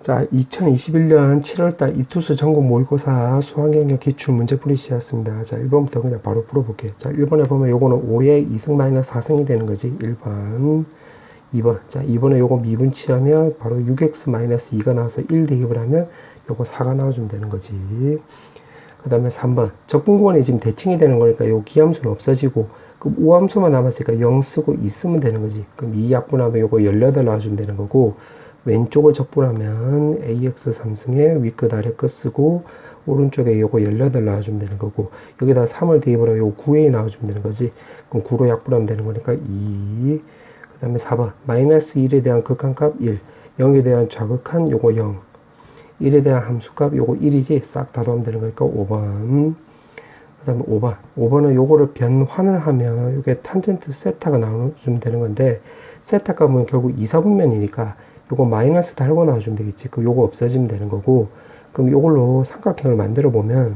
자, 2021년 7월달 이투스 전국 모의고사 수학영역 기출 문제풀이 시였습니다. 자, 1번부터 그냥 바로 풀어볼게요. 자, 1번에 보면 요거는 5의 2승 마이너스 4승이 되는 거지. 1번. 2번. 자, 2번에 요거 미분치하면 바로 6x 마이너스 2가 나와서 1 대입을 하면 요거 4가 나와주면 되는 거지. 그 다음에 3번. 적분구원이 지금 대칭이 되는 거니까 요 기함수는 없어지고, 그럼 우함수만 남았으니까 0 쓰고 2 쓰면 되는 거지. 그럼 2 약분하면 요거 18 나와주면 되는 거고, 왼쪽을 적분하면 ax 3승에 위끝 아래끝 쓰고 오른쪽에 요거 18 나와주면 되는 거고, 여기다 3을 대입을 하면 요거 9a 나와주면 되는 거지. 그럼 9로 약분하면 되는 거니까 2. 그 다음에 4번 마이너스 1에 대한 극한값 1, 0에 대한 좌극한 요거 0, 1에 대한 함수값 요거 1이지. 싹 다 더하면 되는 거니까 5번. 그 다음에 5번. 5번은 요거를 변환을 하면 요게 탄젠트 세타가 나와주면 되는 건데, 세타 값은 결국 2, 4분면이니까 요거 마이너스 달고 나와주면 되겠지. 그럼 요거 없어지면 되는 거고, 그럼 요걸로 삼각형을 만들어 보면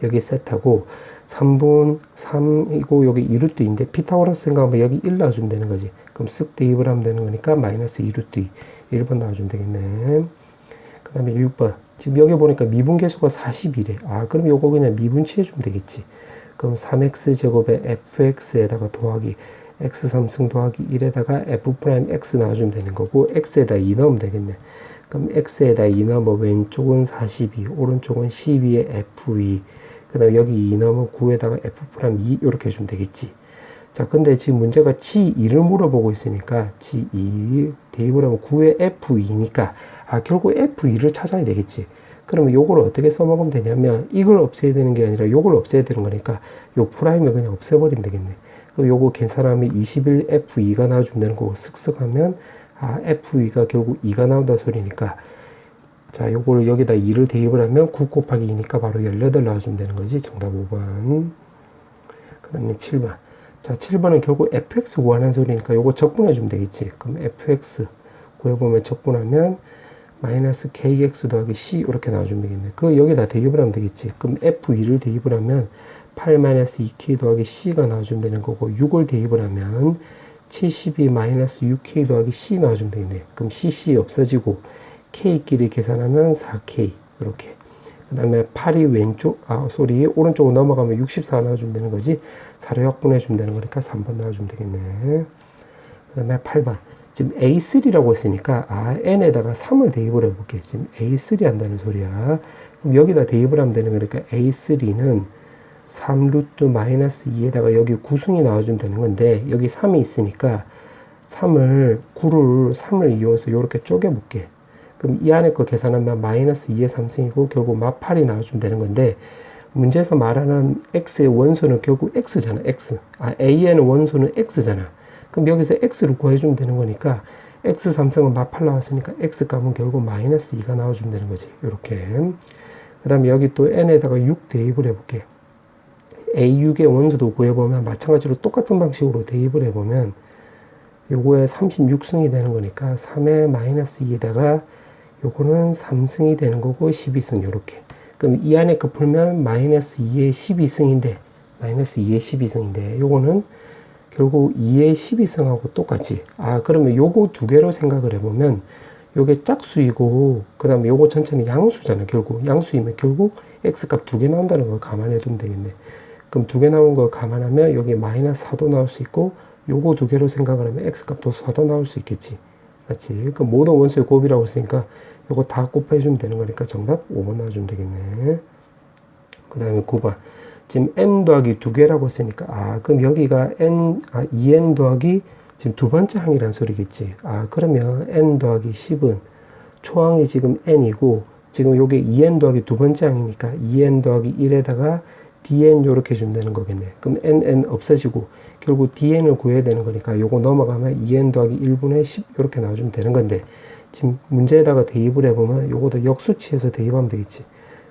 여기 세타고 3분 3이고 여기 2루트인데 피타고라스 생각하면 여기 1 나와주면 되는 거지. 그럼 쓱 대입을 하면 되는 거니까 마이너스 2루트 2. 1번 나와주면 되겠네. 그 다음에 6번. 지금 여기 보니까 미분계수가 40이래. 아, 그럼 요거 그냥 미분치해주면 되겠지. 그럼 3x제곱에 fx에다가 더하기 x 3승 더하기 1에다가 f'x 나와주면 되는 거고, x에다 2 넣으면 되겠네. 그럼 x에다 2 넣으면 왼쪽은 42, 오른쪽은 12에 f2, 그 다음에 여기 2 넣으면 9에다가 f'2 이렇게 해주면 되겠지. 자, 근데 지금 문제가 g2를 물어보고 있으니까 g2 대입을 하면 9에 f2니까 아, 결국 f2를 찾아야 되겠지. 그러면 요걸 어떻게 써먹으면 되냐면 이걸 없애야 되는 게 아니라 요걸 없애야 되는 거니까 요 프라임을 그냥 없애버리면 되겠네. 그럼 요거 계산하면 21F2가 나와주면 되는 거고, 쓱쓱 하면 아, F2가 결국 2가 나온다 소리니까, 자, 요걸 여기다 2를 대입을 하면 9 곱하기 2니까 바로 18 나와주면 되는 거지. 정답 5번. 그 다음에 7번. 자, 7번은 결국 fx 구하는 소리니까 요거 적분해주면 되겠지. 그럼 fx 구해보면 적분하면 마이너스 kx 더하기 c 이렇게 나와주면 되겠네. 그 여기다 대입을 하면 되겠지. 그럼 f2를 대입을 하면 8-2k 더하기 c가 나와주면 되는 거고, 6을 대입을 하면 72-6k 더하기 c 나와주면 되겠네. 그럼 cc 없어지고 k끼리 계산하면 4k 이렇게. 그 다음에 8이 오른쪽으로 넘어가면 64 나와주면 되는 거지. 4로 약분해주면 되는 거니까 3번 나와주면 되겠네. 그 다음에 8번. 지금 A3라고 했으니까 n에다가 3을 대입을 해볼게. 지금 A3 한다는 소리야. 그럼 여기다 대입을 하면 되는 거니까 A3는 3루트 마이너스 2에다가 여기 9승이 나와주면 되는 건데, 여기 3이 있으니까 3을 이용해서 이렇게 쪼개볼게. 그럼 이 안에 거 계산하면 마이너스 2의 3승이고 결국 마8이 나와주면 되는 건데, 문제에서 말하는 x의 원소는 결국 x잖아. x. a의 원소는 x잖아. 그럼 여기서 x를 구해주면 되는 거니까 x 3승은 마8 나왔으니까 x 값은 결국 마이너스 2가 나와주면 되는 거지. 이렇게. 그 다음에 여기 또 n에다가 6 대입을 해볼게. A6의 원소도 구해보면 마찬가지로 똑같은 방식으로 대입을 해보면 요거에 36승이 되는 거니까 3의 마이너스 2에다가 요거는 3승이 되는 거고 12승 요렇게. 그럼 이 안에 거 풀면 마이너스 2의 12승인데 요거는 결국 2의 12승하고 똑같지. 아, 그러면 요거 두 개로 생각을 해보면 요게 짝수이고 그 다음에 요거 전체는 양수잖아. 결국 양수이면 결국 x값 두 개 나온다는 걸 감안해 두면 되겠네. 그럼 두 개 나온 거 감안하면 여기 마이너스 4도 나올 수 있고, 요거 두 개로 생각을 하면 x값도 4도 나올 수 있겠지. 맞지? 그럼 모든 원소의 곱이라고 했으니까 요거 다 곱해주면 되는 거니까 정답 5번 나와주면 되겠네. 그 다음에 9번. 지금 n 더하기 두 개라고 했으니까, 그럼 여기가 2n 더하기 지금 두 번째 항이란 소리겠지. 그러면 n 더하기 10은 초항이 지금 n이고, 지금 요게 2n 더하기 두 번째 항이니까 2n 더하기 1에다가 dn 요렇게 해주면 되는 거겠네. 그럼 nn 없어지고 결국 dn을 구해야 되는 거니까 요거 넘어가면 2n 더하기 1분의 10 요렇게 나와주면 되는 건데, 지금 문제에다가 대입을 해보면 요거도 역수치해서 대입하면 되겠지.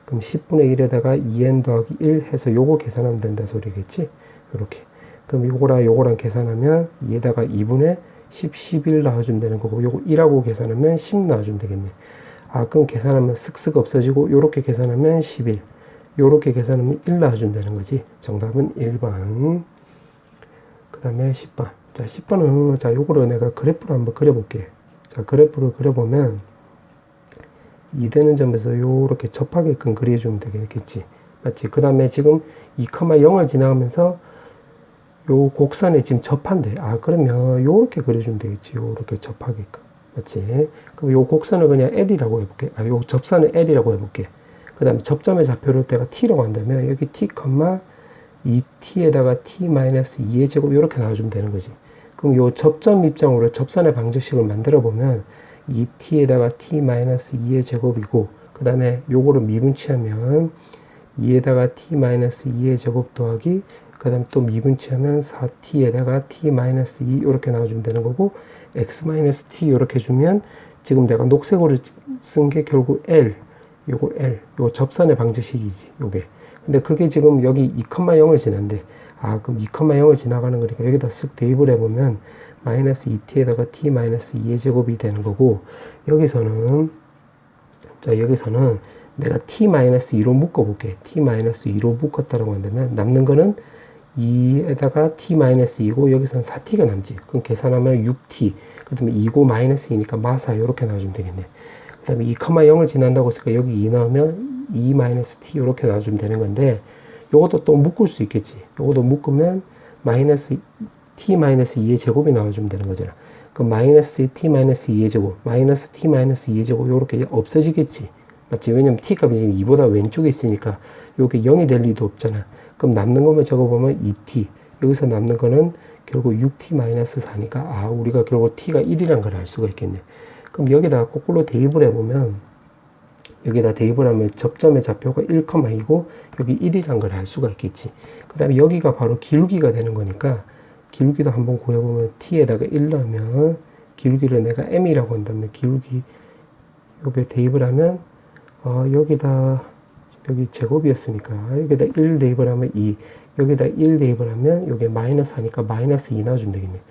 그럼 10분의 1에다가 2n 더하기 1 해서 요거 계산하면 된다 소리겠지. 요렇게. 그럼 요거랑 계산하면 2에다가 2분의 10, 11 나와주면 되는 거고, 요거 1하고 계산하면 10 나와주면 되겠네. 그럼 계산하면 쓱쓱 없어지고 요렇게 계산하면 11. 요렇게 계산하면 1 나와주면 되는 거지. 정답은 1번. 그 다음에 10번. 자, 10번은, 자, 요거를 내가 그래프로 한번 그려볼게. 자, 그래프를 그려보면, 2 되는 점에서 요렇게 접하게끔 그려주면 되겠지. 맞지? 그 다음에 지금 2,0을 지나가면서 요 곡선에 지금 접한대. 아, 그러면 요렇게 그려주면 되겠지. 요렇게 접하게끔. 맞지? 그럼 요 곡선을 그냥 L이라고 해볼게. 아, 요 접선을 L이라고 해볼게. 그 다음에 접점의 좌표를 때가 T라고 한다면 여기 T, 2T에다가 T-2의 제곱 이렇게 나와주면 되는 거지. 그럼 요 접점 입장으로 접선의 방정식을 만들어 보면 2T에다가 T-2의 제곱이고 그 다음에 요거를 미분치하면 2에다가 T-2의 제곱 더하기 그 다음 또 미분치하면 4T에다가 T-2 이렇게 나와주면 되는 거고 X-T 이렇게 주면 지금 내가 녹색으로 쓴 게 결국 L 요거 L 요 접선의 방정식이지 요게. 근데 그게 지금 여기 2,0을 지난대. 아, 그럼 2,0을 지나가는 거니까 여기다 쓱 대입을 해보면 마이너스 2t에다가 t-2의 제곱이 되는 거고 여기서는 내가 t-2로 묶어볼게. t-2로 묶었다라고 한다면 남는 거는 2에다가 t-2고 여기서는 4t가 남지. 그럼 계산하면 6t 그 다음에 2고 마이너스이니까 마사 이렇게 나와주면 되겠네. 그 다음에 2,0을 지난다고 했으니까 여기 2 넣으면 2-t 이렇게 나와주면 되는 건데 요것도 또 묶을 수 있겠지. 요것도 묶으면 마이너스 t-2의 제곱이 나와주면 되는 거잖아. 그럼 마이너스 t-2의 제곱 마이너스 t-2의 제곱 요렇게 없어지겠지. 맞지? 왜냐면 t 값이 지금 2보다 왼쪽에 있으니까 요게 0이 될 리도 없잖아. 그럼 남는 것만 적어보면 2t 여기서 남는 거는 결국 6t-4니까 아 우리가 결국 t가 1이란 걸 알 수가 있겠네. 그럼 여기다가 거꾸로 대입을 해보면 여기다 대입을 하면 접점의 좌표가 1,2고 여기 1이란 걸 알 수가 있겠지. 그 다음에 여기가 바로 기울기가 되는 거니까 기울기도 한번 구해보면 t에다가 1 넣으면 기울기를 내가 m이라고 한다면 기울기 여기에 대입을 하면 여기다 여기 제곱이었으니까 여기다 1 대입을 하면 2 여기다 1 대입을 하면 여기 마이너스 하니까 마이너스 2 넣어주면 되겠네.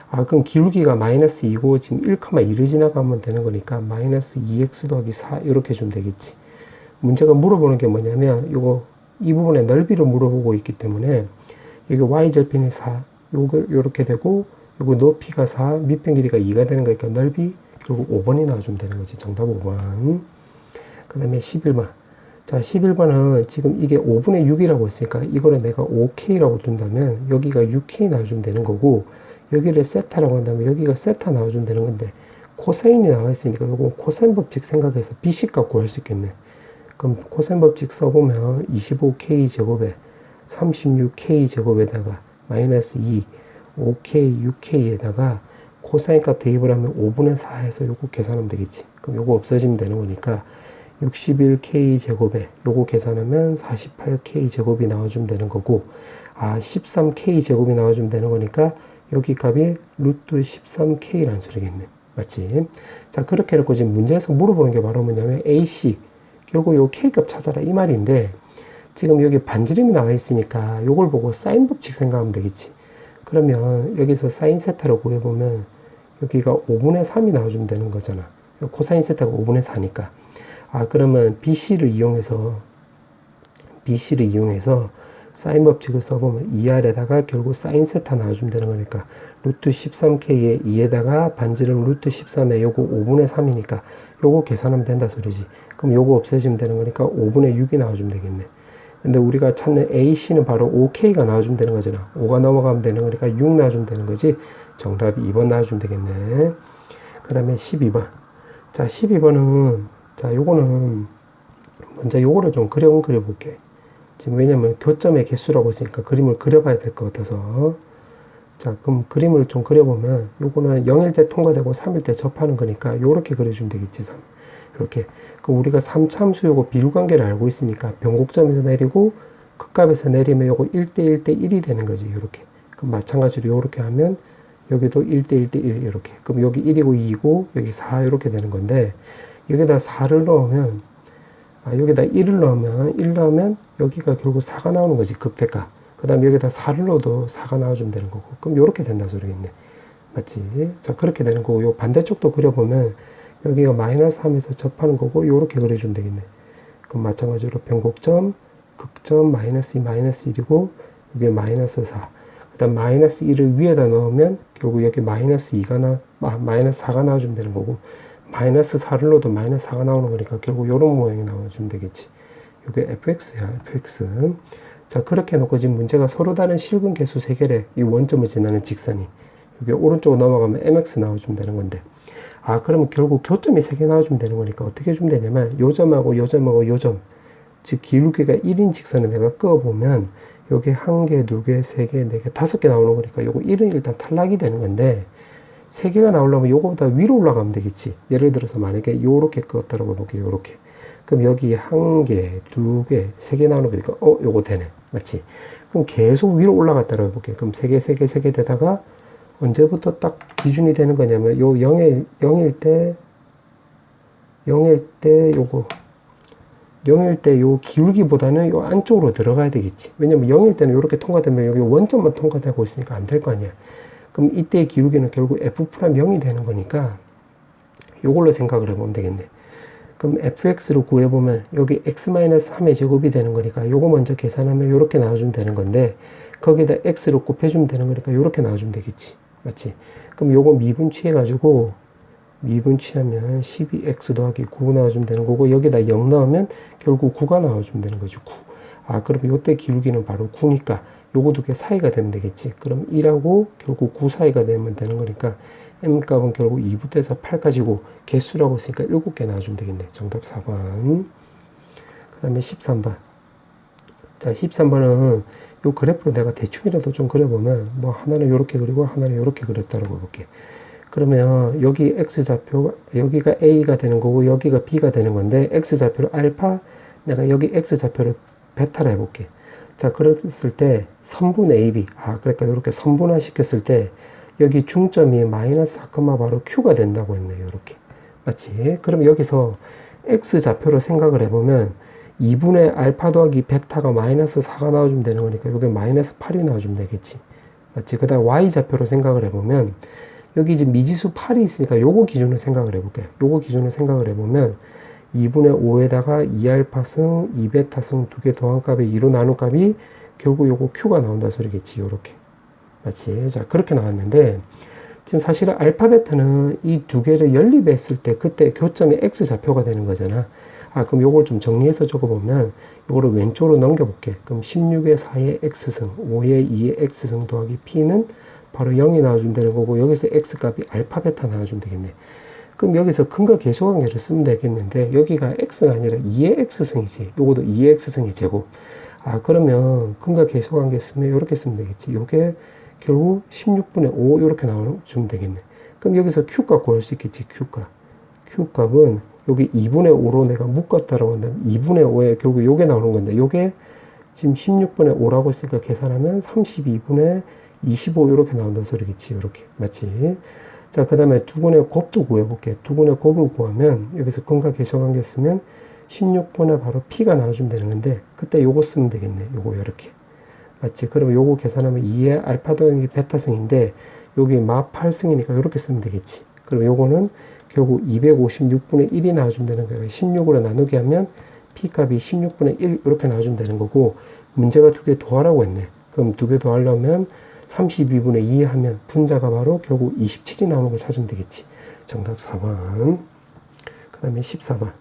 아, 그럼 기울기가 마이너스 2고 지금 1,2를 지나가면 되는 거니까 마이너스 2x 더하기 4 이렇게 주면 되겠지. 문제가 물어보는 게 뭐냐면 이 부분의 넓이를 물어보고 있기 때문에 여기 y절편이 4 요렇게 되고 요거 높이가 4 밑변 길이가 2가 되는 거니까 넓이 결국 5번이 나와주면 되는 거지. 정답 5번. 그 다음에 11번. 자, 11번은 지금 이게 5분의 6이라고 했으니까 이거를 내가 5K라고 둔다면 여기가 6K 나와주면 되는 거고 여기를 세타라고 한다면 여기가 세타 나와주면 되는 건데 코사인이 나와 있으니까 요거 코사인 법칙 생각해서 BC 값 구할 수 있겠네. 그럼 코사인 법칙 써보면 25K 제곱에 36K 제곱에다가 마이너스 2 5K 6K에다가 코사인 값 대입을 하면 5분의 4 해서 요거 계산하면 되겠지. 그럼 요거 없어지면 되는 거니까 61K 제곱에 요거 계산하면 48K 제곱이 나와주면 되는 거고 13K 제곱이 나와주면 되는 거니까 여기 값이 루트 13K라는 소리겠네. 맞지? 자, 그렇게 해놓고 지금 문제에서 물어보는 게 바로 뭐냐면 AC 결국 요 K값 찾아라 이 말인데 지금 여기 반지름이 나와 있으니까 요걸 보고 사인 법칙 생각하면 되겠지. 그러면 여기서 사인 세타로 구해보면 여기가 5분의 3이 나와주면 되는 거잖아. 코사인 세타가 5분의 4니까 그러면 BC를 이용해서 사인 법칙을 써보면 2R에다가 결국 사인 세타 나와주면 되는 거니까 루트 13K에 2에다가 반지름 루트 13에 요거 5분의 3이니까 요거 계산하면 된다 소리지. 그럼 요거 없애주면 되는 거니까 5분의 6이 나와주면 되겠네. 근데 우리가 찾는 AC는 바로 5K가 나와주면 되는 거잖아. 5가 넘어가면 되는 거니까 6 나와주면 되는 거지. 정답이 2번 나와주면 되겠네. 그 다음에 12번. 자, 12번은 자, 요거는 먼저 요거를 좀 그려볼게. 지금 왜냐면 교점의 개수라고 했으니까 그림을 그려봐야 될 것 같아서 자, 그럼 그림을 좀 그려보면 요거는 0일 때 통과되고 3일 때 접하는 거니까 요렇게 그려주면 되겠지. 3. 이렇게. 그럼 우리가 3참수 요거 비율관계를 알고 있으니까 변곡점에서 내리고 극값에서 내리면 요거 1대 1대 1이 되는 거지. 요렇게. 그럼 마찬가지로 요렇게 하면 여기도 1대 1대 1 이렇게. 그럼 여기 1이고 2고 여기 4 이렇게 되는 건데 여기다 4를 넣으면 여기다 1을 넣으면 1 넣으면 여기가 결국 4가 나오는 거지. 극대값. 그 다음에 여기다 4를 넣어도 4가 나와주면 되는 거고. 그럼 요렇게 된다 소리겠네. 맞지? 자, 그렇게 되는 거고 요 반대쪽도 그려보면 여기가 마이너스 3에서 접하는 거고 요렇게 그려주면 되겠네. 그럼 마찬가지로 변곡점, 극점, 마이너스 2, 마이너스 1이고 여기 마이너스 4. 그 다음 마이너스 1을 위에다 넣으면 결국 여기 마이너스 2가 마이너스 4가 나와주면 되는 거고 마이너스 4를 넣어도 마이너스 4가 나오는 거니까 결국 요런 모양이 나와주면 되겠지. 이게 fx야, fx. 자, 그렇게 해놓고 지금 문제가 서로 다른 실근 개수 3개래. 이 원점을 지나는 직선이. 이게 오른쪽으로 넘어가면 mx 나와주면 되는 건데. 아, 그러면 결국 교점이 3개 나와주면 되는 거니까 어떻게 해주면 되냐면 요 점하고 요 점하고 요 점. 즉, 기울기가 1인 직선을 내가 그어보면 요게 1개, 2개, 3개, 4개, 5개 나오는 거니까 요거 1은 일단 탈락이 되는 건데 3개가 나오려면 요거보다 위로 올라가면 되겠지. 예를 들어서 만약에 요렇게 그었다라고 볼게요. 요렇게. 그럼 여기 1개, 2개, 3개 나오는 거니까 요거 되네. 맞지? 그럼 계속 위로 올라갔다라고 볼게요. 그럼 3개, 3개, 3개 되다가 언제부터 딱 기준이 되는 거냐면 요 0일 때 요거 0일 때 요 기울기보다는 요 안쪽으로 들어가야 되겠지. 왜냐면 0일 때는 이렇게 통과되면 여기 원점만 통과되고 있으니까 안 될 거 아니야. 그럼 이때의 기울기는 결국 f'0이 되는 거니까 요걸로 생각을 해보면 되겠네. 그럼 fx로 구해보면 여기 x-3의 제곱이 되는 거니까 요거 먼저 계산하면 요렇게 나와주면 되는 건데 거기에다 x로 곱해주면 되는 거니까 요렇게 나와주면 되겠지. 맞지? 그럼 요거 미분 취해가지고 미분 취하면 12x 더하기 9 나와주면 되는 거고 여기다 0 넣으면 결국 9가 나와주면 되는 거지. 9. 아, 그럼 요때 기울기는 바로 9니까 요거 두 개 사이가 되면 되겠지. 그럼 1하고 결국 9 사이가 되면 되는 거니까 m 값은 결국 2부터 해서 8까지고 개수라고 했으니까 7개 나와주면 되겠네. 정답 4번. 그 다음에 13번. 자, 13번은 요 그래프로 내가 대충이라도 좀 그려보면 뭐 하나는 요렇게 그리고 하나는 요렇게 그렸다라고 볼게. 그러면 여기 x좌표 여기가 a가 되는 거고 여기가 b가 되는 건데 x좌표로 알파 내가 여기 x좌표를 베타로 해볼게. 자, 그랬을 때 선분 AB 그러니까 이렇게 선분화 시켰을 때 여기 중점이 마이너스 4, 바로 q가 된다고 했네요. 이렇게 맞지? 그럼 여기서 x좌표로 생각을 해보면 2분의 알파 더하기 베타가 마이너스 4가 나와주면 되는 거니까 여기 마이너스 8이 나와주면 되겠지. 맞지? 그 다음 y좌표로 생각을 해보면 여기 지금 미지수 8이 있으니까 요거 기준으로 생각을 해볼게요. 요거 기준으로 생각을 해보면 2분의 5에다가 2알파승, 2베타승 두 개 더한 값에 2로 나눈 값이 결국 요거 q가 나온다 소리겠지. 요렇게. 맞지? 자, 그렇게 나왔는데 지금 사실은 알파, 베타는 이 두 개를 연립했을 때 그때 교점이 x좌표가 되는 거잖아. 그럼 요걸 좀 정리해서 적어보면 요거를 왼쪽으로 넘겨볼게. 그럼 16의 4의 x승, 5의 2의 x승 더하기 p는 바로 0이 나와주면 되는 거고 여기서 x값이 알파, 베타 나와주면 되겠네. 그럼 여기서 근거 계수관계를 쓰면 되겠는데 여기가 x가 아니라 2의 x승이지. 요것도 2의 x승의 제곱. 그러면 근거 계수관계 쓰면 이렇게 쓰면 되겠지. 요게 결국 16분의 5 이렇게 나와주면 되겠네. 그럼 여기서 q값 구할 수 있겠지. q값은 여기 2분의 5로 내가 묶었다라고 한다면 2분의 5에 결국 요게 나오는 건데 요게 지금 16분의 5라고 했으니까 계산하면 32분의 25 이렇게 나온다 소리겠지. 이렇게 맞지? 자, 그 다음에 두근의 곱도 구해볼게. 두근의 곱을 구하면 여기서 근과 계수관계 쓰면 16분의 바로 p가 나와주면 되는 건데 그때 요거 쓰면 되겠네. 요거 이렇게 맞지? 그러면 요거 계산하면 2의 알파 더하기 베타승인데 여기 마 8승이니까 이렇게 쓰면 되겠지. 그럼 요거는 결국 256분의 1이 나와주면 되는 거예요. 16으로 나누게 하면 p값이 16분의 1 이렇게 나와주면 되는 거고 문제가 두 개 더하라고 했네. 그럼 두 개 더하려면 32분의 2 하면 분자가 바로 결국 27이 나오는 걸 찾으면 되겠지. 정답 4번. 그 다음에 14번.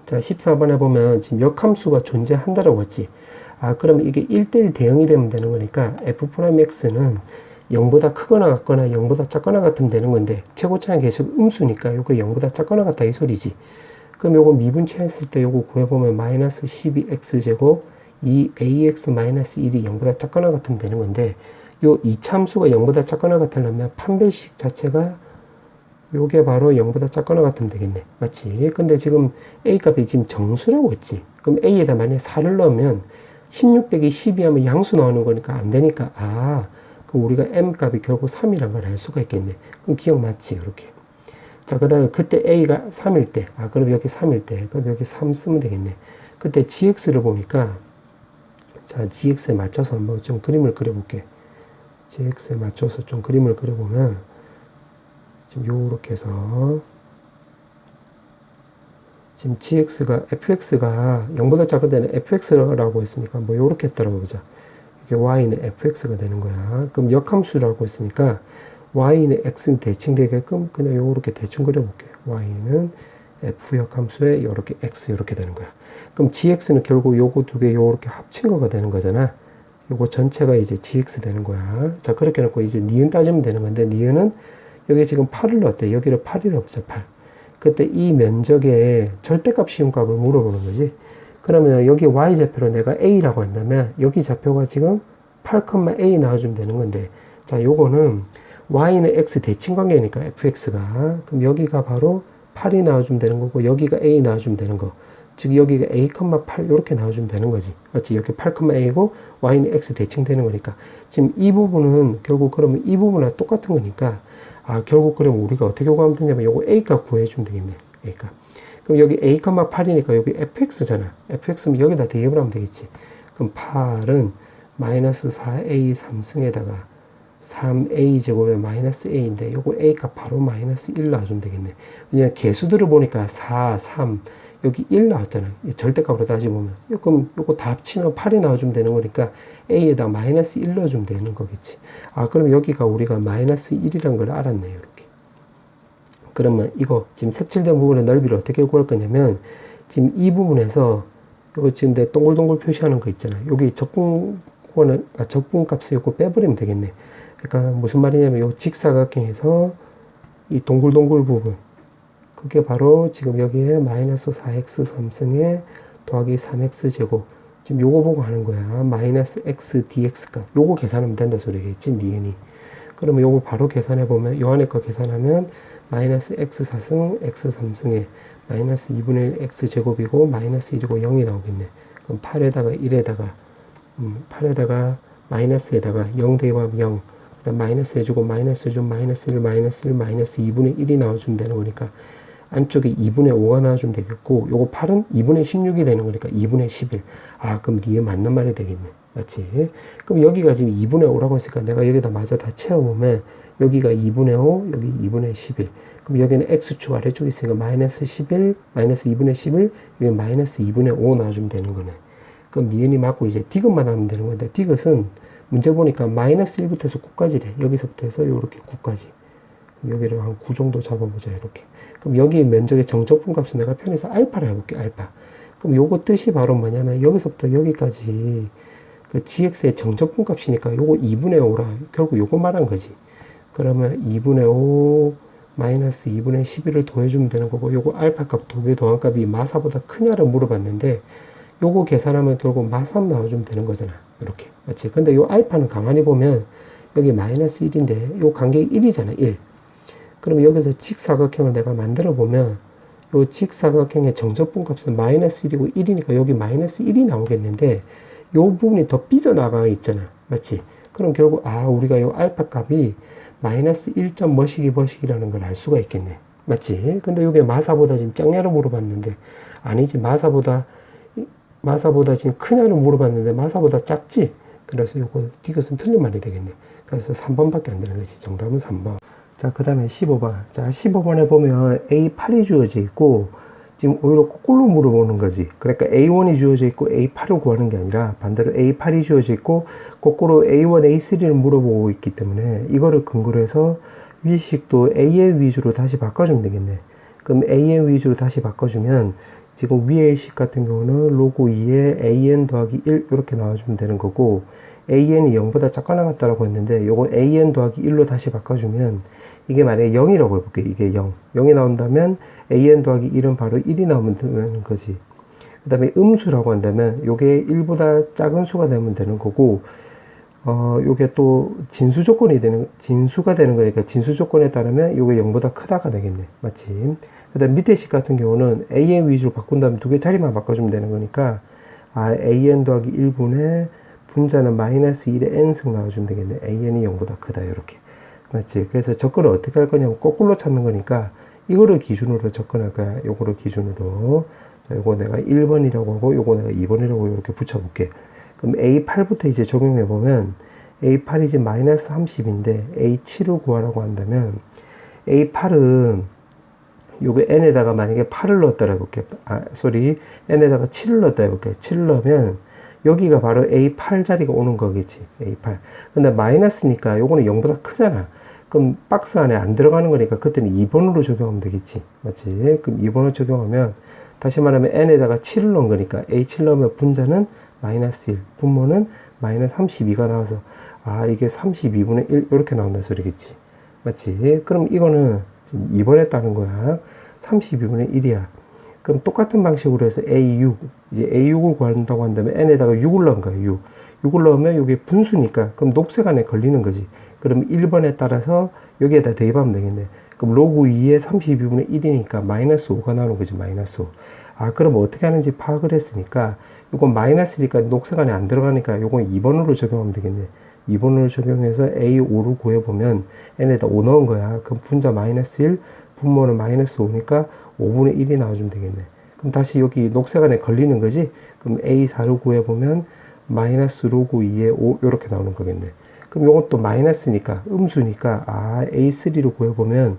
자, 14번에 보면 지금 역함수가 존재한다라고 했지. 그러면 이게 1대1 대응이 되면 되는 거니까 f'x는 0보다 크거나 같거나 0보다 작거나 같으면 되는 건데 최고차의 계수가 음수니까 요거 0보다 작거나 같다 이 소리지. 그럼 요거 미분치했을 때 요거 구해보면 마이너스 12x제곱 2ax-1이 0보다 작거나 같으면 되는 건데 요 이차함수가 0보다 작거나 같으려면 판별식 자체가 요게 바로 0보다 작거나 같으면 되겠네. 맞지? 근데 지금 a 값이 지금 정수라고 했지. 그럼 a에다 만약에 4를 넣으면 16 빼기 12 하면 양수 나오는 거니까 안 되니까 그럼 우리가 m 값이 결국 3이란 걸 알 수가 있겠네. 그럼 기억 맞지? 이렇게. 자, 그 다음에 그때 a가 3일 때 그럼 여기 3일 때 그럼 여기 3 쓰면 되겠네. 그때 gx를 보니까 자, gx에 맞춰서 한번 좀 그림을 그려볼게. gx에 맞춰서 좀 그림을 그려보면 지금 요렇게 해서 지금 fx가 0보다 작은 데는 fx라고 했으니까 뭐 요렇게 했다라고 보자. 이게 y는 fx가 되는 거야. 그럼 역함수라고 했으니까 y는 x는 대칭 되게끔 그냥 요렇게 대충 그려볼게요. y는 f역 함수에 이렇게 x 이렇게 되는 거야. 그럼 gx는 결국 요거 두 개 요렇게 합친 거가 되는 거잖아. 요거 전체가 이제 gx 되는 거야. 자, 그렇게 해놓고 이제 니은 따지면 되는 건데, 니은은 여기 지금 8을 넣었대. 여기를 8이라고 보자, 8. 그때 이 면적의 절대값 시험값을 물어보는 거지. 그러면 여기 y좌표로 내가 a라고 한다면 여기 좌표가 지금 8,a 나와주면 되는 건데, 자, 요거는 y는 x 대칭관계니까 fx가, 그럼 여기가 바로 8이 나와주면 되는 거고, 여기가 a 나와주면 되는 거. 즉 여기가 a, 8 이렇게 나와주면 되는 거지. 맞지? 여기 8,a고 y는 x 대칭되는 거니까 지금 이 부분은 결국 그러면 이 부분과 똑같은 거니까, 아, 결국 그러면 우리가 어떻게 구하면 되냐면 요거 a값 구해주면 되겠네. a값. 그럼 여기 a, 8이니까 여기 fx잖아. fx면 여기다 대입을 하면 되겠지. 그럼 8은 마이너스 4a 3승에다가 3a 제곱에 마이너스 a인데 요거 a값 바로 마이너스 1 나와주면 되겠네. 왜냐면 개수들을 보니까 4, 3 여기 1 나왔잖아. 절대값으로 다시 보면. 그럼 요거 다 합치면 8이 나와주면 되는 거니까 a에다 마이너스 1 넣어주면 되는 거겠지. 아, 그럼 여기가 우리가 마이너스 1이란 걸 알았네요. 이렇게. 그러면 이거 지금 색칠된 부분의 넓이를 어떻게 구할 거냐면, 지금 이 부분에서 요거 지금 내 동글동글 표시하는 거 있잖아. 여기 적분값을 요거 빼버리면 되겠네. 그러니까 무슨 말이냐면 요 직사각형에서 이 동글동글 부분, 그게 바로 지금 여기에 마이너스 4x 3승에 더하기 3x 제곱, 지금 요거 보고 하는 거야. 마이너스 x dx 값 요거 계산하면 된다 소리겠지, 니은이. 그러면 요거 바로 계산해 보면 요 안에 거 계산하면 마이너스 x 4승 x 3승에 마이너스 2분의 1 x 제곱이고 마이너스 1이고 0이 나오겠네. 그럼 8에다가 1에다가 8에다가 마이너스에다가 0 대입하면 0, 그다음 마이너스 해주고 마이너스 해주면 마이너스 1 마이너스 1 마이너스 2분의 1이 나와주면 되는 거니까 안쪽에 2분의 5가 나와주면 되겠고, 요거 8은 2분의 16이 되는 거니까 2분의 11. 아, 그럼 니에 맞는 말이 되겠네. 맞지? 그럼 여기가 지금 2분의 5라고 했으니까 내가 여기다 마저 다 채워보면 여기가 2분의 5, 여기 2분의 11. 그럼 여기는 x축 아래쪽에 있으니까 마이너스 11, 마이너스 2분의 11, 여기 마이너스 2분의 5 나와주면 되는 거네. 그럼 니은이 맞고 이제 디귿만 하면 되는 건데, 디귿은 문제 보니까 마이너스 1부터 해서 9까지래. 여기서부터 해서 요렇게 9까지. 여기를 한 9 정도 잡아보자, 이렇게. 그럼 여기 면적의 정적분 값은 내가 편해서 알파를 해볼게, 알파. 그럼 요거 뜻이 바로 뭐냐면 여기서부터 여기까지 그 gx의 정적분 값이니까 요거 2분의 5라. 결국 요거 말한 거지. 그러면 2분의 5 마이너스 2분의 11을 더해주면 되는 거고, 요거 알파 값 두 개 더한 값이 마사보다 크냐를 물어봤는데, 요거 계산하면 결국 마3 나와주면 되는 거잖아. 이렇게. 맞지? 근데 요 알파는 가만히 보면 여기 마이너스 1인데 요 간격이 1이잖아. 1. 그러면 여기서 직사각형을 내가 만들어 보면 요 직사각형의 정적분 값은 마이너스 1이고 1이니까 여기 마이너스 1이 나오겠는데, 요 부분이 더 삐져나가 있잖아. 맞지? 그럼 결국 우리가 요 알파 값이 마이너스 1. 뭐시기라는 걸 알 수가 있겠네. 맞지? 근데 요게 마사보다 지금 작냐로 물어봤는데, 아니지, 마사보다 지금 크냐로 물어봤는데 마사보다 작지? 그래서 요거 디귿은 틀린 말이 되겠네. 그래서 3번밖에 안 되는 거지. 정답은 3번. 자, 그 다음에 15번. 자, 15번에 보면 A8이 주어져 있고, 지금 오히려 거꾸로 물어보는 거지. 그러니까 A1이 주어져 있고 A8을 구하는 게 아니라 반대로 A8이 주어져 있고 거꾸로 A1, A3를 물어보고 있기 때문에 이거를 근거로 해서 위식도 AN 위주로 다시 바꿔주면 되겠네. 그럼 AN 위주로 다시 바꿔주면 지금 위의 식 같은 경우는 로그 2에 AN 더하기 1 이렇게 나와주면 되는 거고, AN이 0보다 작거나 같다라고 했는데 요거 AN 더하기 1로 다시 바꿔주면 이게 만약에 0이라고 해볼게. 이게 0. 0이 나온다면 AN 더하기 1은 바로 1이 나오면 되는 거지. 그 다음에 음수라고 한다면 요게 1보다 작은 수가 되면 되는 거고, 요게 또 진수가 되는 거니까 진수 조건에 따르면 요게 0보다 크다가 되겠네. 맞지? 그 다음 밑에 식 같은 경우는 AN 위주로 바꾼다면 두 개 자리만 바꿔주면 되는 거니까, AN 더하기 1분의 분자는 마이너스 1의 n승 나와주면 되겠네. AN이 0보다 크다. 이렇게. 맞지? 그래서 접근을 어떻게 할 거냐면 거꾸로 찾는 거니까 이거를 기준으로 접근할 거야. 요거를 기준으로. 자, 요거 내가 1번이라고 하고 요거 내가 2번이라고 이렇게 붙여볼게. 그럼 A8부터 이제 적용해 보면 A8이 지금 마이너스 30인데 A7을 구하라고 한다면 A8은 요게 n에다가 만약에 8을 넣었다 해볼게. n에다가 7을 넣었다 해볼게. 7을 넣으면 여기가 바로 A8 자리가 오는 거겠지. A8. 근데 마이너스니까 요거는 0보다 크잖아. 그럼 박스 안에 안 들어가는 거니까 그때는 2번으로 적용하면 되겠지. 맞지? 그럼 2번을 적용하면 다시 말하면 n에다가 7을 넣은 거니까 a7 넣으면 분자는 마이너스 1, 분모는 마이너스 32가 나와서 아 이게 32분의 1 이렇게 나온다 소리겠지. 맞지? 그럼 이거는 지금 2번에 따른 거야. 32분의 1이야. 그럼 똑같은 방식으로 해서 A6, 이제 A6을 구한다고 한다면 n에다가 6을 넣은 거야, 6. 6을 넣으면 이게 분수니까, 그럼 녹색 안에 걸리는 거지. 그럼 1번에 따라서 여기에다 대입하면 되겠네. 그럼 로그 2에 32분의 1이니까 마이너스 5가 나오는 거지, 마이너스 5. 아, 그럼 어떻게 하는지 파악을 했으니까, 이건 마이너스니까 녹색 안에 안 들어가니까 요건 2번으로 적용하면 되겠네. 2번으로 적용해서 A5를 구해보면 n에다 5 넣은 거야. 그럼 분자 마이너스 1, 분모는 마이너스 5니까 5분의 1이 나와주면 되겠네. 그럼 다시 여기 녹색 안에 걸리는 거지? 그럼 A4를 구해보면 마이너스 로그 2에 5 이렇게 나오는 거겠네. 그럼 요것도 마이너스니까 음수니까 아 A3를 구해보면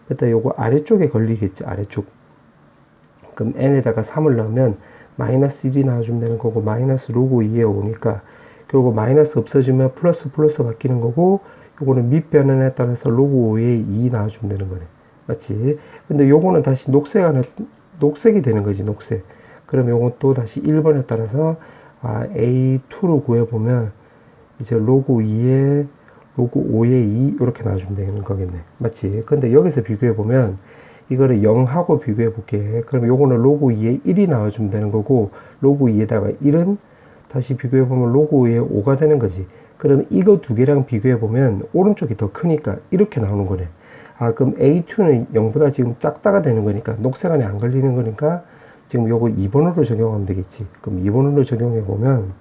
그때 요거 아래쪽에 걸리겠지, 아래쪽. 그럼 n에다가 3을 넣으면 마이너스 1이 나와주면 되는 거고 마이너스 로그 2에 5니까 결국 마이너스 없어지면 플러스 플러스 바뀌는 거고 요거는 밑변환에 따라서 로그 5에 2 나와주면 되는 거네. 맞지? 근데 요거는 다시 녹색 안에 녹색이 되는 거지, 녹색. 그럼 요건 또 다시 1번에 따라서 아 A2를 구해보면 이제 로그 2에 로그 5에 2 이렇게 나와주면 되는 거겠네. 맞지? 근데 여기서 비교해보면 이거를 0하고 비교해볼게. 그럼 요거는 로그 2에 1이 나와주면 되는 거고 로그 2에다가 1은 다시 비교해보면 로그 2에 5가 되는 거지. 그럼 이거 두 개랑 비교해보면 오른쪽이 더 크니까 이렇게 나오는 거네. 아, 그럼 A2는 0보다 지금 작다가 되는 거니까, 녹색 안에 안 걸리는 거니까, 지금 요거 2번으로 적용하면 되겠지. 그럼 2번으로 적용해보면,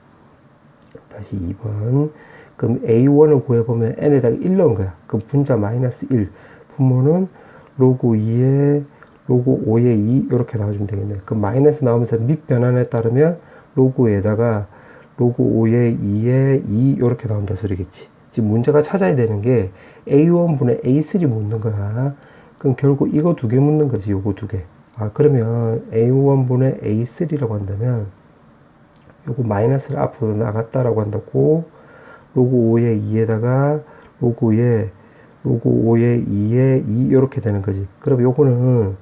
다시 2번. 그럼 A1을 구해보면 n에다가 1 넣은 거야. 그럼 분자 마이너스 1. 분모는 로그 2에, 로그 5에 2, 이렇게 나와주면 되겠네. 그럼 마이너스 나오면서 밑변환에 따르면, 로그에다가 로그 5에 2에 2, 이렇게 나온다 소리겠지. 지금 문제가 찾아야 되는 게 A1분의 A3 묻는 거야. 그럼 결국 이거 두 개 묻는 거지, 요거 두 개. 아, 그러면 A1분의 A3라고 한다면, 요거 마이너스를 앞으로 나갔다라고 한다고, 로그 5의 2에다가, 로그 5의 2에 2, 이렇게 되는 거지. 그럼 요거는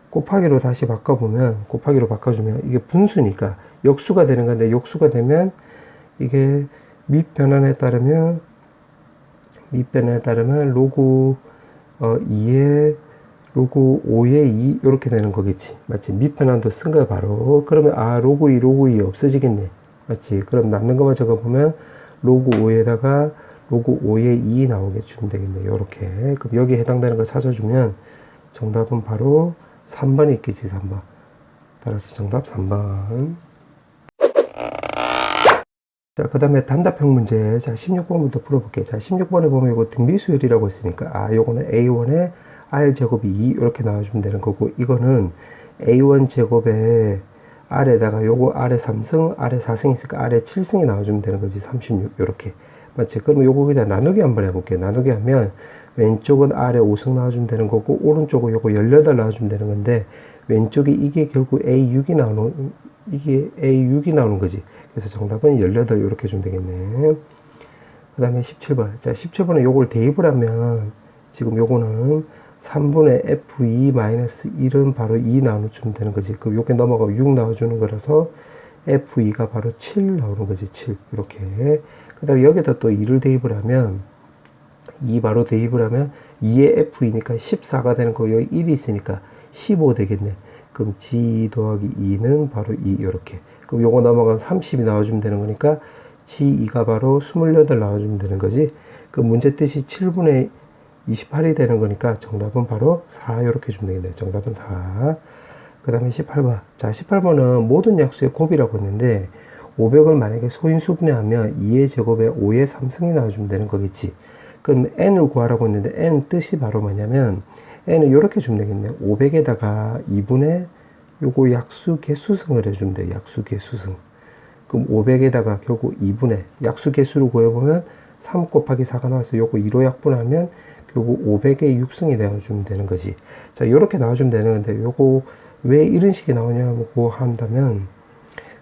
곱하기로 다시 바꿔보면, 곱하기로 바꿔주면, 이게 분수니까 역수가 되는 건데, 역수가 되면, 이게 밑변환에 따르면 로그 2에 로그 5에 2 이렇게 되는 거겠지. 맞지? 밑변환도 쓴 거야 바로. 그러면 아 로그 2 없어지겠네. 맞지? 그럼 남는 것만 적어보면 로그 5에다가 로그 5에 2 나오게 주면 되겠네. 요렇게. 그럼 여기에 해당되는 거 찾아주면 정답은 바로 3번이 있겠지. 3번. 따라서 정답 3번. 자, 그 다음에 단답형 문제. 자, 16번부터 풀어볼게요. 자, 16번에 보면 이거 등비수열이라고 했으니까, 아, 요거는 A1에 R제곱이 2, 이렇게 나와주면 되는 거고, 이거는 A1 제곱에 R에다가 요거 R에 3승, R에 4승 있으니까 R에 7승이 나와주면 되는 거지. 36, 요렇게. 맞지? 그러면 요거 그냥 나누기 한번 해볼게요. 나누기 하면, 왼쪽은 R에 5승 나와주면 되는 거고, 오른쪽은 요거 18 나와주면 되는 건데, 왼쪽이 이게 결국 A6이 나오는 거지. 그래서 정답은 18 이렇게 주면 되겠네. 그 다음에 17번. 자, 17번에 요걸 대입을 하면 지금 요거는 3분의 F2-1은 바로 2 나눠주면 되는 거지. 그럼 요게 넘어가고 6 나와주는 거라서 F2가 바로 7 나오는 거지. 7 이렇게. 그 다음에 여기다 또 2를 대입을 하면 2 바로 대입을 하면 2의 F2니까 14가 되는 거. 여기 1이 있으니까 15 되겠네. 그럼 G 더하기 2는 바로 2 이렇게. 그럼 요거 넘어가면 30이 나와주면 되는 거니까 G2가 바로 28 나와주면 되는 거지. 그 문제 뜻이 7분의 28이 되는 거니까 정답은 바로 4 이렇게 주면 되겠네. 정답은 4. 그 다음에 18번. 자, 18번은 모든 약수의 곱이라고 했는데 500을 만약에 소인수분해하면 2의 제곱에 5의 3승이 나와주면 되는 거겠지. 그럼 n을 구하라고 했는데 n 뜻이 바로 뭐냐면 n은 이렇게 주면 되겠네. 500에다가 2분의 요거 약수 개수승을 해주면 돼. 약수 개수승. 그럼 500에다가 결국 2분의 약수 개수를 구해보면 3 곱하기 4가 나와서 요거 2로 약분하면 결국 500의 6승이 나와주면 되는 거지. 자, 요렇게 나와주면 되는데 요거 왜 이런 식이 나오냐고 한다면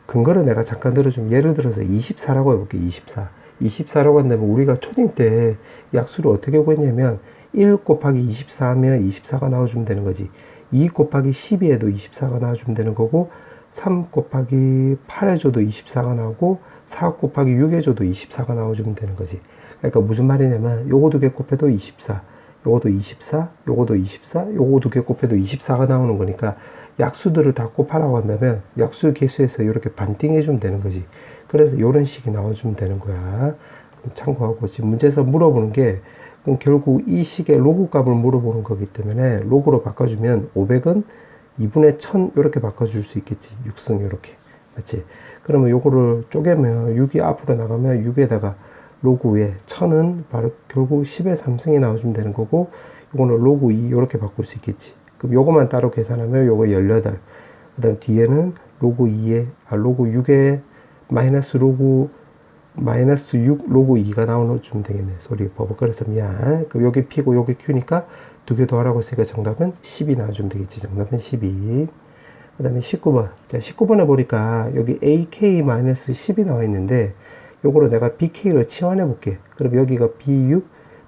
근거를 내가 잠깐 들어주면 예를 들어서 24라고 해볼게. 24. 24라고 한다면 우리가 초딩 때 약수를 어떻게 구했냐면 1 곱하기 24하면 24가 나와주면 되는 거지. 2 곱하기 12에도 24가 나와주면 되는 거고 3 곱하기 8해줘도 24가 나오고 4 곱하기 6해줘도 24가 나와주면 되는 거지. 그러니까 무슨 말이냐면 요거 두 개 곱해도 24, 요것도 24, 요것도 24, 요거 두 개 곱해도 24가 나오는 거니까 약수들을 다 곱하라고 한다면 약수 개수에서 이렇게 반띵해 주면 되는 거지. 그래서 이런 식이 나와주면 되는 거야. 참고하고 지금 문제에서 물어보는 게 그럼 결국 이 식의 로그 값을 물어보는 거기 때문에 로그로 바꿔주면 500은 2분의 1000 이렇게 바꿔줄 수 있겠지. 6승 이렇게. 맞지? 그러면 요거를 쪼개면 6이 앞으로 나가면 6에다가 로그 위에 1000은 바로 결국 10의 3승이 나와주면 되는 거고 요거는 로그 2 이렇게 바꿀 수 있겠지. 그럼 요거만 따로 계산하면 요거 18. 그 다음 뒤에는 로그 2에, 로그 6에 마이너스 6 로그 2가 나와주면 되겠네. 소리 버벅거려서 미안. 그럼 여기 P고 여기 Q니까 두 개 더하라고 했으니까 정답은 10이 나와주면 되겠지. 정답은 12. 그 다음에 19번. 자, 19번에 보니까 여기 AK-10이 나와 있는데 요거를 내가 BK를 치환해 볼게. 그럼 여기가 B6,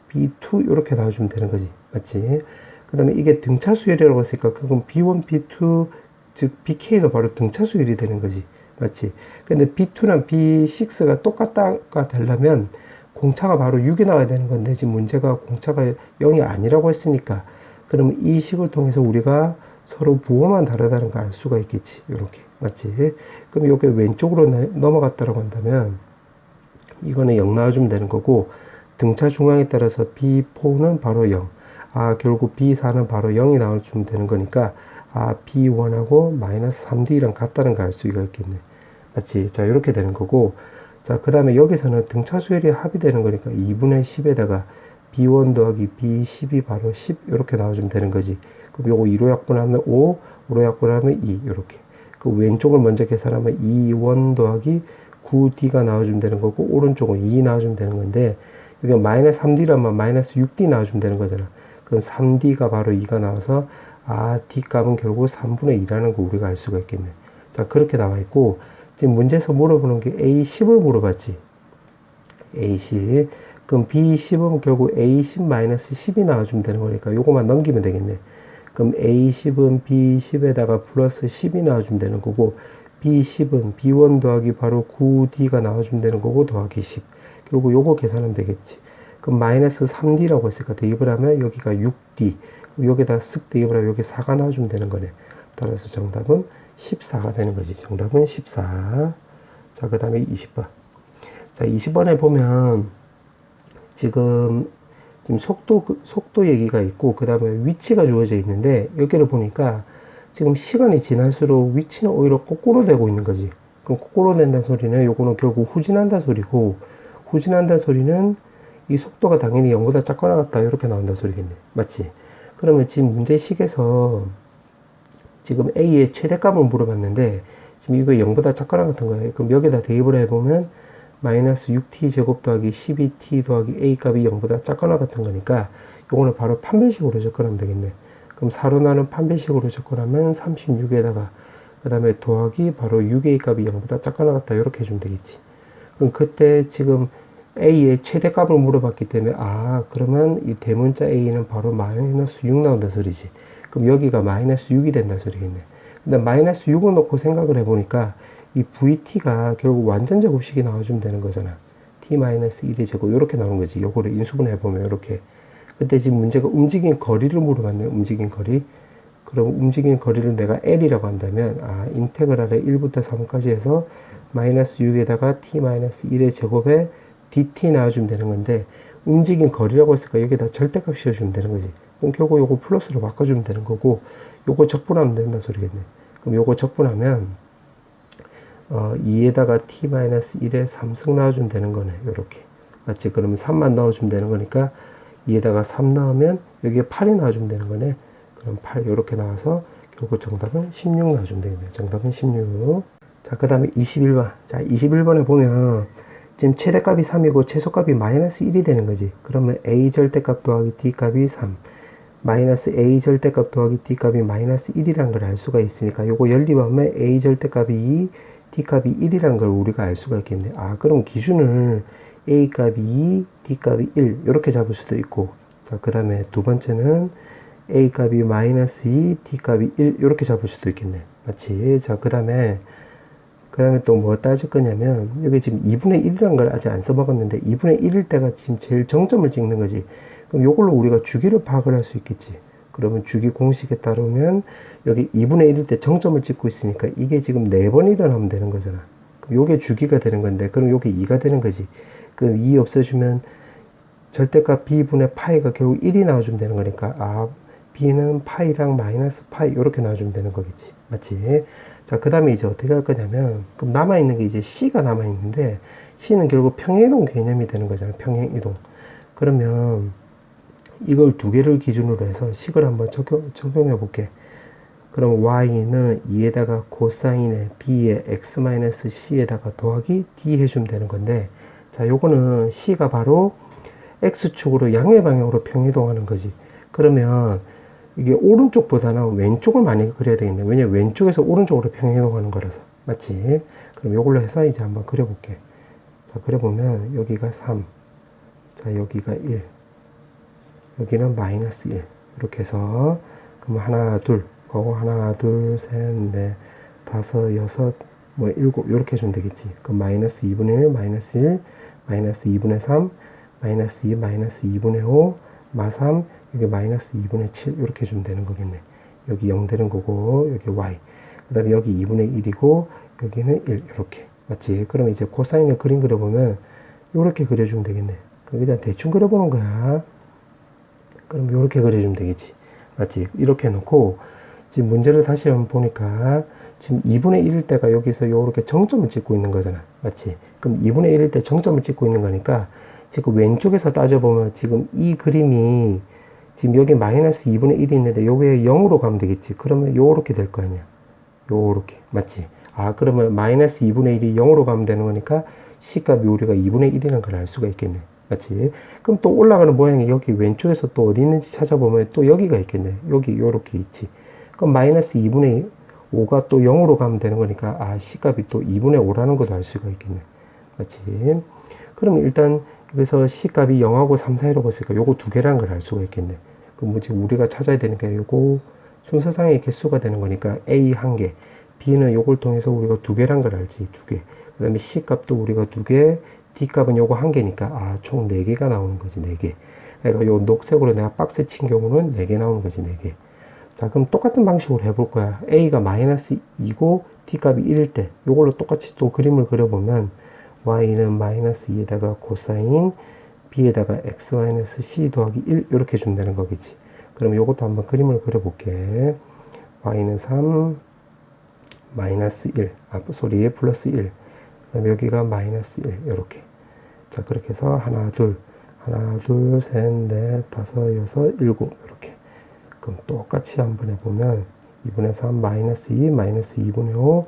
B2 이렇게 나와주면 되는 거지. 맞지? 그 다음에 이게 등차 수열이라고 했으니까 그건 B1, B2, 즉 BK도 바로 등차 수열이 되는 거지. 맞지? 근데 B2랑 B6가 똑같다가 되려면 공차가 바로 6이 나와야 되는 건데 지금 문제가 공차가 0이 아니라고 했으니까 그러면 이 식을 통해서 우리가 서로 부호만 다르다는 걸 알 수가 있겠지. 이렇게. 맞지? 그럼 이게 왼쪽으로 넘어갔다고 한다면 이거는 0 나와주면 되는 거고 등차 중앙에 따라서 B4는 바로 0. 결국 B4는 바로 0이 나와주면 되는 거니까 B1하고 마이너스 3D랑 같다는 걸 알 수가 있겠네. 맞지? 자, 이렇게 되는 거고 자, 그 다음에 여기서는 등차 수열이 합의되는 거니까 2분의 10에다가 B1 더하기 B10이 바로 10 이렇게 나와주면 되는 거지. 그럼 요거 2로 약분하면 5, 5로 약분하면 2 이렇게. 그 왼쪽을 먼저 계산하면 2원 더하기 9D가 나와주면 되는 거고 오른쪽은 2 나와주면 되는 건데 여기 마이너스 3D라면 마이너스 6D 나와주면 되는 거잖아. 그럼 3D가 바로 2가 나와서 D 값은 결국 3분의 2라는 거 우리가 알 수가 있겠네. 자, 그렇게 나와 있고 지금 문제에서 물어보는 게 A10을 물어봤지. A10. 그럼 B10은 결국 A10-10이 나와주면 되는 거니까 요거만 넘기면 되겠네. 그럼 A10은 B10에다가 플러스 10이 나와주면 되는 거고 B10은 B1 더하기 바로 9D가 나와주면 되는 거고 더하기 10. 그리고 요거 계산하면 되겠지. 그럼 마이너스 3D라고 했으니까 대입을 하면 여기가 6D. 여기다 쓱 대입을 하면 여기 4가 나와주면 되는 거네. 따라서 정답은 14가 되는 거지. 정답은 14. 자, 그 다음에 20번. 자, 20번에 보면 지금 속도 얘기가 있고 그 다음에 위치가 주어져 있는데 여기를 보니까 지금 시간이 지날수록 위치는 오히려 거꾸로 되고 있는 거지. 그럼 거꾸로 된다는 소리는 요거는 결국 후진한다 소리고 후진한다 소리는 이 속도가 당연히 0보다 작거나 같다 이렇게 나온다 소리겠네. 맞지? 그러면 지금 문제식에서 지금 A의 최대값을 물어봤는데 지금 이거 0보다 작거나 같은 거예요. 그럼 여기다 대입을 해보면 마이너스 6t 제곱 더하기 12t 더하기 A 값이 0보다 작거나 같은 거니까 요거는 바로 판별식으로 접근하면 되겠네. 그럼 4로 나눈 판별식으로 접근하면 36에다가 그 다음에 더하기 바로 6A 값이 0보다 작거나 같다 이렇게 해주면 되겠지. 그럼 그때 지금 A의 최대값을 물어봤기 때문에 그러면 이 대문자 A는 바로 마이너스 6 나온다 소리지. 그럼 여기가 마이너스 6이 된다 소리겠네. 근데 마이너스 6을 놓고 생각을 해보니까 이 VT가 결국 완전 제곱식이 나와주면 되는 거잖아. T-1의 제곱 이렇게 나오는 거지. 요거를 인수분해 해보면 이렇게. 그때 지금 문제가 움직인 거리를 물어봤네. 움직인 거리. 그럼 움직인 거리를 내가 L이라고 한다면 인테그랄에 1부터 3까지 해서 마이너스 6에다가 T-1의 제곱에 DT 나와주면 되는 건데 움직인 거리라고 했으니까 여기다 절대값 씌워주면 되는 거지. 그럼 결국 요거 플러스로 바꿔주면 되는 거고 요거 적분하면 된다 소리겠네. 그럼 요거 적분하면 2에다가 T-1의 3승 나와주면 되는 거네. 요렇게. 맞지? 그러면 3만 넣어주면 되는 거니까 2에다가 3 넣으면 여기에 8이 나와주면 되는 거네. 그럼 8 요렇게 나와서 결국 정답은 16 나와주면 되겠네. 정답은 16. 자, 그 다음에 21번. 자, 21번에 보면 지금 최대값이 3이고 최소값이 마이너스 1이 되는 거지. 그러면 A 절대값 더하기 D 값이 3. 마이너스 A 절대값 더하기 D 값이 마이너스 1이라는 걸 알 수가 있으니까 요거 연립하면 A 절대값이 2, D 값이 1이라는 걸 우리가 알 수가 있겠네. 그럼 기준을 A 값이 2, D 값이 1 이렇게 잡을 수도 있고, 자, 그 다음에 두 번째는 A 값이 마이너스 2, D 값이 1 이렇게 잡을 수도 있겠네. 맞지? 자, 그 다음에 또 뭐 따질 거냐면, 여기 지금 2분의 1이라는 걸 아직 안 써먹었는데 2분의 1일 때가 지금 제일 정점을 찍는 거지. 그럼 요걸로 우리가 주기를 파악을 할 수 있겠지. 그러면 주기 공식에 따르면 여기 2분의 1일 때 정점을 찍고 있으니까 이게 지금 4번 일어나면 되는 거잖아. 그럼 요게 주기가 되는 건데, 그럼 요게 2가 되는 거지. 그럼 2 없애주면 절대값 b분의 파이가 결국 1이 나와주면 되는 거니까, 아, b는 파이랑 마이너스 파이 이렇게 나와주면 되는 거겠지. 맞지? 자, 그 다음에 이제 어떻게 할 거냐면, 그럼 남아있는 게 이제 c가 남아있는데, c는 결국 평행이동 개념이 되는 거잖아. 평행이동. 그러면 이걸 두 개를 기준으로 해서 식을 한번 적용해 볼게. 그럼 y는 2에다가 코사인의 b의 x-c에다가 더하기 d 해주면 되는 건데, 자, 요거는 c가 바로 x축으로 양의 방향으로 평이동하는 거지. 그러면 이게 오른쪽보다는 왼쪽을 많이 그려야 되겠네. 왜냐면 왼쪽에서 오른쪽으로 평이동하는 거라서. 맞지? 그럼 요걸로 해서 이제 한번 그려볼게. 자, 그려보면 여기가 3, 자, 여기가 1, 여기는 마이너스 1 이렇게 해서, 그럼 하나 둘 그거 하나 둘 셋 넷 다섯 여섯 뭐 일곱 이렇게 해주면 되겠지. 그럼 마이너스 2분의 1 마이너스 1 마이너스 2분의 3 마이너스 2 마이너스 2분의 5 마3 여기 마이너스 2분의 7 이렇게 해주면 되는 거겠네. 여기 0 되는 거고 여기 y, 그 다음에 여기 2분의 1이고 여기는 1 이렇게. 맞지? 그러면 이제 코사인을 그림 그려보면 이렇게 그려주면 되겠네. 그럼 그냥 대충 그려보는 거야. 그럼 이렇게 그려주면 되겠지. 맞지? 이렇게 해놓고 지금 문제를 다시 한번 보니까 지금 2분의 1일 때가 여기서 이렇게 정점을 찍고 있는 거잖아. 맞지? 그럼 2분의 1일 때 정점을 찍고 있는 거니까 지금 왼쪽에서 따져보면 지금 이 그림이 지금 여기 마이너스 2분의 1이 있는데 요게 0으로 가면 되겠지. 그러면 요렇게 될 거 아니야. 요렇게. 맞지? 아, 그러면 마이너스 2분의 1이 0으로 가면 되는 거니까 C값이 우리가 2분의 1이라는 걸 알 수가 있겠네. 맞지? 그럼 또 올라가는 모양이 여기 왼쪽에서 또 어디 있는지 찾아보면 또 여기가 있겠네. 여기 요렇게 있지. 그럼 마이너스 2분의 5가 또 0으로 가면 되는 거니까, 아, C값이 또 2분의 5라는 것도 알 수가 있겠네. 맞지? 그러면 일단 여기서 C값이 0하고 3 사이로 갔으니까 요거 두 개라는 걸 알 수가 있겠네. 그럼 뭐 지금 우리가 찾아야 되니까 요거 순서상의 개수가 되는 거니까 A 한 개, B는 요걸 통해서 우리가 두 개란 걸 알지. 두 개. 그 다음에 C값도 우리가 두 개, D값은 요거 한 개니까, 아, 총 4개가 나오는 거지. 4개. 그러니까 요 녹색으로 내가 박스 친 경우는 4개 나오는 거지. 4개. 자, 그럼 똑같은 방식으로 해볼 거야. A가 마이너스 2고 D값이 1일 때 요걸로 똑같이 또 그림을 그려보면 Y는 마이너스 2에다가 코사인 B에다가 X-C 더하기 1 이렇게 준다는 거겠지. 그럼 요것도 한번 그림을 그려볼게. Y는 3 마이너스 1, 플러스 1, 그 다음에 여기가 마이너스 1 이렇게. 자, 그렇게 해서 하나 둘 셋 넷 다섯 여섯 일곱 이렇게. 그럼 똑같이 한번 해보면 2분의 3 마이너스 2 마이너스 2분의 5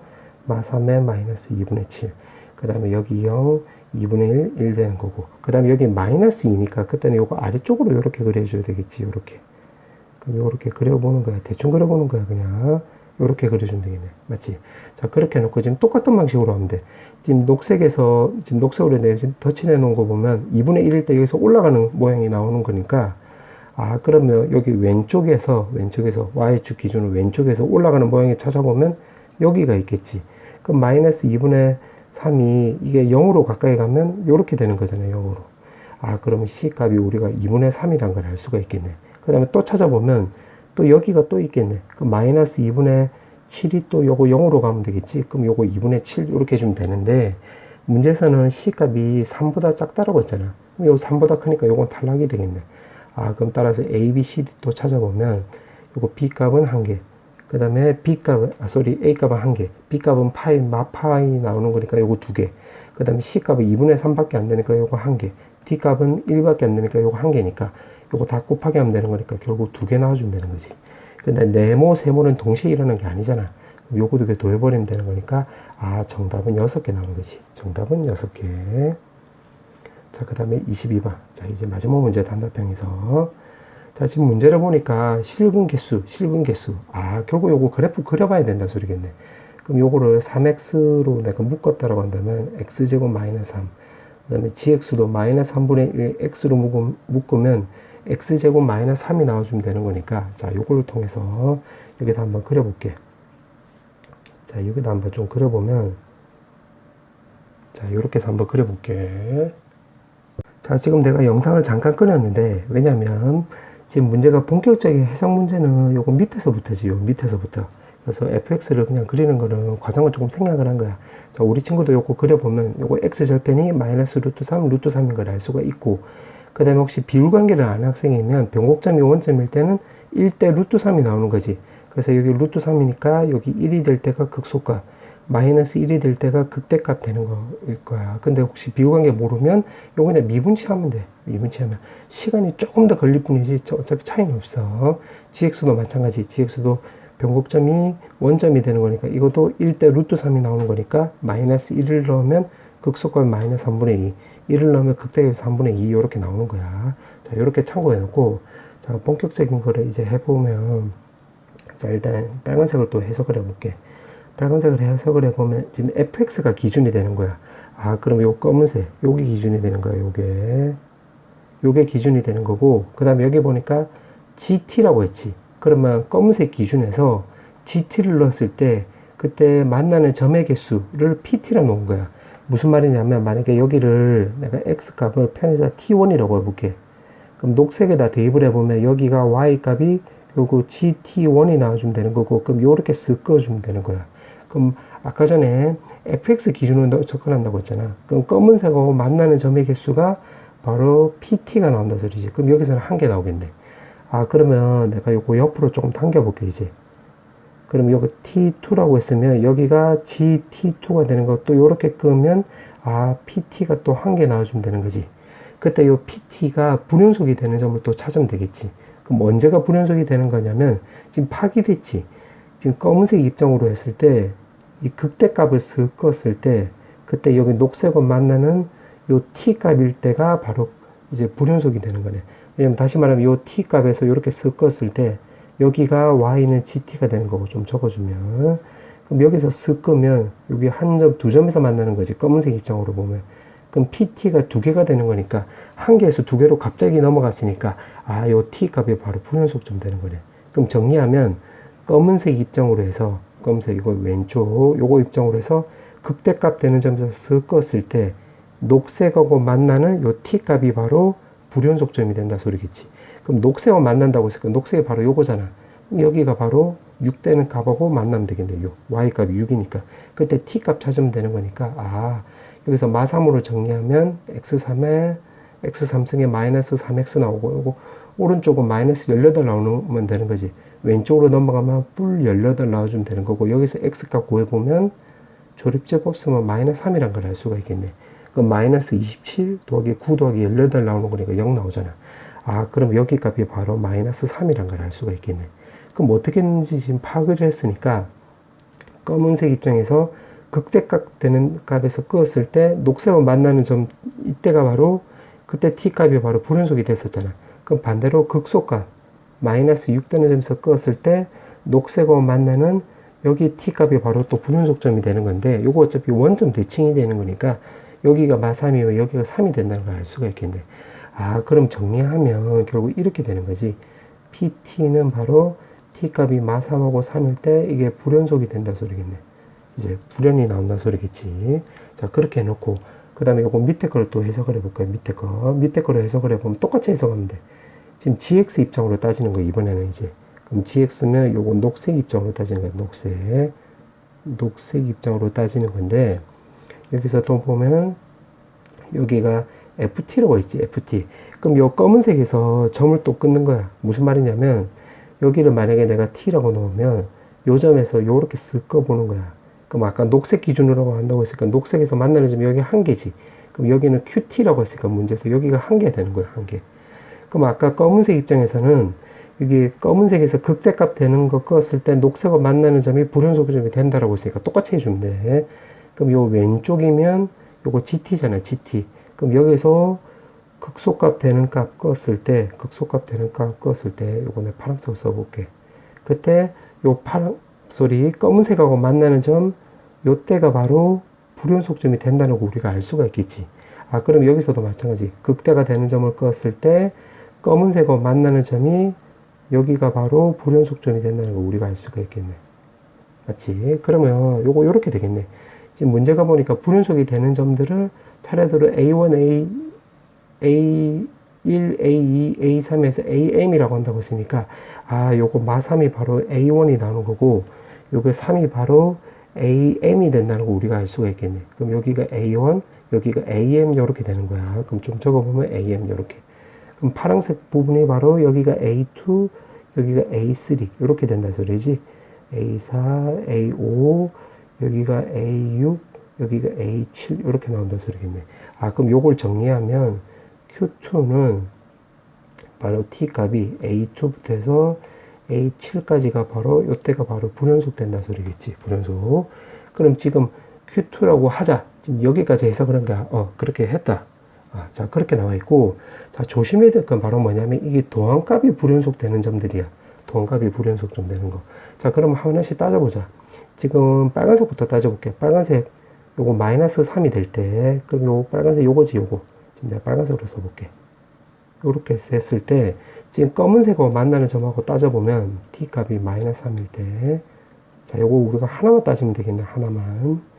마3에 마이너스 2분의 7, 그 다음에 여기 0 2분의 1 1 되는 거고, 그 다음에 여기 마이너스 2니까 그때는 요거 아래쪽으로 이렇게 그려줘야 되겠지. 요렇게. 그럼 요렇게 그려보는 거야. 대충 그려보는 거야. 그냥 요렇게 그려주면 되겠네. 맞지? 자, 그렇게 해놓고 지금 똑같은 방식으로 하면 돼. 지금 녹색에서, 지금 녹색으로 내가 지금 덧칠해 놓은 거 보면 2분의 1일 때 여기서 올라가는 모양이 나오는 거니까, 아, 그러면 여기 왼쪽에서 Y축 기준으로 왼쪽에서 올라가는 모양을 찾아보면 여기가 있겠지. 그럼 마이너스 2분의 3이 이게 0으로 가까이 가면 요렇게 되는 거잖아요. 0으로. 아, 그러면 C값이 우리가 2분의 3이란 걸 알 수가 있겠네. 그 다음에 또 찾아보면 또 여기가 또 있겠네. 그럼 마이너스 2분의 7이 또 요거 0으로 가면 되겠지. 그럼 요거 2분의 7 이렇게 해주면 되는데, 문제에서는 C값이 3보다 작다라고 했잖아. 그럼 요거 3보다 크니까 요건 탈락이 되겠네. 아, 그럼 따라서 A, B, C, D 또 찾아보면 요거 B값은 1개, 그 다음에 A값은 1개, B값은 마파이 나오는 거니까 요거 2개, 그 다음에 C값은 2분의 3밖에 안 되니까 요거 1개, D값은 1밖에 안 되니까 요거 1개니까 요거 다 곱하기 하면 되는 거니까 결국 2개 나와주면 되는 거지. 근데 네모, 세모는 동시에 일어나는 게 아니잖아. 그럼 요거 2개 더해버리면 되는 거니까, 아, 정답은 6개 나오는 거지. 정답은 6개. 자, 그 다음에 22번. 자, 이제 마지막 문제 단답형에서. 자, 지금 문제를 보니까 실근 개수. 아, 결국 요거 그래프 그려봐야 된다는 소리겠네. 그럼 요거를 3x로 내가 묶었다라고 한다면 x제곱 마이너스 3 그 다음에 gx도 마이너스 3분의 1 x로 묶으면 x제곱 마이너스 3이 나와주면 되는 거니까, 자, 요걸 통해서 여기다 한번 그려볼게. 자, 여기다 한번 좀 그려보면, 자, 요렇게 해서 한번 그려볼게. 자, 지금 내가 영상을 잠깐 끊었는데, 왜냐면, 지금 문제가 본격적인 해석 문제는 요거 밑에서부터지, 요 밑에서부터. 그래서 fx를 그냥 그리는 거는 과정을 조금 생각을 한 거야. 자, 우리 친구도 요거 그려보면, 요거 x절편이 마이너스 루트 3, 루트 3인 걸 알 수가 있고, 그 다음에 혹시 비율관계를 아는 학생이면 변곡점이 원점일 때는 1대 루트 3이 나오는 거지. 그래서 여기 루트 3이니까 여기 1이 될 때가 극소값, 마이너스 1이 될 때가 극대값 되는 거일 거야. 근데 혹시 비율관계 모르면 요거 그냥 미분치하면 돼. 미분치하면 시간이 조금 더 걸릴 뿐이지 어차피 차이는 없어. gx도 마찬가지. gx도 변곡점이 원점이 되는 거니까 이것도 1대 루트 3이 나오는 거니까 마이너스 1을 넣으면 극소값 마이너스 3분의 2, 1을 넣으면 극대값 3분의 2 이렇게 나오는 거야. 자, 이렇게 참고해 놓고, 자, 본격적인 거를 이제 해보면, 자, 일단 빨간색을 또 해석을 해볼게. 빨간색을 해석을 해보면 지금 fx가 기준이 되는 거야. 아, 그럼 요 검은색, 요게 기준이 되는 거야. 요게 기준이 되는 거고, 그 다음에 여기 보니까 gt라고 했지. 그러면 검은색 기준에서 gt를 넣었을 때 그때 만나는 점의 개수를 pt라 놓은 거야. 무슨 말이냐면 만약에 여기를 내가 x값을 편의상 t1이라고 해볼게. 그럼 녹색에다 대입을 해보면 여기가 y값이 요거 gt1이 나와주면 되는 거고, 그럼 요렇게 쓱 그어주면 되는 거야. 그럼 아까 전에 fx 기준으로 접근한다고 했잖아. 그럼 검은색하고 만나는 점의 개수가 바로 pt가 나온다 소리지. 그럼 여기서는 한 개 나오겠네. 아, 그러면 내가 요거 옆으로 조금 당겨볼게, 이제. 그럼 요거 t2라고 했으면 여기가 gt2가 되는 것도 요렇게 끄면, 아, pt가 또 한 개 나와주면 되는 거지. 그때 요 pt가 불연속이 되는 점을 또 찾으면 되겠지. 그럼 언제가 불연속이 되는 거냐면 지금 파기됐지. 지금 검은색 입장으로 했을 때 이 극대값을 쓱 껐을 때 그때 여기 녹색과 만나는 요 t 값일 때가 바로 이제 불연속이 되는 거네. 왜냐면 다시 말하면 요 t 값에서 이렇게 쓱 껐을 때 여기가 y는 gt가 되는 거고, 좀 적어주면, 그럼 여기서 쓱 끄면 여기 한 점, 두 점에서 만나는 거지. 검은색 입장으로 보면. 그럼 pt가 두 개가 되는 거니까 한 개에서 두 개로 갑자기 넘어갔으니까, 아, 요 t 값이 바로 불연속점 되는 거네. 그럼 정리하면 검은색 입장으로 해서, 검은색 이거 왼쪽 요거 입장으로 해서 극대값 되는 점에서 쓱 껐을 때 녹색하고 만나는 요 t 값이 바로 불연속점이 된다 소리겠지. 그럼 녹색하고 만난다고 했으니까 녹색이 바로 요거잖아. 그럼 여기가 바로 6 되는 값하고 만나면 되겠네. 요 y값이 6이니까 그때 t값 찾으면 되는 거니까, 아, 여기서 마3으로 정리하면 x3승에 마이너스 3x 나오고, 요거 오른쪽은 마이너스 18 나오면 되는 거지. 왼쪽으로 넘어가면 뿔 18 나와주면 되는 거고, 여기서 x값 구해보면 조립제곱 쓰면 마이너스 3이란 걸 알 수가 있겠네. 그럼 마이너스 27 더하기 9 더하기 18 나오는 거니까 0 나오잖아. 아, 그럼 여기 값이 바로 마이너스 3이란 걸 알 수가 있겠네. 그럼 어떻게 했는지 지금 파악을 했으니까, 검은색 입장에서 극대값 되는 값에서 끄었을 때 녹색하고 만나는 점, 이때가 바로 그때 t 값이 바로 불연속이 됐었잖아. 그럼 반대로 극소값 마이너스 6 되는 점에서 끄었을 때 녹색하고 만나는 여기 t 값이 바로 또 불연속점이 되는 건데, 요거 어차피 원점 대칭이 되는 거니까 여기가 마3이면 여기가 3이 된다는 걸 알 수가 있겠네. 아, 그럼 정리하면 결국 이렇게 되는 거지. pt는 바로 t 값이 마3하고 3일 때 이게 불연속이 된다 소리겠네. 이제 불연이 나온다 소리겠지. 자, 그렇게 해놓고 그 다음에 요거 밑에 걸 또 해석을 해볼까요? 밑에 거를 해석을 해보면 똑같이 해석하면 돼. 지금 gx 입장으로 따지는 거 이번에는 이제. 그럼 gx면 요거 녹색 입장으로 따지는 거야. 녹색 입장으로 따지는 건데, 여기서 또 보면 여기가 ft라고 있지. ft. 그럼 요 검은색에서 점을 또 끊는 거야. 무슨 말이냐면 여기를 만약에 내가 t라고 놓으면 요 점에서 요렇게 쓱 꺼보는 거야. 그럼 아까 녹색 기준으로 한다고 했으니까 녹색에서 만나는 점이 여기 한 개지. 그럼 여기는 qt라고 했으니까 문제에서 여기가 한 개 되는 거야. 한 개. 그럼 아까 검은색 입장에서는 이게 검은색에서 극대값 되는 거 껐을 때 녹색과 만나는 점이 불연속점이 된다라고 했으니까 똑같이 해주면 돼. 그럼 요 왼쪽이면 요거 gt잖아. gt. 그럼 여기서 극소값 되는 값 껐을 때, 요거 내가 파란색으로 써볼게. 그때 요 검은색하고 만나는 점, 요때가 바로 불연속점이 된다는 거 우리가 알 수가 있겠지. 아, 그럼 여기서도 마찬가지. 극대가 되는 점을 그었을 때 검은색하고 만나는 점이 여기가 바로 불연속점이 된다는 거 우리가 알 수가 있겠네. 맞지? 그러면 요거 요렇게 되겠네. 지금 문제가 보니까 불연속이 되는 점들을 차례대로 A1, A1, A2, A3에서 AM이라고 한다고 했으니까, 아, 요거 마3이 바로 A1이 나오는 거고, 요거 3이 바로 AM이 된다는 거 우리가 알 수가 있겠네. 그럼 여기가 A1, 여기가 AM 요렇게 되는 거야. 그럼 좀 적어보면 AM 요렇게. 그럼 파란색 부분이 바로 여기가 A2, 여기가 A3 요렇게 된다 소리지. A4, A5, 여기가 A6, 여기가 A7 이렇게 나온다 소리겠네. 아, 그럼 요걸 정리하면 Q2는 바로 T 값이 A2부터 해서 A7까지가 바로 요때가 바로 불연속 된다 소리겠지. 불연속. 그럼 지금 Q2라고 하자. 지금 여기까지 해서 그런가? 그렇게 했다. 아, 자, 그렇게 나와 있고, 자, 조심해야 될 건 바로 뭐냐면 이게 도항값이 불연속 되는 점들이야. 도항값이 불연속 좀 되는 거. 자, 그럼 하나씩 따져보자. 지금 빨간색부터 따져볼게. 빨간색 요거 마이너스 3이 될 때, 그럼 요거 빨간색 요거지 요거. 지금 내가 빨간색으로 써볼게. 요렇게 했을 때 지금 검은색하고 만나는 점하고 따져보면 t 값이 마이너스 3일 때, 자, 요거 우리가 하나만 따지면 되겠네. 하나만.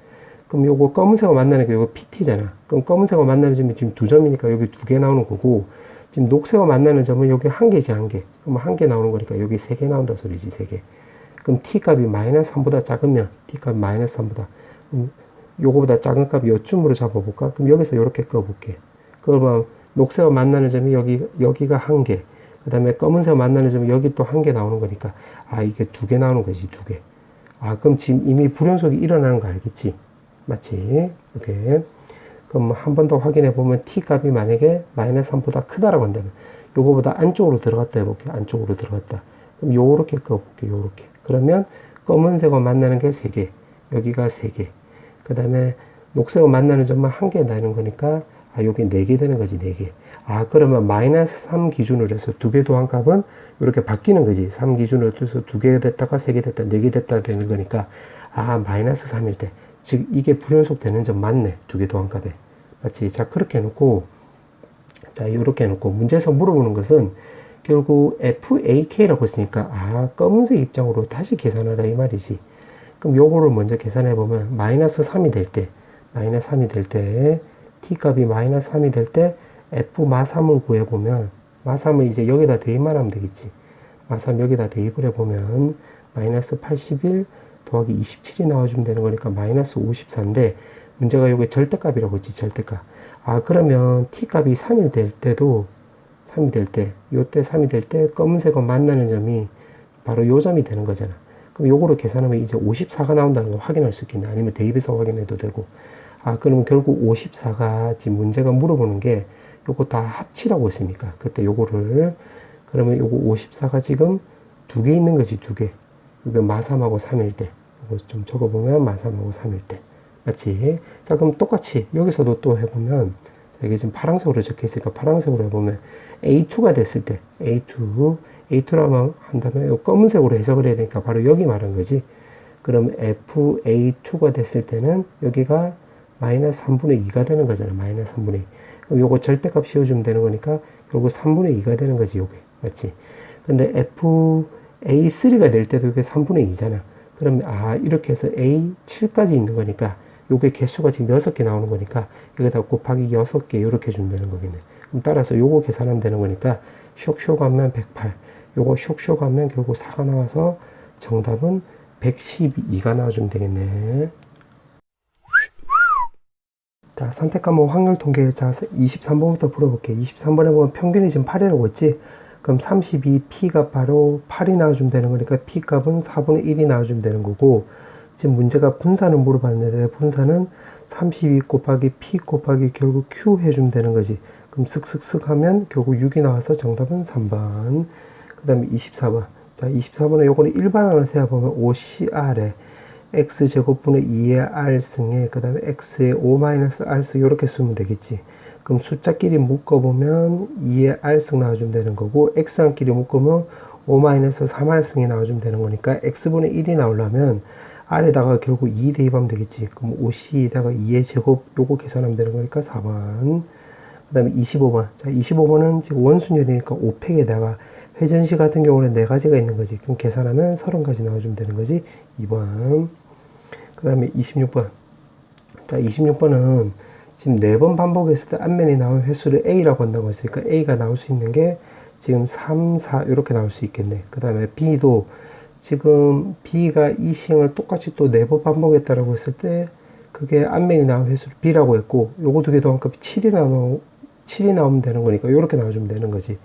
그럼 요거 검은색하고 만나는 게 요거 PT잖아. 그럼 검은색하고 만나는 점이 지금 2점이니까 여기 2개 나오는 거고, 지금 녹색하고 만나는 점은 여기 1개지, 1개. 그럼 1개 나오는 거니까 여기 3개 나온다 소리지, 3개. 그럼 t 값이 마이너스 3보다 작으면 t 값이 마이너스 3보다, 요거보다 작은 값이 요쯤으로 잡아볼까? 그럼 여기서 이렇게 꺼볼게. 그러면 녹색하고 만나는 점이 여기가 1개. 그 다음에 검은색하고 만나는 점이 여기 또 1개 나오는 거니까, 아, 이게 2개 나오는 거지, 2개. 아, 그럼 지금 이미 불연속이 일어나는 거 알겠지? 맞지? 이렇게. 그럼 한 번 더 확인해 보면 t 값이 만약에 마이너스 3보다 크다라고 한다면 요거보다 안쪽으로 들어갔다 해볼게. 안쪽으로 들어갔다. 그럼 요렇게 꺼볼게. 요렇게. 그러면 검은색하고 만나는 게 3개. 여기가 3개. 그 다음에 녹색하고 만나는 점만 1개 나는 거니까, 아, 여기 4개 되는 거지, 4개. 아, 그러면 마이너스 3 기준으로 해서 2개 도항값은 이렇게 바뀌는 거지. 3 기준으로 해서 2개 됐다가 3개 됐다, 4개 됐다 되는 거니까, 아, 마이너스 3일 때. 즉, 이게 불연속 되는 점 맞네. 2개 도항값에. 맞지? 자, 그렇게 해놓고, 자, 이렇게 해놓고, 문제에서 물어보는 것은 결국 FAK라고 했으니까, 아, 검은색 입장으로 다시 계산하라 이 말이지. 그럼 요거를 먼저 계산해보면, 마이너스 3이 될 때, 마이너스 3이 될 때, t 값이 마이너스 3이 될 때, f 마3을 구해보면, 마3을 이제 여기다 대입만 하면 되겠지. 마3 여기다 대입을 해보면, 마이너스 81 더하기 27이 나와주면 되는 거니까, 마이너스 54인데, 문제가 요게 절대값이라고 했지, 절대값. 아, 그러면 t 값이 3이 될 때도, 3이 될 때, 요때 3이 될 때, 검은색과 만나는 점이 바로 요 점이 되는 거잖아. 그럼 요거를 계산하면 이제 54가 나온다는 걸 확인할 수 있겠네. 아니면 대입해서 확인해도 되고. 아, 그러면 결국 54가 지금 문제가 물어보는 게 요거 다 합치라고 했으니까. 그때 요거를, 그러면 요거 54가 지금 2개 있는 거지, 2개. 이거 마3하고 3일 때. 이거 좀 적어보면 마3하고 3일 때. 맞지? 자, 그럼 똑같이 여기서도 또 해보면, 이게 지금 파란색으로 적혀 있으니까 파란색으로 해보면 A2가 됐을 때, A2라고 한다면 검은색으로 해석을 해야 되니까 바로 여기 말한 거지. 그럼 FA2가 됐을 때는 여기가 마이너스 3분의 2가 되는 거잖아. 마이너스 3분의 2. 그럼 요거 절대값 씌워주면 되는 거니까 결국 3분의 2가 되는 거지, 요게. 맞지? 근데 FA3가 될 때도 이게 3분의 2잖아. 그러면, 아, 이렇게 해서 A7까지 있는 거니까 요게 개수가 지금 6개 나오는 거니까 여기다 곱하기 6개 이렇게 주면 되는 거겠네. 그럼 따라서 요거 계산하면 되는 거니까 쇽쇽 하면 108. 요거 쇽쇽 하면 결국 4가 나와서 정답은 112가 나와주면 되겠네. 자, 선택 과목 확률 통계. 자, 23번부터 풀어볼게. 23번에 보면 평균이 지금 8이라고 했지? 그럼 32P가 바로 8이 나와주면 되는 거니까 P값은 4분의 1이 나와주면 되는 거고, 지금 문제가 분산을 물어봤는데 분산은 32 곱하기 P 곱하기 결국 Q 해주면 되는 거지. 그럼 쓱쓱쓱 하면 결국 6이 나와서 정답은 3번. 그 다음에 24번. 자, 24번에 요거는 일반항을 세어보면 5CR에 x제곱분의 2의 r승에 그 다음에 x의 5-r승 이렇게 쓰면 되겠지. 그럼 숫자끼리 묶어보면 2의 r승 나와주면 되는 거고, x항끼리 묶으면 5-3r승이 나와주면 되는 거니까 x분의 1이 나오려면 R에다가 결국 2 대입하면 되겠지. 그럼 5C에다가 2의 제곱 요거 계산하면 되는 거니까 4번. 그 다음에 25번. 자, 25번은 지금 원순열이니까 5팩에다가 회전식 같은 경우는 4가지가 있는 거지. 그럼 계산하면 30가지 나와주면 되는 거지. 2번. 그 다음에 26번. 자, 26번은 지금 4번 반복했을 때 앞면이 나온 횟수를 A라고 한다고 했으니까 A가 나올 수 있는 게 지금 3, 4 이렇게 나올 수 있겠네. 그 다음에 B도 지금 B가 이 시행을 똑같이 또 4번 반복했다라고 했을 때 그게 앞면이 나온 횟수를 B라고 했고 요거 두 개 더한값이 7이 나오면 되는 거니까 이렇게 나와주면 되는 거지.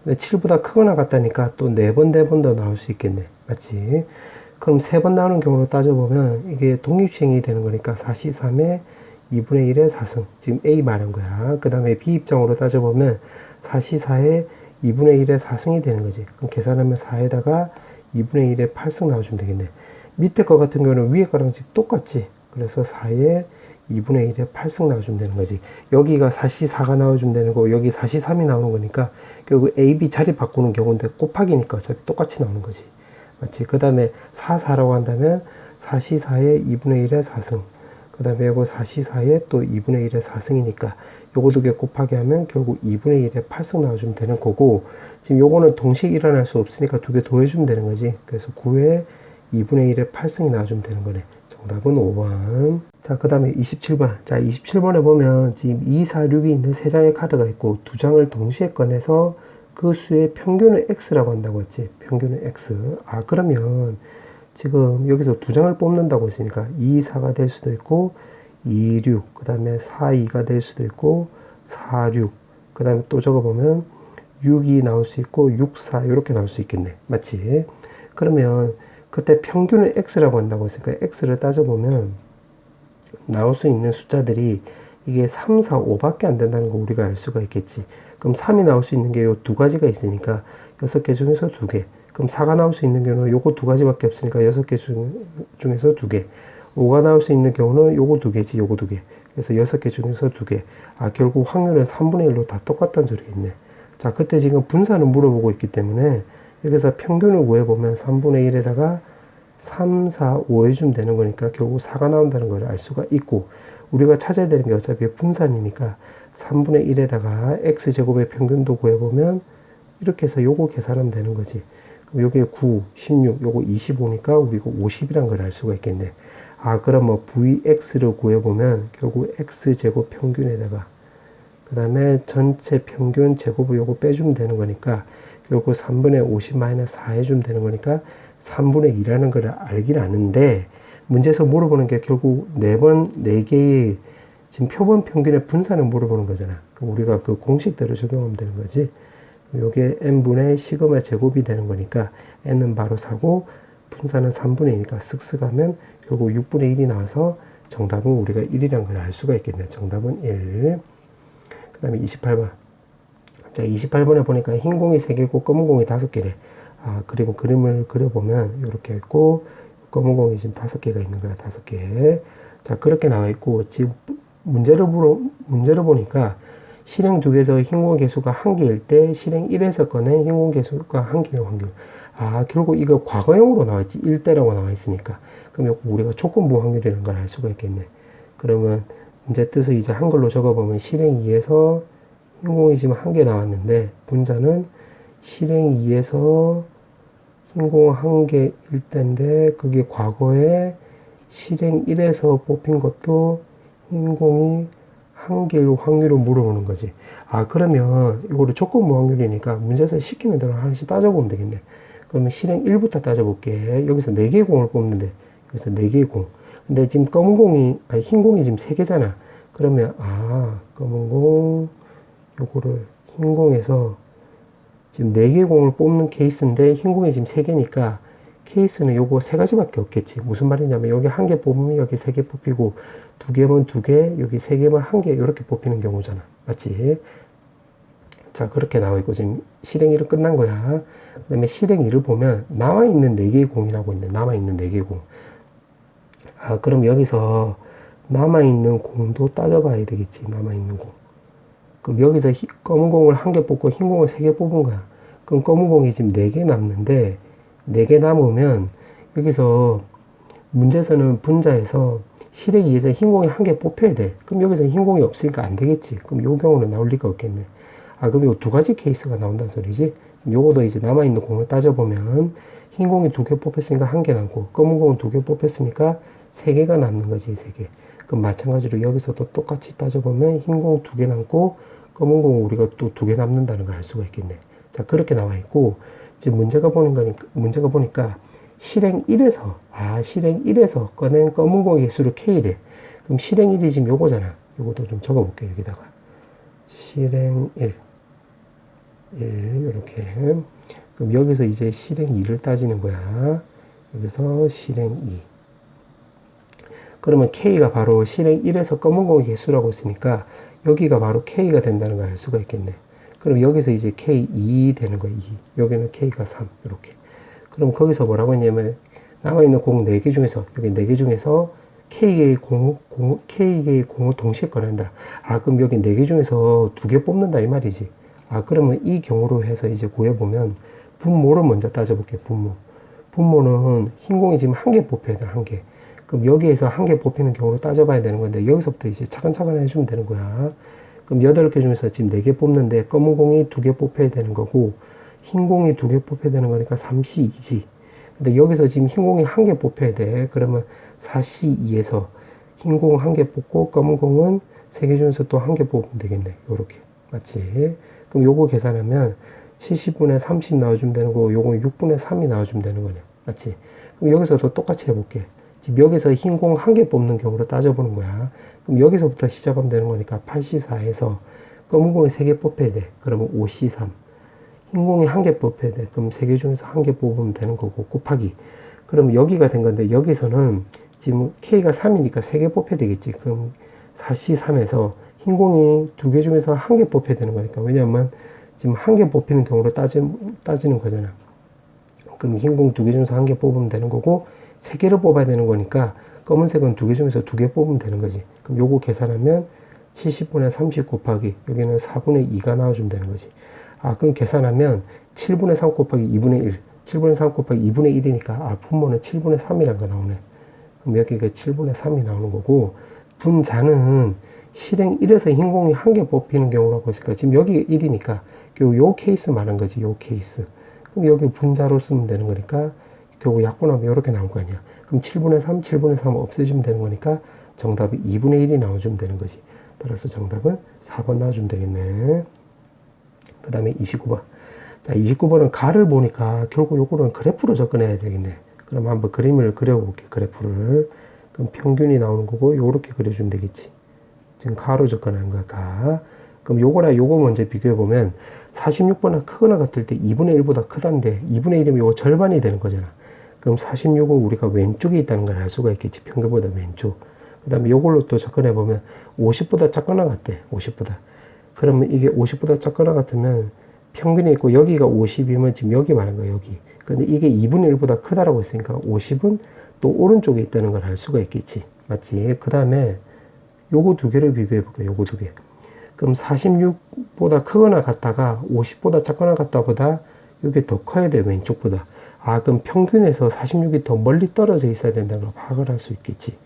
근데 7보다 크거나 같다니까 또 4번 더 나올 수 있겠네. 맞지? 그럼 3번 나오는 경우로 따져보면 이게 독립시행이 되는 거니까 4C3에 2분의 1의 4승. 지금 A 말한 거야. 그 다음에 B 입장으로 따져보면 4C4에 2분의 1의 4승이 되는 거지. 그럼 계산하면 4에다가 2분의 1의 8승 나와주면 되겠네. 밑에 거 같은 경우는 위에 거랑 지금 똑같지. 그래서 4에 2분의 1에 8승 나와주면 되는 거지. 여기가 4C4가 나와주면 되는 거고 여기 4C3이 나오는 거니까 결국 A, B 자리 바꾸는 경우인데 곱하기니까 어차피 똑같이 나오는 거지. 맞지? 그 다음에 4, 4라고 한다면 4C4에 2분의 1의 4승. 그 다음에 이거 4C4에 또 2분의 1의 4승이니까 요거 두 개 곱하기 하면 결국 2분의 1의 8승 나와주면 되는 거고 지금 요거는 동시에 일어날 수 없으니까 두 개 더해주면 되는 거지. 그래서 9에 2분의 1의 8승이 나와주면 되는 거네. 정답은 5번. 자, 그 다음에 27번. 자, 27번에 보면 지금 2, 4, 6이 있는 3장의 카드가 있고 2장을 동시에 꺼내서 그 수의 평균을 X라고 한다고 했지. 평균은 X. 아, 그러면 지금 여기서 2장을 뽑는다고 했으니까 2, 4가 될 수도 있고 2, 6, 그 다음에 4, 2가 될 수도 있고 4, 6, 그 다음에 또 적어보면 6이 나올 수 있고 6, 4 이렇게 나올 수 있겠네. 맞지? 그러면 그때 평균을 X라고 한다고 했으니까 X를 따져보면 나올 수 있는 숫자들이 이게 3, 4, 5밖에 안 된다는 거 우리가 알 수가 있겠지. 그럼 3이 나올 수 있는 게 요 2가지가 있으니까 6개 중에서 2개. 그럼 4가 나올 수 있는 경우는 요거 2가지밖에 없으니까 6개 중에서 2개. 5가 나올 수 있는 경우는 요거 2개지, 요거 2개. 그래서 6개 중에서 2개. 아, 결국 확률은 3분의 1로 다 똑같다는 소리겠네. 자, 그때 지금 분산을 물어보고 있기 때문에 여기서 평균을 구해보면 3분의 1에다가 3, 4, 5 해주면 되는 거니까 결국 4가 나온다는 걸 알 수가 있고 우리가 찾아야 되는 게 어차피 분산이니까 3분의 1에다가 x제곱의 평균도 구해보면 이렇게 해서 요거 계산하면 되는 거지. 그럼 요게 9, 16, 요거 25니까 우리가 50이란 걸 알 수가 있겠네. 아, 그럼 뭐 vx를 구해보면 결국 x제곱 평균에다가 그 다음에 전체 평균 제곱을 요거 빼주면 되는 거니까 결국 3분의 50 마이너스 4 해주면 되는 거니까 3분의 2라는 걸 알긴 아는데 문제에서 물어보는 게 결국 4개의 지금 표본 평균의 분산을 물어보는 거잖아. 그럼 우리가 그 공식대로 적용하면 되는 거지. 요게 n분의 시그마 제곱이 되는 거니까 n은 바로 4고 분산은 3분의 2니까 쓱쓱 하면 결국 6분의 1이 나와서 정답은 우리가 1이라는 걸 알 수가 있겠네. 정답은 1. 그 다음에 28번. 자, 28번에 보니까 흰 공이 3개고 검은 공이 5개래. 아, 그리고 그림을 그려보면 이렇게 있고 검은 공이 지금 5개가 있는 거야. 5개. 자, 그렇게 나와 있고 지금 문제를 보니까 실행 2개에서 흰 공 개수가 1개일 때 실행 1에서 꺼낸 흰 공 개수가 1개의 확률. 아, 결국 이거 과거형으로 나와 있지. 1대라고 나와 있으니까. 그럼 우리가 조건부 확률이라는 걸 알 수가 있겠네. 그러면 문제 뜻을 이제 한글로 적어보면 실행 2에서 흰 공이 지금 1개 나왔는데 분자는 실행 2에서 흰 공 1개일 때인데 그게 과거에 실행 1에서 뽑힌 것도 흰 공이 1개일 확률을 물어보는 거지. 아, 그러면 이거를 조건부 확률이니까 문제에서 시키는 대로 하나씩 따져보면 되겠네. 그러면 실행 1부터 따져볼게. 여기서 4개의 공을 뽑는데 여기서 4개의 공. 근데 지금 흰 공이 지금 3개잖아. 그러면 검은 공 요거를 흰 공에서 지금 4개 공을 뽑는 케이스인데 흰 공이 지금 3개니까 케이스는 요거 3가지밖에 없겠지. 무슨 말이냐면 여기 1개 뽑으면 여기 3개 뽑히고 2개면 2개, 여기 3개면 1개 이렇게 뽑히는 경우잖아. 맞지? 자, 그렇게 나와 있고 지금 실행 1은 끝난 거야. 그 다음에 실행 2를 보면 나와 있는 4개의 공이라고 있네. 남아 있는 4개의 공. 아, 그럼 여기서 남아 있는 공도 따져봐야 되겠지. 남아 있는 공. 그럼 여기서 검은 공을 1개 뽑고 흰 공을 3개 뽑은 거야. 그럼 검은 공이 지금 4개 남는데 4개 남으면 여기서 문제에서는 분자에서 실행에 의해서 흰 공이 한 개 뽑혀야 돼. 그럼 여기서 흰 공이 없으니까 안 되겠지. 그럼 요 경우는 나올 리가 없겠네. 그럼 요 두 가지 케이스가 나온다는 소리지. 요거도 이제 남아있는 공을 따져보면 흰 공이 두 개 뽑혔으니까 한 개 남고 검은 공은 두 개 뽑혔으니까 세 개가 남는 거지, 세 개. 그럼 마찬가지로 여기서도 똑같이 따져보면 흰 공 두 개 남고 검은 공 우리가 또 두 개 남는다는 걸 알 수가 있겠네. 자, 그렇게 나와 있고, 지금 문제가 보니까 실행 1에서, 실행 1에서 꺼낸 검은 공의 개수를 K래. 그럼 실행 1이 지금 요거잖아. 요것도 좀 적어볼게요, 여기다가. 실행 1. 이렇게. 그럼 여기서 이제 실행 2를 따지는 거야. 여기서 실행 2. 그러면 K가 바로 실행 1에서 검은 공의 개수라고 했으니까 여기가 바로 K가 된다는 걸 알 수가 있겠네. 그럼 여기서 이제 K2 되는 거야, 2. 여기는 K가 3. 이렇게. 그럼 거기서 뭐라고 했냐면 남아있는 공 4개 중에서 여기 4개 중에서 K개의 공을 동시에 꺼낸다. 그럼 여기 4개 중에서 2개 뽑는다 이 말이지. 그러면 이 경우로 해서 이제 구해보면 분모를 먼저 따져볼게요. 분모는 흰 공이 지금 1개 뽑혀야 돼. 1개. 그럼 여기에서 1개 뽑히는 경우로 따져봐야 되는 건데 여기서부터 이제 차근차근 해주면 되는 거야. 그럼 8개 중에서 지금 4개 뽑는데 검은 공이 2개 뽑혀야 되는 거고 흰 공이 2개 뽑혀야 되는 거니까 3C2지. 근데 여기서 지금 흰 공이 1개 뽑혀야 돼. 그러면 4C2에서 흰 공 1개 뽑고 검은 공은 3개 중에서 또 1개 뽑으면 되겠네. 요렇게. 맞지? 그럼 요거 계산하면 70분의 30 나와주면 되는 거고 요거는 6분의 3이 나와주면 되는 거네. 맞지? 그럼 여기서도 똑같이 해볼게. 지금 여기서 흰 공 1개 뽑는 경우로 따져보는 거야. 그럼 여기서부터 시작하면 되는 거니까 8C4에서 검은 공이 3개 뽑혀야 돼. 그러면 5C3. 흰 공이 1개 뽑혀야 돼. 그럼 3개 중에서 1개 뽑으면 되는 거고, 곱하기. 그럼 여기가 된 건데, 여기서는 지금 K가 3이니까 3개 뽑혀야 되겠지. 그럼 4C3에서 흰 공이 2개 중에서 1개 뽑혀야 되는 거니까. 왜냐면 지금 1개 뽑히는 경우로 따지는 거잖아. 그럼 흰 공 2개 중에서 1개 뽑으면 되는 거고, 3개를 뽑아야 되는 거니까 검은색은 2개 중에서 2개 뽑으면 되는 거지. 그럼 요거 계산하면 70분의 30 곱하기 여기는 4분의 2가 나와주면 되는 거지. 그럼 계산하면 7분의 3 곱하기 2분의 1 7분의 3 곱하기 2분의 1이니까 분모는 7분의 3이라는 거 나오네. 그럼 여기가 7분의 3이 나오는 거고 분자는 실행 1에서 흰 공이 1개 뽑히는 경우라고 했으니까 지금 여기 1이니까 요 케이스 말한 거지. 요 케이스. 그럼 여기 분자로 쓰면 되는 거니까 결국 약분하면 이렇게 나올 거 아니야. 그럼 7분의 3, 7분의 3 없애주면 되는 거니까 정답이 2분의 1이 나와주면 되는 거지. 따라서 정답은 4번 나와주면 되겠네. 그 다음에 29번. 자, 29번은 가를 보니까 결국 요거는 그래프로 접근해야 되겠네. 그럼 한번 그림을 그려볼게. 그래프를. 그럼 평균이 나오는 거고 요렇게 그려주면 되겠지. 지금 가로 접근하는 거야. 가. 그럼 요거랑 요거 먼저 비교해보면 46보다 크거나 같을 때 2분의 1보다 크다는데 2분의 1이면 요거 절반이 되는 거잖아. 그럼 46은 우리가 왼쪽에 있다는 걸 알 수가 있겠지. 평균보다 왼쪽. 그 다음에 요걸로 또 접근해보면 50보다 작거나 같대. 50보다. 그러면 이게 50보다 작거나 같으면 평균이 있고 여기가 50이면 지금 여기 말한 거야. 여기. 근데 이게 2분의 1보다 크다라고 했으니까 50은 또 오른쪽에 있다는 걸 알 수가 있겠지. 맞지? 그 다음에 요거 두 개를 비교해 볼게요. 요거 두 개. 그럼 46보다 크거나 같다가 50보다 작거나 같다보다 이게 더 커야 돼. 왼쪽보다. 그럼 평균에서 46이 더 멀리 떨어져 있어야 된다는 걸 파악을 할 수 있겠지.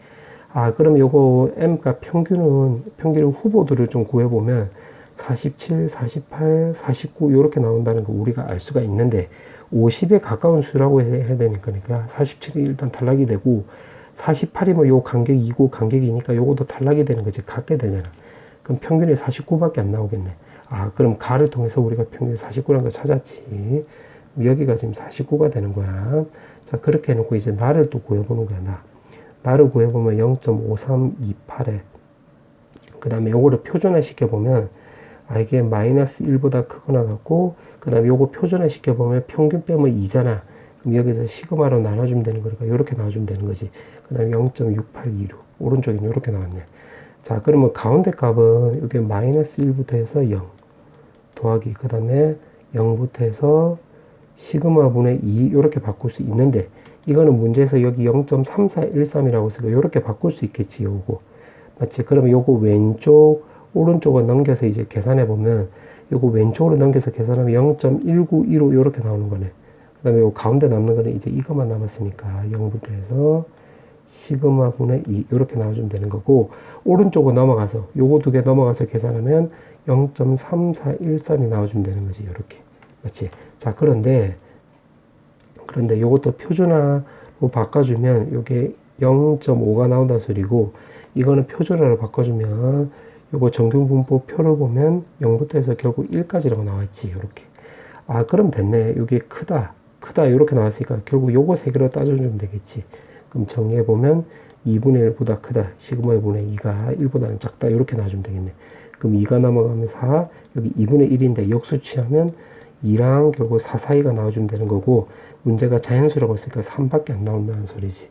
그럼 요거 M값 평균 후보들을 좀 구해보면 47, 48, 49 이렇게 나온다는 거 우리가 알 수가 있는데 50에 가까운 수라고 해야 되니까 47이 일단 탈락이 되고 48이면 요 간격이고 간격이니까 요것도 탈락이 되는 거지. 같게 되잖아. 그럼 평균이 49밖에 안 나오겠네. 그럼 가를 통해서 우리가 평균 49라는 걸 찾았지. 여기가 지금 49가 되는 거야. 자, 그렇게 해놓고 이제 나를 또 구해보는 거야. 나를 구해보면 0.5328에 그 다음에 요거를 표준화 시켜보면 이게 마이너스 1보다 크거나 같고 그 다음에 요거 표준화 시켜보면 평균 빼면 2잖아. 그럼 여기서 시그마로 나눠주면 되는 거니까 요렇게 나눠주면 되는 거지. 그 다음에 0.6826 오른쪽에는 요렇게 나왔네. 자, 그러면 가운데 값은 여기 마이너스 1부터 해서 0 더하기 그 다음에 0부터 해서 시그마분의 2 이렇게 바꿀 수 있는데 이거는 문제에서 여기 0.3413이라고 해서 이렇게 바꿀 수 있겠지. 요거 맞지? 그러면 요거 왼쪽 오른쪽을 넘겨서 이제 계산해 보면 요거 왼쪽으로 넘겨서 계산하면 0.1915 이렇게 나오는 거네. 그 다음에 요 가운데 남는 거는 이제 이것만 남았으니까 0부터 해서 시그마 분의 2 이렇게 나와주면 되는 거고, 오른쪽으로 넘어가서 요거 두 개 넘어가서 계산하면 0.3413이 나와주면 되는 거지. 이렇게 맞지? 자, 그런데 요것도 표준화로 바꿔주면 요게 0.5가 나온다는 소리고, 이거는 표준화로 바꿔주면 요거 정규분포 표를 보면 0부터 해서 결국 1까지라고 나와있지. 이렇게. 아, 그럼 됐네. 요게 크다 이렇게 나왔으니까 결국 요거 세 개로 따져주면 되겠지. 그럼 정리해보면 2분의 1보다 크다, 시그마 분의 2가 1보다는 작다, 이렇게 나와주면 되겠네. 그럼 2가 넘어가면 4, 여기 2분의 1인데 역수 취하면 2랑 결국 4 사이가 나와주면 되는 거고, 문제가 자연수라고 했으니까 3밖에 안 나온다는 소리지.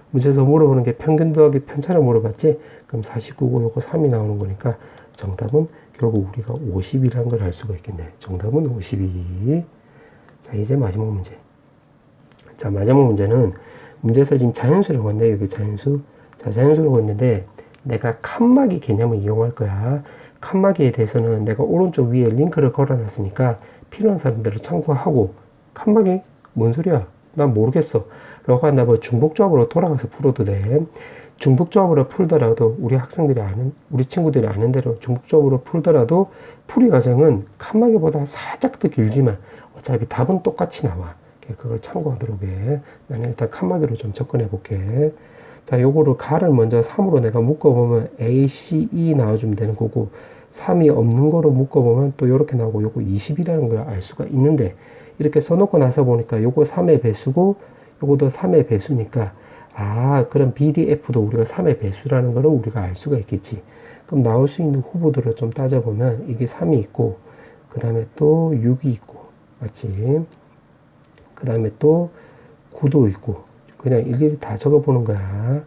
문제에서 물어보는 게 평균 더하기 편차를 물어봤지? 그럼 49고 요거 3이 나오는 거니까 정답은 결국 우리가 50이라는 걸 알 수가 있겠네. 정답은 52. 자, 이제 마지막 문제. 자, 마지막 문제는 문제에서 지금 자연수라고 했는데, 여기 자연수. 자, 자연수라고 했는데 내가 칸막이 개념을 이용할 거야. 칸막이에 대해서는 내가 오른쪽 위에 링크를 걸어놨으니까 필요한 사람들을 참고하고, 칸막이 뭔 소리야? 난 모르겠어 라고 한다면 중복조합으로 돌아가서 풀어도 돼. 중복조합으로 풀더라도 우리 친구들이 아는 대로 중복조합으로 풀더라도 풀이 과정은 칸막이보다 살짝 더 길지만 어차피 답은 똑같이 나와. 그걸 참고하도록 해. 나는 일단 칸막이로 좀 접근해 볼게. 자, 요거를 가를 먼저 3으로 내가 묶어보면 A, C, E 나와주면 되는 거고, 3이 없는 거로 묶어보면 또 요렇게 나오고, 요거 20이라는 걸 알 수가 있는데, 이렇게 써놓고 나서 보니까 요거 3의 배수고 요거도 3의 배수니까, 아, 그럼 BDF도 우리가 3의 배수라는 거를 우리가 알 수가 있겠지. 그럼 나올 수 있는 후보들을 좀 따져보면 이게 3이 있고, 그 다음에 또 6이 있고, 맞지? 그 다음에 또 9도 있고, 그냥 일일이 다 적어보는 거야.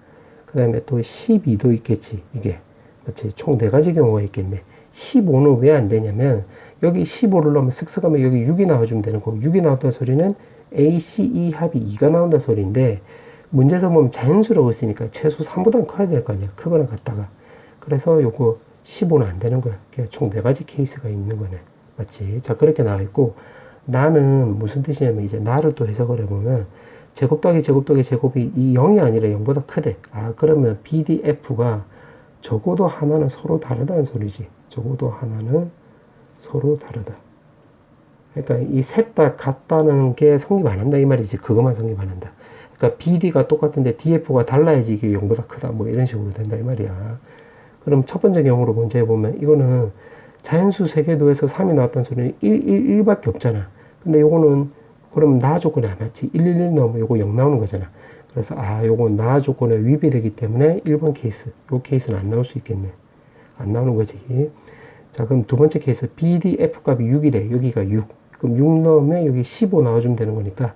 그 다음에 또 12도 있겠지, 이게. 맞지? 총 4가지 경우가 있겠네. 15는 왜 안 되냐면, 여기 15를 넣으면 쓱쓱 하면 여기 6이 나와주면 되는 거고, 6이 나왔다는 소리는 A, C, E 합이 2가 나온다는 소리인데, 문제에서 보면 자연수라고 했으니까 최소 3보다는 커야 될 거 아니야. 크거나 같다가. 그래서 요거 15는 안 되는 거야. 총 4가지 케이스가 있는 거네. 맞지? 자, 그렇게 나와 있고, 나는 무슨 뜻이냐면, 이제 나를 또 해석을 해보면, 제곱 더하기 제곱 더하기 제곱이 이 0이 아니라 0보다 크대. 아, 그러면 BDF가 적어도 하나는 서로 다르다는 소리지. 적어도 하나는 서로 다르다. 그러니까 이 셋 다 같다는 게 성립 안 한다 이 말이지. 그것만 성립 안 한다. 그러니까 BD가 똑같은데 DF가 달라야지 이게 0보다 크다. 뭐 이런 식으로 된다 이 말이야. 그럼 첫 번째 경우로 먼저 해보면, 이거는 자연수 세계도에서 3이 나왔다는 소리는 1밖에 없잖아. 근데 요거는 그럼 나 조건이 안 맞지. 111 넣으면 요거 0 나오는 거잖아. 그래서 요거 나 조건에 위배되기 때문에 1번 케이스, 요 케이스는 안 나올 수 있겠네. 안 나오는 거지. 자, 그럼 두 번째 케이스 BDF 값이 6이래. 여기가 6. 그럼 6 넣으면 여기 15 나와주면 되는 거니까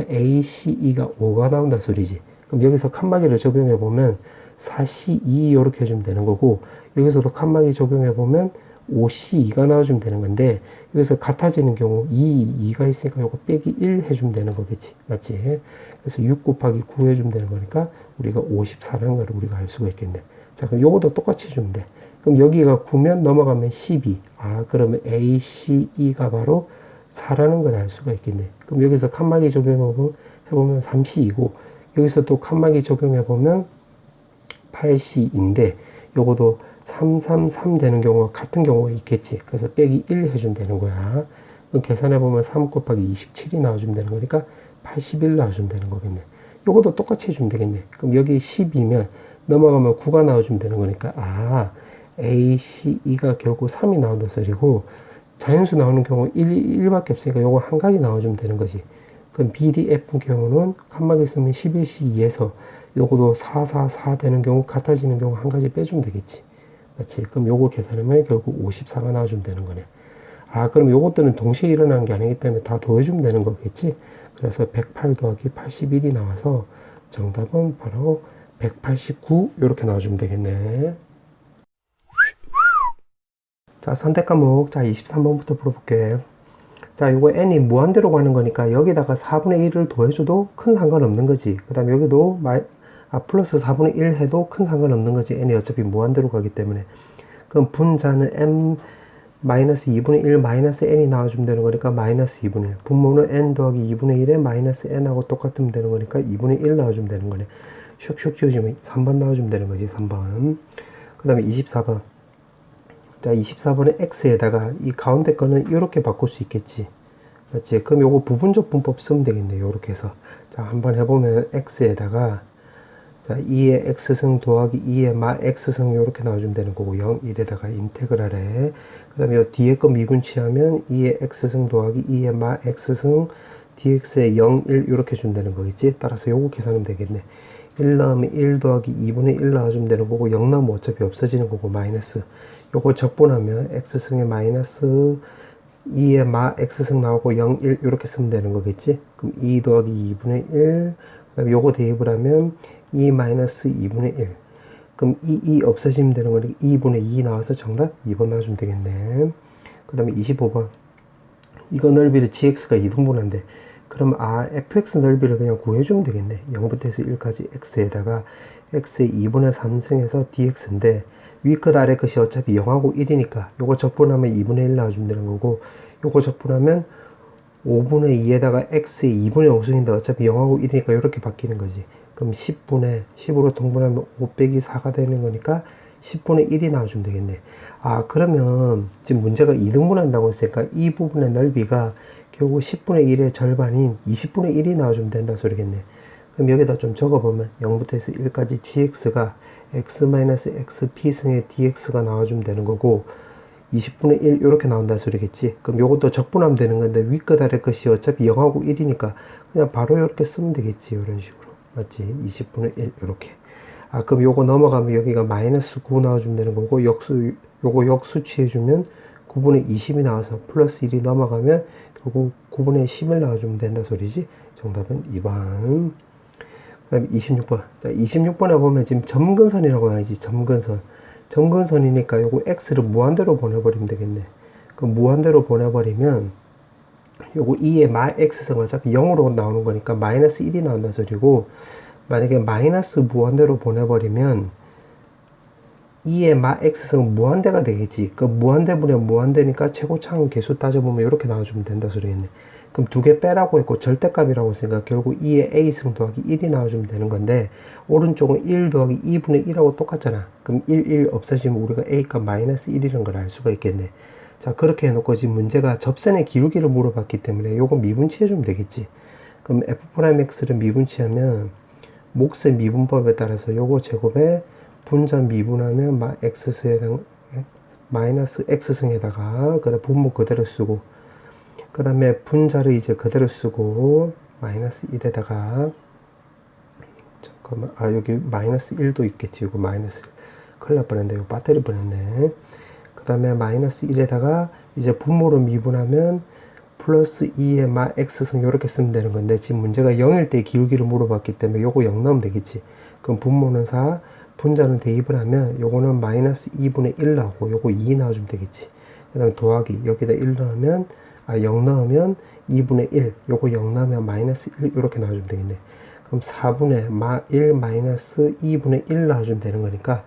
ACE가 5가 나온다 소리지. 그럼 여기서 칸막이를 적용해 보면 4C2 이렇게 해주면 되는 거고, 여기서도 칸막이 적용해 보면 5C2가 나와주면 되는 건데, 여기서 같아지는 경우 2가 있으니까 요거 빼기 1 해주면 되는 거겠지. 맞지? 그래서 6 곱하기 9 해주면 되는 거니까 우리가 54라는 걸 우리가 알 수가 있겠네. 자, 그럼 요것도 똑같이 해주면 돼. 그럼 여기가 9면 넘어가면 12. 아, 그러면 ACE가 바로 4라는 걸 알 수가 있겠네. 그럼 여기서 칸막이 적용해보면 3C이고, 여기서 또 칸막이 적용해보면 8C인데, 요것도 333 되는 경우가 같은 경우가 있겠지. 그래서 빼기 1 해주면 되는 거야. 그럼 계산해보면 3 곱하기 27이 나와주면 되는 거니까 81 나와주면 되는 거겠네. 요것도 똑같이 해주면 되겠네. 그럼 여기 10이면 넘어가면 9가 나와주면 되는 거니까, ACE가 결국 3이 나온다 소리고, 자연수 나오는 경우 1밖에 없으니까 요거 한 가지 나와주면 되는 거지. 그럼 BDF 경우는 칸막이 쓰면 11C2에서 요거도 444 되는 경우, 같아지는 경우 한 가지 빼주면 되겠지. 맞지? 그럼 요거 계산하면 결국 54가 나와주면 되는 거네. 그럼 요것들은 동시에 일어나는 게 아니기 때문에 다 더해주면 되는 거겠지? 그래서 108 더하기 81이 나와서 정답은 바로 189 이렇게 나와주면 되겠네. 자, 선택 과목. 자, 23번부터 풀어볼게. 자, 요거 n이 무한대로 가는 거니까 여기다가 4분의 1을 더해줘도 큰 상관없는 거지. 그 다음에 여기도 플러스 4분의 1 해도 큰 상관없는 거지. n이 어차피 무한대로 가기 때문에. 그럼 분자는 m 마이너스 2분의 1 마이너스 n이 나와주면 되는 거니까 마이너스 2분의 1. 분모는 n 더하기 2분의 1에 마이너스 n하고 똑같으면 되는 거니까 2분의 1 나와주면 되는 거네. 슉슉 지워주면 3번 나와주면 되는 거지. 3번. 그 다음에 24번. 자, 24번에 x에다가 이 가운데 거는 이렇게 바꿀 수 있겠지. 맞지? 그럼 요거 부분적 분법 쓰면 되겠네. 요렇게 해서. 자, 한번 해보면 x에다가 자, 2의 x승 더하기 2의 마 x승 요렇게 나와주면 되는 거고 0, 1에다가 인테그랄에 그 다음에 요 뒤에 거 미분치하면 2의 x승 더하기 2의 마 x승 dx에 0, 1 요렇게 준다는 거겠지? 따라서 요거 계산하면 되겠네. 1 넣으면 1 더하기 2분의 1 나와주면 되는 거고 0 넣으면 어차피 없어지는 거고 마이너스 요거 적분하면 x승의 마이너스 2의 마 x승 나오고 0, 1 이렇게 쓰면 되는 거겠지? 그럼 2 더하기 2분의 1 그 다음에 요거 대입을 하면 2 마이너스 2분의 1 그럼 2 없어지면 되는 거니까 2분의 2 나와서 정답 2번 나와주면 되겠네. 그 다음에 25번 이거 넓이를 gx가 2등분한데 그럼 fx 넓이를 그냥 구해주면 되겠네. 0부터 해서 1까지 x에다가 x의 2분의 3승해서 dx인데 위 것 아래 것이 어차피 0하고 1이니까 요거 적분하면 2분의 1 나와주면 되는 거고 요거 적분하면 5분의 2에다가 x의 2분의 5승인데 어차피 0하고 1이니까 이렇게 바뀌는 거지. 그럼 10분의 10으로 통분하면 5 빼기 4가 되는 거니까 10분의 1이 나와주면 되겠네. 그러면 지금 문제가 2등분 한다고 했으니까 이 부분의 넓이가 결국 10분의 1의 절반인 20분의 1이 나와주면 된다 소리겠네. 그럼 여기다 좀 적어보면 0부터 해서 1까지 gx가 x-xp승의 dx가 나와주면 되는 거고 20분의 1 이렇게 나온다 소리겠지. 그럼 요것도 적분하면 되는 건데 위 것 아래 것이 어차피 0하고 1이니까 그냥 바로 이렇게 쓰면 되겠지. 이런 식으로 맞지? 20분의 1 이렇게. 그럼 요거 넘어가면 여기가 마이너스 9 나와주면 되는 거고 요거 역수치해주면 9분의 20이 나와서 플러스 1이 넘어가면 결국 9분의 11 나와주면 된다 소리지. 정답은 2번. 그 다음에 26번. 자, 26번에 보면 지금 점근선이라고 나와있지. 점근선. 점근선이니까 요거 x를 무한대로 보내버리면 되겠네. 그럼 무한대로 보내버리면 요거 2의 마 x승 어차피 0으로 나오는 거니까 마이너스 1이 나온다 소리고 만약에 마이너스 무한대로 보내버리면 2의 마 x승은 무한대가 되겠지. 그 무한대분의 무한대니까 최고차항 계수 따져보면 이렇게 나와주면 된다 소리겠네. 그럼 두 개 빼라고 했고 절대값이라고 했으니까 결국 2의 a승 더하기 1이 나와주면 되는 건데 오른쪽은 1 더하기 2분의 1하고 똑같잖아. 그럼 1 없어지면 우리가 a값 마이너스 1이라는 걸 알 수가 있겠네. 자, 그렇게 해놓고 지금 문제가 접선의 기울기를 물어봤기 때문에 요거 미분치해주면 되겠지. 그럼 f'x를 미분치하면 몫의 미분법에 따라서 요거 제곱에 분자 미분하면 x승에 마이너스 x승에다가 그다음 분모 그대로 쓰고 그 다음에 분자를 이제 그대로 쓰고 마이너스 1에다가 잠깐만 여기 마이너스 1도 있겠지. 이거 마이너스 1 큰일 날 뻔했네. 이거 배터리 뻔했네. 그 다음에 마이너스 1에다가 이제 분모로 미분하면 플러스 2의 마 x승 이렇게 쓰면 되는 건데 지금 문제가 0일 때 기울기를 물어봤기 때문에 요거 0 넣으면 되겠지. 그럼 분모는 4 분자는 대입을 하면 요거는 마이너스 2분의 1 나오고 요거 2 나와주면 되겠지. 그 다음에 더하기 여기다 1 넣으면 0 넣으면 2분의 1 요거 0 넣으면 마이너스 1 이렇게 나와주면 되겠네. 그럼 4분의 1 마이너스 2분의 1 나와주면 되는 거니까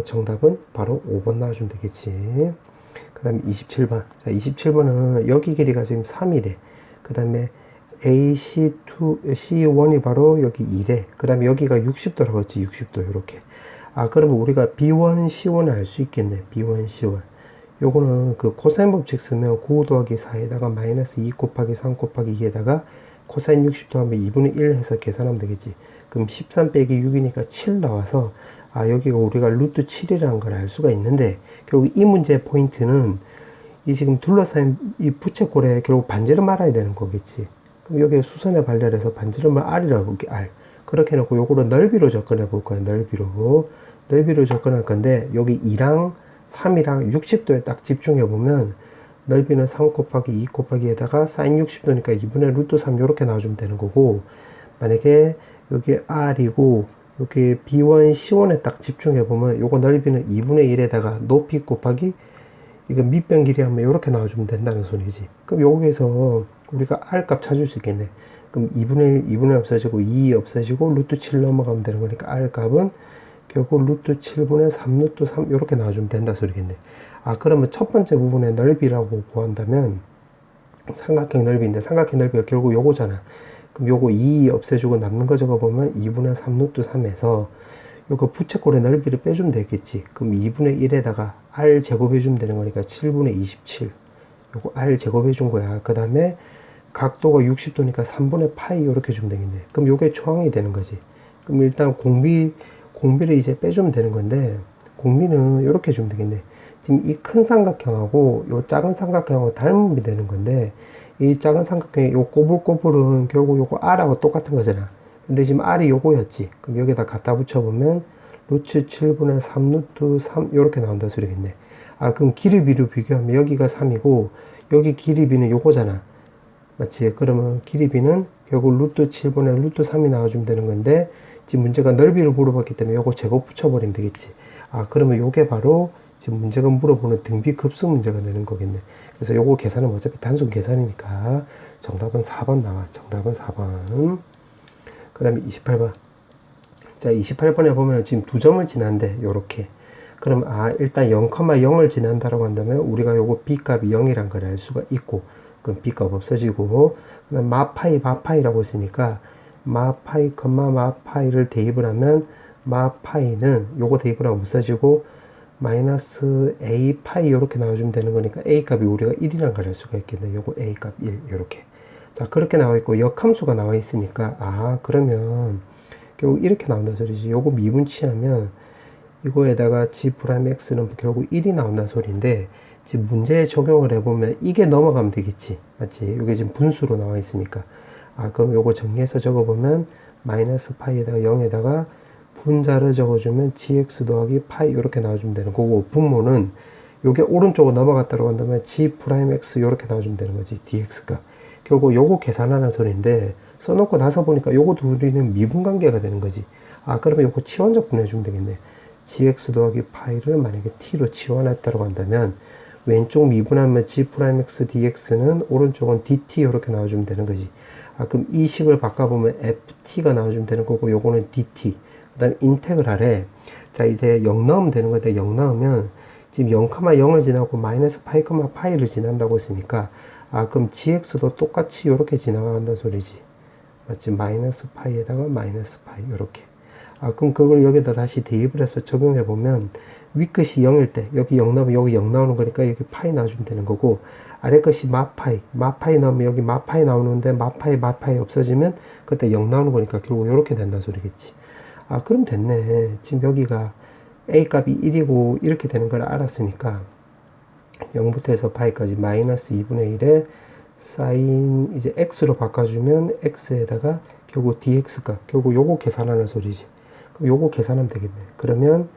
정답은 바로 5번 나와주면 되겠지. 그 다음에 27번. 자, 27번은 여기 길이가 지금 3이래. 그 다음에 C1이 바로 여기 2래. 그 다음에 여기가 60도라고 했지. 60도 이렇게. 그러면 우리가 B1, C1을 알 수 있겠네. B1, C1. 요거는 그 코사인 법칙 쓰면 9 더하기 4에다가 마이너스 2 곱하기 3 곱하기 2에다가 코사인 60도 하면 2분의 1 해서 계산하면 되겠지. 그럼 13 빼기 6이니까 7 나와서 여기가 우리가 루트 7이라는 걸 알 수가 있는데 결국 이 문제의 포인트는 이 지금 둘러싸인 이 부채꼴에 결국 반지름 말아야 되는 거겠지. 그럼 여기에 수선에 발열해서 반지름을 R이라고 볼게. R. 그렇게 해놓고 요거를 넓이로 접근해 볼 거예요. 넓이로 접근할 건데 여기 2랑 3이랑 60도에 딱 집중해 보면 넓이는 3 곱하기 2 곱하기에다가 사인 60도니까 2분의 루트 3 이렇게 나와주면 되는 거고 만약에 여기 R이고 여기 B1, C1에 딱 집중해 보면 요거 넓이는 2분의 1에다가 높이 곱하기 이거 밑변 길이 하면 이렇게 나와주면 된다는 소리지. 그럼 여기에서 우리가 R 값 찾을 수 있겠네. 그럼 2분의 1, 2분의 1 없어지고 2 없어지고 루트 7 넘어가면 되는 거니까 R 값은 결국 루트 7분의 3 루트 3 이렇게 나와주면 된다 소리겠네. 그러면 첫 번째 부분의 넓이라고 구한다면 삼각형 넓이인데 삼각형 넓이가 결국 요거잖아. 그럼 요거 2 없애주고 남는 거 적어보면 2분의 3 루트 3에서 요거 부채꼴의 넓이를 빼주면 되겠지. 그럼 2분의 1에다가 r 제곱해주면 되는 거니까 7분의 27. 요거 r 제곱해준 거야. 그 다음에 각도가 60도니까 3분의 파이 이렇게 주면 되겠네. 그럼 요게 초항이 되는 거지. 그럼 일단 공비를 이제 빼주면 되는 건데, 공비는 이렇게 주면 되겠네. 지금 이 큰 삼각형하고 요 작은 삼각형하고 닮음이 되는 건데, 이 작은 삼각형의 요 꼬불꼬불은 결국 요거 r하고 똑같은 거잖아. 근데 지금 r이 요거였지. 그럼 여기다 갖다 붙여보면 루트 7분의 3 루트 3 요렇게 나온다 소리겠네. 아, 그럼 길이 비로 비교하면 여기가 3이고 여기 길이 비는 요거잖아. 맞지? 그러면 길이 비는 결국 루트 7분의 루트 3이 나와주면 되는 건데, 지금 문제가 넓이를 물어봤기 때문에 요거 제곱 붙여버리면 되겠지. 아, 그러면 요게 바로 지금 문제가 물어보는 등비 급수 문제가 되는 거겠네. 그래서 요거 계산은 어차피 단순 계산이니까 정답은 4번 나와. 정답은 4번. 그 다음에 28번. 자, 28번에 보면 지금 두 점을 지난데 요렇게. 그럼 일단 0,0을 지난다라고 한다면 우리가 요거 b값이 0이란 걸 알 수가 있고, 그럼 b값 없어지고, 그다음 마파이라고 했으니까 마파이, 마파이를 대입을 하면 마파이는 요거 대입을 하면 없어지고 마이너스 a 파이 요렇게 나와주면 되는 거니까 a 값이 우리가 1이란 걸 알 수가 있겠네. 요거 a 값 1 요렇게. 자, 그렇게 나와 있고 역함수가 나와 있으니까 그러면 결국 이렇게 나온다 소리지. 요거 미분치하면 이거에다가 g'(x는 결국 1이 나온다는 소리인데, 지금 문제에 적용을 해보면 이게 넘어가면 되겠지. 맞지? 이게 지금 분수로 나와 있으니까. 그럼 요거 정리해서 적어보면 마이너스 파이에다가 0에다가 분자를 적어주면 gx 더하기 파이 이렇게 나와주면 되는 거고, 분모는 요게 오른쪽으로 넘어갔다고 한다면 g'(x) 이렇게 나와주면 되는 거지. dx가. 결국 요거 계산하는 소리인데, 써놓고 나서 보니까 요거 둘이는 미분관계가 되는 거지. 그러면 요거 치환적 분해주면 되겠네. gx 더하기 파이를 만약에 t로 치환했다고 한다면 왼쪽 미분하면 g'(x) dx는 오른쪽은 dt 이렇게 나와주면 되는 거지. 그럼 이 식을 바꿔보면 ft가 나와주면 되는 거고, 요거는 dt. 그 다음에 인테그랄에, 자, 이제 0 넣으면 되는 건데, 0 넣으면 지금 0,0을 지나고 마이너스 파이, 파이를 지난다고 했으니까, 그럼 gx도 똑같이 이렇게 지나간다는 소리지. 맞지? 마이너스 파이에다가 마이너스 파이, 이렇게. 그럼 그걸 여기다 다시 대입을 해서 적용해보면, 윗끝이 0일 때, 여기 0 넣으면 여기 0 나오는 거니까 여기 파이 나와주면 되는 거고, 아래 것이 마파이 넣으면 여기 마파이 나오는데, 마파이 없어지면 그때 0 나오는 거니까 결국 이렇게 된다는 소리겠지. 그럼 됐네. 지금 여기가 a 값이 1이고 이렇게 되는 걸 알았으니까 0부터 해서 파이까지 마이너스 2분의 1에 사인 이제 x로 바꿔주면 x에다가 결국 dx 값, 결국 요거 계산하는 소리지. 그럼 요거 계산하면 되겠네. 그러면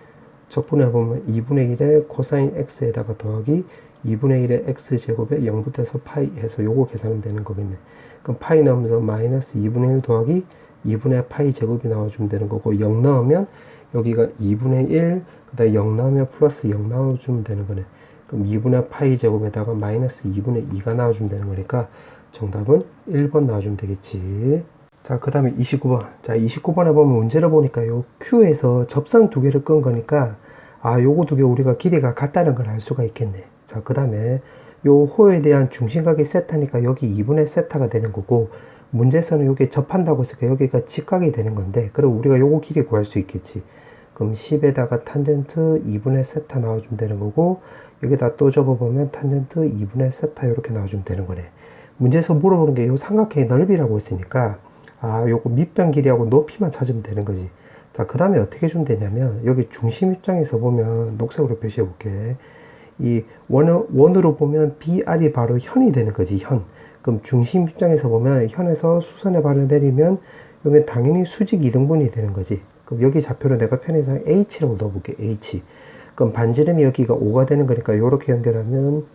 적분해보면 2분의 1에 코사인 x에다가 더하기 2분의 1의 x제곱에 0부터 해서 파이 해서 요거 계산하면 되는 거겠네. 그럼 파이 넣으면서 마이너스 2분의 1 더하기 2분의 파이 제곱이 나와주면 되는 거고, 0 넣으면 여기가 2분의 1, 그 다음에 0 넣으면 플러스 0 나와주면 되는 거네. 그럼 2분의 파이 제곱에다가 마이너스 2분의 2가 나와주면 되는 거니까 정답은 1번 나와주면 되겠지. 자, 그 다음에 29번. 자, 29번에 보면 문제를 보니까 요 Q에서 접선 두 개를 끈 거니까, 요거 두 개 우리가 길이가 같다는 걸 알 수가 있겠네. 자, 그 다음에 요 호에 대한 중심각이 세타니까 여기 2분의 세타가 되는 거고, 문제에서는 여기 접한다고 했으니까 여기가 직각이 되는 건데, 그럼 우리가 요거 길이 구할 수 있겠지. 그럼 10에다가 탄젠트 2분의 세타 나와주면 되는 거고, 여기다 또 적어보면 탄젠트 2분의 세타 이렇게 나와주면 되는 거네. 문제에서 물어보는 게 요 삼각형의 넓이라고 했으니까 요거 밑변 길이하고 높이만 찾으면 되는 거지. 자, 그 다음에 어떻게 주면 되냐면, 여기 중심 입장에서 보면 녹색으로 표시해 볼게. 이 원으로 보면 BR이 바로 현이 되는 거지, 현. 그럼 중심 입장에서 보면 현에서 수선의 발을 내리면 여기 당연히 수직 이등분이 되는 거지. 그럼 여기 좌표를 내가 편의상 H라고 넣어볼게. H. 그럼 반지름이 여기가 5가 되는 거니까 이렇게 연결하면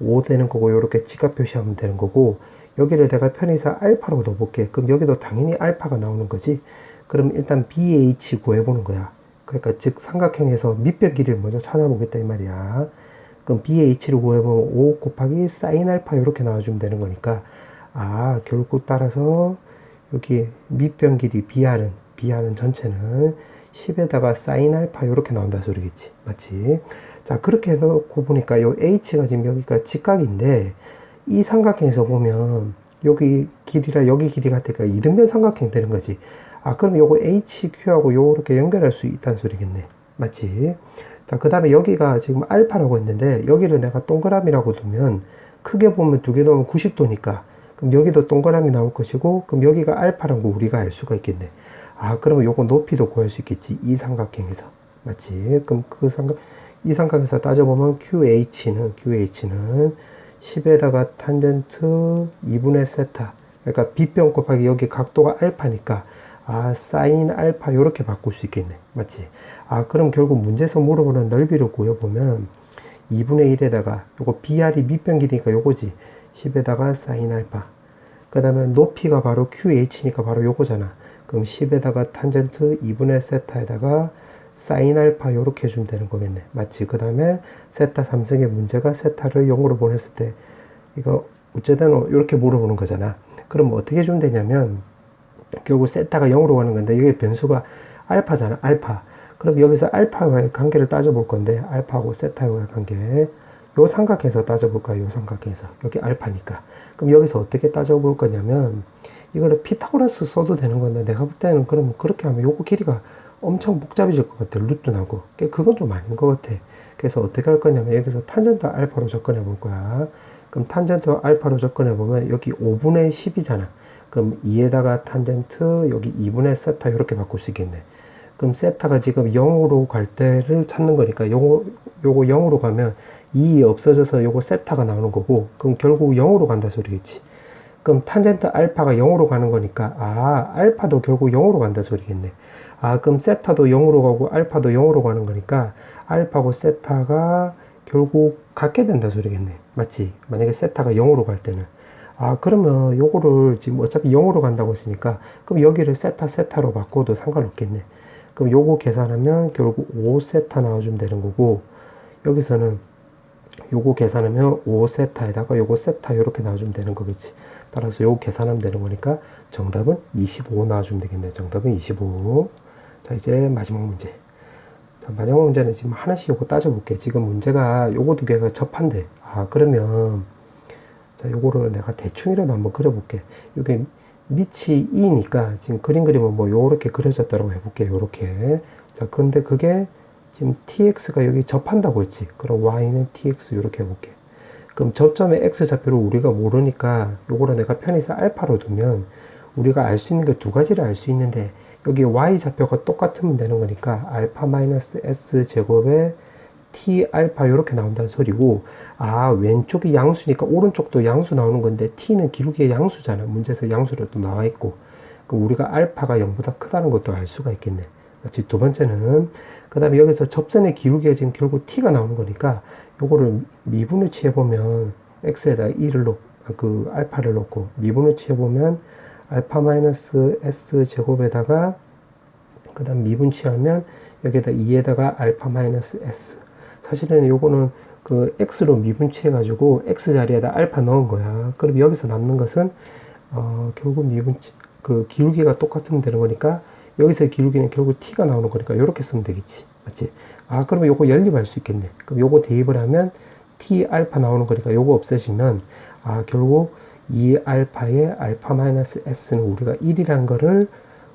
5 되는 거고, 이렇게 직각 표시하면 되는 거고, 여기를 내가 편의상 알파라고 넣어볼게. 그럼 여기도 당연히 알파가 나오는 거지. 그럼 일단 BH 구해보는 거야. 그러니까 즉 삼각형에서 밑변 길이를 먼저 찾아보겠다 이 말이야. 그럼 BH를 구해보면 5 곱하기 사인 알파 이렇게 나와주면 되는 거니까, 결국 따라서 여기 밑변 길이 BR은 전체는 10에다가 사인 알파 이렇게 나온다 소리겠지. 맞지? 자, 그렇게 해서 보니까 요 H가 지금 여기가 직각인데, 이 삼각형에서 보면 여기 길이랑 여기 길이 같으니까 이등변 삼각형 되는 거지. 아, 그럼 요거 HQ하고 요렇게 연결할 수 있다는 소리겠네. 맞지? 자, 그 다음에 여기가 지금 알파라고 했는데, 여기를 내가 동그라미라고 두면, 크게 보면 두 개 넣으면 90도니까, 그럼 여기도 동그라미 나올 것이고, 그럼 여기가 알파라는 거 우리가 알 수가 있겠네. 아, 그러면 요거 높이도 구할 수 있겠지. 이 삼각형에서. 맞지? 그럼 이 삼각에서 따져보면 QH는 10에다가 탄젠트 2분의 세타. 그러니까 B변 곱하기 여기 각도가 알파니까, 아, 사인 알파 요렇게 바꿀 수 있겠네. 맞지? 아, 그럼 결국 문제에서 물어보는 넓이를 구해보면 2분의 1에다가 요거 BR이 밑변 길이니까 요거지. 10에다가 사인 알파. 그 다음에 높이가 바로 QH니까 바로 요거잖아. 그럼 10에다가 탄젠트 2분의 세타에다가 사인 알파 요렇게 해주면 되는 거겠네. 맞지? 그 다음에 세타 3승의 문제가 세타를 0으로 보냈을 때 이거 어쨌든 이렇게 물어보는 거잖아. 그럼 어떻게 해주면 되냐면 결국 세타가 0으로 가는 건데 이게 변수가 알파잖아. 알파. 그럼 여기서 알파와의 관계를 따져볼 건데 알파하고 세타와의 관계 요 삼각형에서 따져볼까요? 요 삼각형에서. 여기 알파니까. 그럼 여기서 어떻게 따져볼 거냐면 이거를 피타고라스 써도 되는 건데 내가 볼 때는 그럼 그렇게 하면 요거 길이가 엄청 복잡해질 것 같아. 루트 나고. 그건 좀 아닌 것 같아. 그래서 어떻게 할 거냐면 여기서 탄젠트 알파로 접근해 볼 거야. 그럼 탄젠트 알파로 접근해 보면 여기 5분의 10이잖아. 그럼 2에다가 탄젠트 여기 2분의 세타 이렇게 바꿀 수 있겠네. 그럼 세타가 지금 0으로 갈 때를 찾는 거니까 요거 0으로 가면 2 없어져서 요거 세타가 나오는 거고 그럼 결국 0으로 간다 소리겠지. 그럼 탄젠트 알파가 0으로 가는 거니까 아 알파도 결국 0으로 간다 소리겠네. 아 그럼 세타도 0으로 가고 알파도 0으로 가는 거니까 알파고 세타가 결국 같게 된다 소리겠네. 맞지? 만약에 세타가 0으로 갈 때는 아 그러면 요거를 지금 어차피 0으로 간다고 했으니까 그럼 여기를 세타로 바꿔도 상관없겠네. 그럼 요거 계산하면 결국 5세타 나와주면 되는 거고 여기서는 요거 계산하면 5세타에다가 요거 세타 요렇게 나와주면 되는 거겠지. 따라서 요거 계산하면 되는 거니까 정답은 25 나와주면 되겠네. 정답은 25. 자 이제 마지막 문제. 자 마지막 문제는 지금 하나씩 요거 따져볼게. 지금 문제가 요거 두 개가 접한대. 아 그러면 자 요거를 내가 대충이라도 한번 그려볼게. 여기 밑이 2니까 지금 그림 그리면 뭐 요렇게 그려졌다고 해볼게. 요렇게. 자 근데 그게 지금 tx가 여기 접한다고 했지. 그럼 y는 tx 요렇게 해볼게. 그럼 접점의 x좌표를 우리가 모르니까 요거를 내가 편의상 알파로 두면 우리가 알 수 있는 게 두 가지를 알 수 있는데 여기 y좌표가 똑같으면 되는 거니까 알파 마이너스 s 제곱에 t 알파 요렇게 나온다는 소리고 아 왼쪽이 양수니까 오른쪽도 양수 나오는 건데 t는 기울기의 양수잖아. 문제에서 양수로 또 나와 있고 그럼 우리가 알파가 0보다 크다는 것도 알 수가 있겠네. 맞지? 두 번째는 그 다음에 여기서 접선의 기울기가 지금 결국 t가 나오는 거니까 요거를 미분을 취해보면 x에다 2를 놓고 그 알파를 놓고 미분을 취해보면 알파 마이너스 s 제곱에다가 그 다음 미분 취하면 여기에다 2에다가 알파 마이너스 s 사실은 요거는 그 x로 미분 취해가지고 x 자리에다 알파 넣은 거야. 그럼 여기서 남는 것은 결국 미분 그 기울기가 똑같으면 되는 거니까 여기서의 기울기는 결국 t가 나오는 거니까 이렇게 쓰면 되겠지. 맞지? 아 그러면 요거 연립할 수 있겠네. 그럼 요거 대입을 하면 t 알파 나오는 거니까 요거 없애시면 아 결국 2 알파의 알파 마이너스 s는 우리가 1이란 거를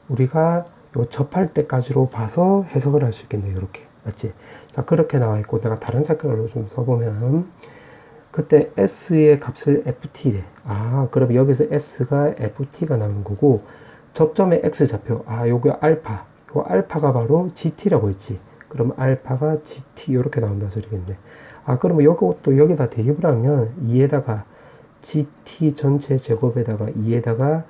우리가 요 접할 때까지로 봐서 해석을 할 수 있겠네. 요렇게. 맞지? 자 그렇게 나와 있고 내가 다른 색깔로 좀 써보면 그때 s의 값을 ft래. 아 그럼 여기서 s가 ft가 나오는 거고 접점의 x좌표 아 요게 알파 요 알파가 바로 gt라고 했지. 그럼 알파가 gt 이렇게 나온다는 소리겠네. 아 그러면 요것도 여기다 대입을 하면 2에다가 gt 전체 제곱에다가 2에다가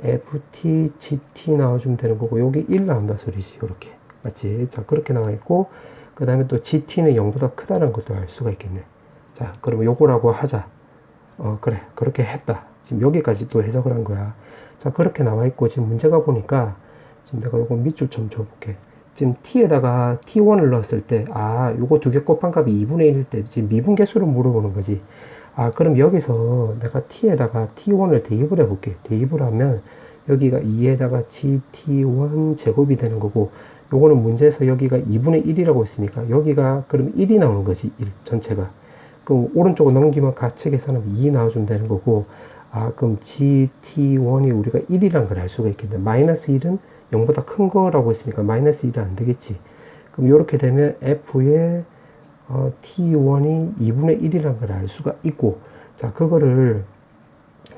ft gt 나와주면 되는 거고 여기 1 나온다 소리지. 요렇게. 맞지? 자 그렇게 나와 있고 그 다음에 또 gt는 0보다 크다는 것도 알 수가 있겠네. 자 그러면 요거라고 하자. 그래 그렇게 했다. 지금 여기까지 또 해석을 한 거야. 자 그렇게 나와 있고 지금 문제가 보니까 지금 내가 요거 밑줄 좀 줘볼게. 지금 t에다가 t1을 넣었을 때 아 요거 두 개 곱한 값이 2분의 1일 때 지금 미분 개수를 물어보는 거지. 아 그럼 여기서 내가 t에다가 t1을 대입을 해볼게. 대입을 하면 여기가 2에다가 gt1 제곱이 되는 거고 요거는 문제에서 여기가 2분의 1이라고 했으니까 여기가 그럼 1이 나오는 거지. 1 전체가. 그럼 오른쪽으로 넘기면 같이 계산하면 2 나와주면 되는 거고 그럼 GT1이 우리가 1이란 걸 알 수가 있겠네. 마이너스 1은 0보다 큰 거라고 했으니까 마이너스 1은 안 되겠지. 그럼 이렇게 되면 F의 T1이 2분의 1이란 걸 알 수가 있고, 자, 그거를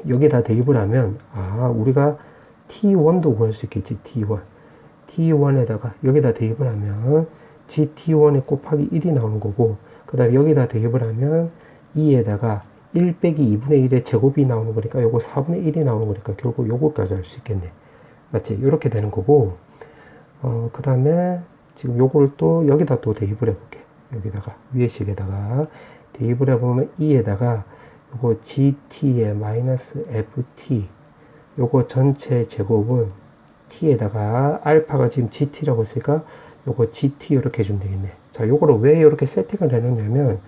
여기다 대입을 하면, 우리가 T1도 구할 수 있겠지, T1. T1에다가 여기다 대입을 하면 GT1이 곱하기 1이 나오는 거고, 그 다음에 여기다 대입을 하면 2에다가 1 빼기 2분의 1의 제곱이 나오는 거니까 요거 4분의 1이 나오는 거니까 결국 요거까지 할 수 있겠네. 맞지? 이렇게 되는 거고, 그 다음에 지금 요걸 또 여기다 또 대입을 해볼게. 여기다가 위에 식에다가 대입을 해보면 2에다가 요거 GT의 마이너스 FT 요거 전체 제곱은 T에다가 알파가 지금 GT라고 했으니까 요거 GT 이렇게 해주면 되겠네. 자, 요거를 왜 이렇게 세팅을 해놓냐면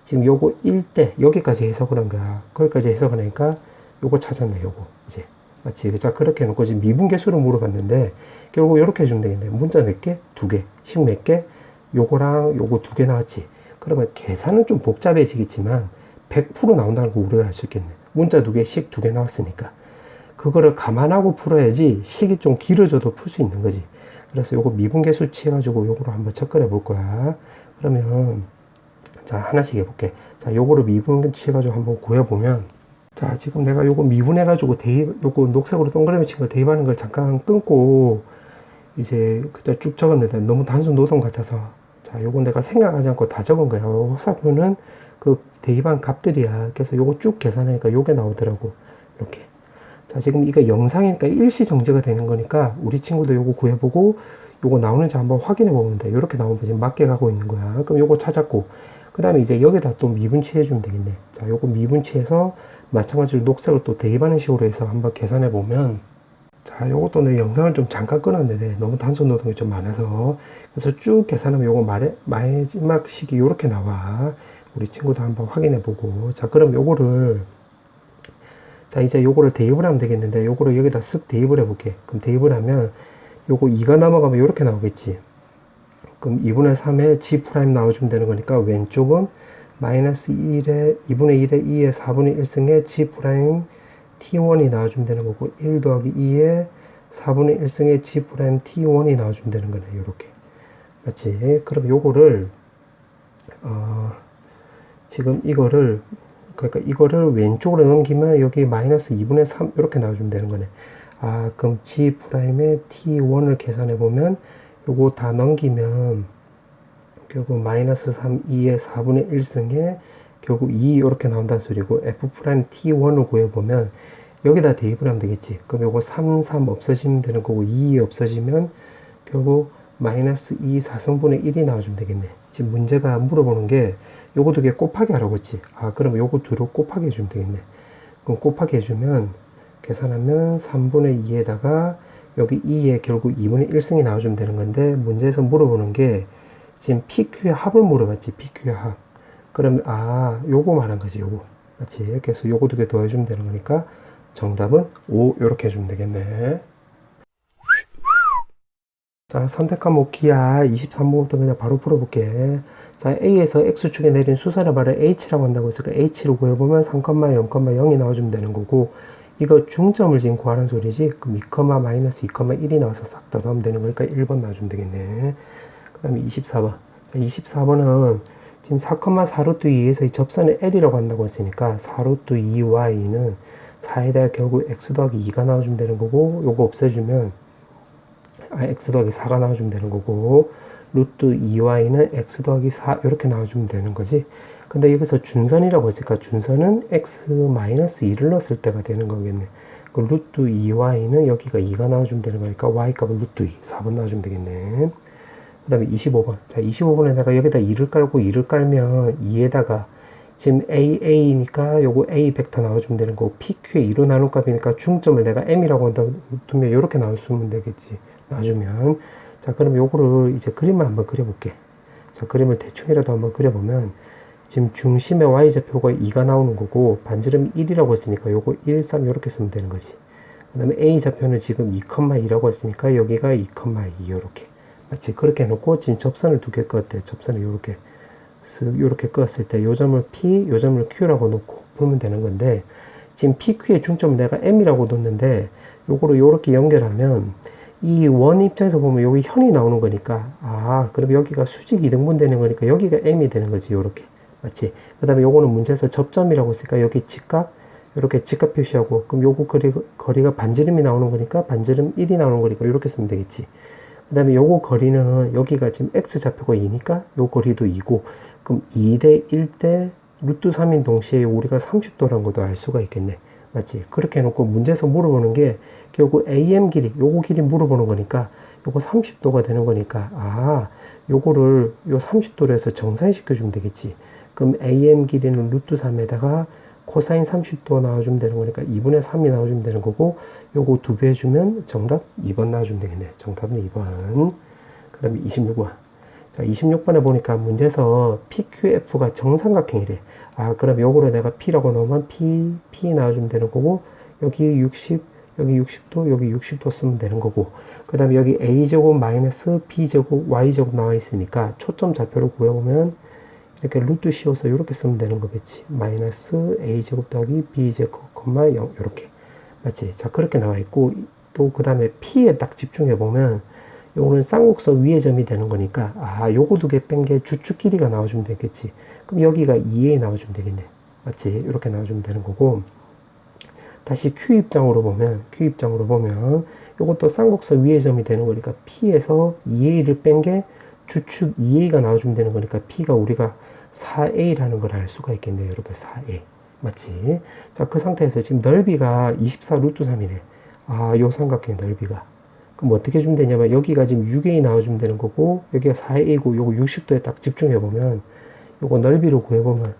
지금 요거 1대 여기까지 해석을 한 거야. 거기까지 해석을 하니까 요거 찾았네. 요거 이제 맞지? 자, 그렇게 해놓고 지금 미분계수를 물어봤는데 결국 이렇게 해주면 되겠네. 문자 몇 개? 2개. 식 몇 개? 요거랑 요거 2개 나왔지. 그러면 계산은 좀 복잡해지겠지만 100% 나온다는 거 우리가 알 수 있겠네. 문자 2개, 식 2개 나왔으니까. 그거를 감안하고 풀어야지 식이 좀 길어져도 풀 수 있는 거지. 그래서 요거 미분계수 취해가지고 요거를 한번 접근해 볼 거야. 그러면 자, 하나씩 해볼게. 자, 요거를 미분 취해가지고 한번 구해보면, 자, 지금 내가 요거 미분해가지고 요거 녹색으로 동그라미 친 거 대입하는 걸 잠깐 끊고 이제 그때 쭉 적었는데 너무 단순 노동 같아서, 자, 요거 내가 생각하지 않고 다 적은 거야. 화살표는 그 대입한 값들이야. 그래서 요거 쭉 계산하니까 요게 나오더라고. 이렇게. 자, 지금 이거 영상이니까 일시 정지가 되는 거니까 우리 친구도 요거 구해보고 요거 나오는지 한번 확인해 보면 돼. 이렇게 나오면 지금 맞게 가고 있는 거야. 그럼 요거 찾았고, 그 다음에 이제 여기다 또 미분치해 주면 되겠네. 자, 요거 미분치해서 마찬가지로 녹색을 또 대입하는 식으로 해서 한번 계산해 보면, 자, 요것도 내 영상을 좀 잠깐 끊었는데 너무 단순 노동이 좀 많아서, 그래서 쭉 계산하면 요거 마지막 식이 요렇게 나와. 우리 친구도 한번 확인해 보고. 자, 그럼 요거를, 자, 이제 요거를 대입을 하면 되겠는데 요거를 여기다 쓱 대입을 해 볼게. 그럼 대입을 하면 요거 2가 넘어가면 요렇게 나오겠지. 그럼 2분의 3에 G' 나와주면 되는 거니까 왼쪽은 마이너스 1에 2분의 1에 2에 4분의 1승에 G' T1이 나와주면 되는 거고, 1 더하기 2에 4분의 1승에 G' T1이 나와주면 되는 거네. 요렇게. 맞지? 그럼 요거를 지금 이거를, 그러니까 이거를 왼쪽으로 넘기면 여기 마이너스 2분의 3 이렇게 나와주면 되는 거네. 그럼 G'의 T1을 계산해 보면 요거 다 넘기면 결국 마이너스 3, 2의 4분의 1승에 결국 2 이렇게 나온다는 소리고, F' T1을 구해보면 여기다 대입을 하면 되겠지. 그럼 요거 3, 3 없어지면 되는 거고, 2 없어지면 결국 마이너스 2, 4승분의 1이 나와주면 되겠네. 지금 문제가 물어보는 게 요거 두 개 곱하기 하라고 했지. 그럼 요거 둘을 곱하기 해주면 되겠네. 그럼 곱하기 해주면 계산하면 3분의 2에다가 여기 2에 결국 2분의 1승이 나와주면 되는 건데, 문제에서 물어보는 게 지금 PQ의 합을 물어봤지. PQ의 합. 그럼 요거 말한 거지. 요거 맞지? 그래서 요거 두 개 더해주면 되는 거니까 정답은 5 이렇게 해주면 되겠네. 자, 선택 과목 기하 23번부터 그냥 바로 풀어볼게. 자, A에서 X축에 내린 수선의 발을 H라고 한다고 했으니까 H를 구해보면 3, 0, 0이 나와주면 되는 거고, 이거 중점을 지금 구하는 소리지. 그럼 2, 마이너스 2, 1이 나와서 싹 다 넣으면 되는 거니까 1번 나와주면 되겠네. 그 다음에 24번. 자, 24번은 지금 4, 4루트 2에서 이 접선의 L이라고 한다고 했으니까 4루트 2y는 4에 대해 결국 x 더하기 2가 나와주면 되는 거고, 요거 없애주면 x 더하기 4가 나와주면 되는 거고, 루트 2y는 x 더하기 4 이렇게 나와주면 되는 거지. 근데 여기서 준선이라고 했으니까 준선은 x 마이너스 2를 넣었을 때가 되는 거겠네. 그 루트 2y는 여기가 2가 나와주면 되는 거니까 y 값은 루트 2, 4번 나와주면 되겠네. 그 다음에 25번. 자, 25번에다가 여기다 2를 깔고 2를 깔면 2에다가 지금 AA니까 요거 A 벡터 나와주면 되는 거고, PQ의 2로 나눌 값이니까 중점을 내가 M이라고 한다고 두면 이렇게 나와주면 되겠지. 나와주면. 자, 그럼 요거를 이제 그림을 한번 그려볼게. 자, 그림을 대충이라도 한번 그려보면 지금 중심의 Y좌표가 2가 나오는 거고, 반지름이 1이라고 했으니까 요거 1, 3 이렇게 쓰면 되는 거지. 그 다음에 A좌표는 지금 2,2라고 했으니까 여기가 2,2 이렇게. 마치 그렇게 해놓고 지금 접선을 두 개 껐대. 접선을 요렇게 쓱 요렇게 껐을 때 요 점을 P, 요 점을 Q라고 놓고 풀면 되는 건데, 지금 PQ의 중점을 내가 M이라고 뒀는데 요거를 요렇게 연결하면 이 원 입장에서 보면 여기 현이 나오는 거니까 그럼 여기가 수직 이등분 되는 거니까 여기가 M이 되는 거지 요렇게 맞지? 그 다음에 요거는 문제에서 접점이라고 했으니까 여기 직각 이렇게 직각 표시하고 그럼 요거 거리가 반지름이 나오는 거니까 반지름 1이 나오는 거니까 이렇게 쓰면 되겠지. 그 다음에 요거 거리는 여기가 지금 X좌표가 2니까 요 거리도 2고 그럼 2대 1대 루트 3인 동시에 우리가 30도라는 것도 알 수가 있겠네. 맞지? 그렇게 해놓고 문제에서 물어보는 게 결국 AM 길이, 요거 길이 물어보는 거니까 요거 30도가 되는 거니까 요거를 요 30도로 해서 정산시켜 주면 되겠지. 그럼 AM 길이는 루트 3에다가 코사인 30도 나와주면 되는 거니까 2분의 3이 나와주면 되는 거고 요거 2배 해주면 정답 2번 나와주면 되겠네. 정답은 2번. 그 다음에 26번. 자, 26번에 보니까 문제에서 PQF가 정삼각형이래. 그럼 요거를 내가 P라고 넣으면 P 나와주면 되는 거고, 여기 60, 여기 60도, 여기 60도 쓰면 되는 거고, 그 다음에 여기 A제곱 마이너스 B제곱 Y제곱 나와 있으니까 초점 좌표를 구해보면 이렇게 루트 씌워서 이렇게 쓰면 되는 거겠지. 마이너스 A제곱 더하기 B제곱, 0, 이렇게. 맞지? 자, 그렇게 나와 있고, 또 그 다음에 P에 딱 집중해보면, 요거는 쌍곡선 위의 점이 되는 거니까 요거 두 개 뺀 게 주축 길이가 나와주면 되겠지. 그럼 여기가 2a 나와주면 되겠네. 맞지? 이렇게 나와주면 되는 거고 다시 Q 입장으로 보면 요것도 쌍곡선 위의 점이 되는 거니까 P에서 2a를 뺀 게 주축 2a가 나와주면 되는 거니까 P가 우리가 4a라는 걸 알 수가 있겠네요. 이렇게 4a. 맞지? 자, 그 상태에서 지금 넓이가 24 루트 3이네. 요 삼각형 넓이가. 그럼 어떻게 해주면 되냐면 여기가 지금 6a 나와주면 되는 거고 여기가 4a고 요거 60도에 딱 집중해보면 요거 넓이로 구해보면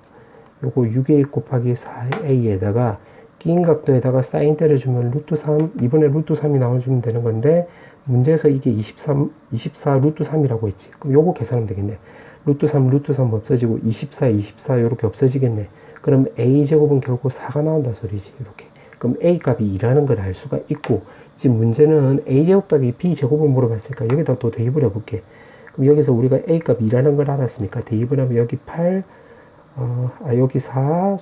요거 6a 곱하기 4a에다가 낀 각도에다가 사인 때려주면 루트 3, 이번에 루트 3이 나와주면 되는 건데 문제에서 이게 24 루트 3이라고 했지. 그럼 요거 계산하면 되겠네. 루트 3 없어지고 24 요렇게 없어지겠네. 그럼 a제곱은 결국 4가 나온다 소리지. 이렇게. 그럼 a 값이 2라는 걸 알 수가 있고 지금 문제는 a제곱 더하기 b제곱을 물어봤으니까 여기다 또 대입을 해볼게. 그럼 여기서 우리가 a 값 2라는 걸 알았으니까 대입을 하면 여기 8, 여기 4,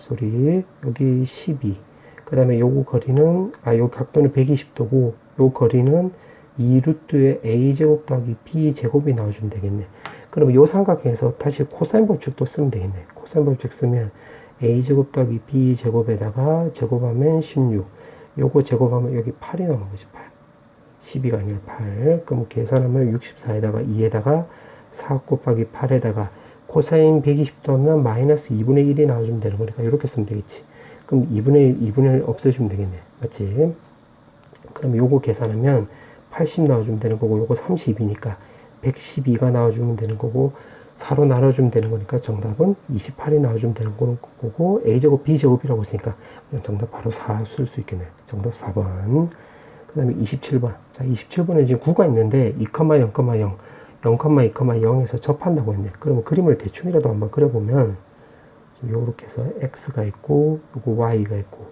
여기 12. 그 다음에 요거 거리는, 요 각도는 120도고, 요 거리는 2루트의 a제곱 더하기 b제곱이 나와주면 되겠네. 그럼 요 삼각형에서 다시 코사인 법칙도 쓰면 되겠네. 코사인 법칙 쓰면 a제곱 더하기 b제곱에다가 제곱하면 16. 요거 제곱하면 여기 8이 나오는 거지, 8. 12가 아니라 8. 그럼 계산하면 64에다가 2에다가 4 곱하기 8에다가 코사인 120도 하면 마이너스 2분의 1이 나와주면 되는 거니까 이렇게 쓰면 되겠지. 그럼 2분의 1 없애주면 되겠네. 맞지? 그럼 요거 계산하면 80 나와주면 되는 거고 요거 30이니까 112가 나와주면 되는 거고 4로 나눠주면 되는 거니까 정답은 28이 나와주면 되는 거고 a제곱 b제곱이라고 했으니까 그냥 정답 바로 4 쓸 수 있겠네. 정답 4번. 그 다음에 27번. 자, 27번에 지금 9가 있는데 2,0,0, 0,2,0에서 접한다고 했네. 그러면 그림을 대충이라도 한번 그려보면 요렇게 해서 x가 있고 요거 y가 있고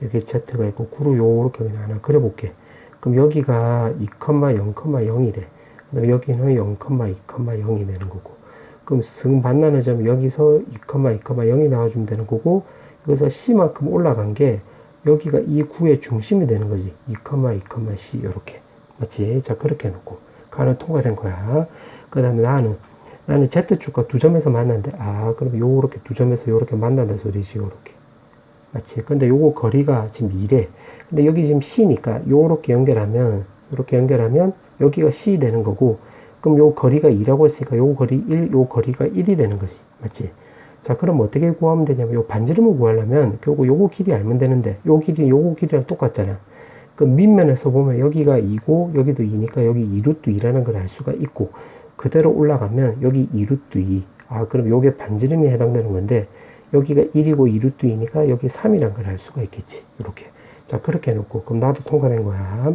여기 z가 있고 9로 요렇게 그냥 하나 그려볼게. 그럼 여기가 2,0,0,이래. 그 다음에 여기는 0,2,0이 되는 거고 그럼 쓱 만나는 점 여기서 2,0,0이 나와주면 되는 거고 여기서 C만큼 올라간 게 여기가 이 구의 중심이 되는 거지. 2,2,C 이렇게. 맞지? 자, 그렇게 해놓고 가는 통과된 거야. 그 다음에 나는 Z축과 두 점에서 만났는데 그럼 요렇게 두 점에서 요렇게 만난다 소리지. 요렇게. 맞지? 근데 요거 거리가 지금 2래. 근데 여기 지금 C니까 요렇게 연결하면 여기가 C 되는 거고 그럼 요 거리가 2라고 했으니까 요 거리 1, 요 거리가 1이 되는 거지. 맞지? 자, 그럼 어떻게 구하면 되냐면 요 반지름을 구하려면 결국 요거 길이 알면 되는데 요거 길이랑 똑같잖아. 그 밑면에서 보면 여기가 2고 여기도 2니까 여기 2루트 2라는 걸 알 수가 있고 그대로 올라가면 여기 2루트 2. 그럼 요게 반지름이 해당되는 건데 여기가 1이고 2루트 2니까 여기 3이라는 걸 알 수가 있겠지. 이렇게. 자, 그렇게 해놓고 그럼 나도 통과된 거야.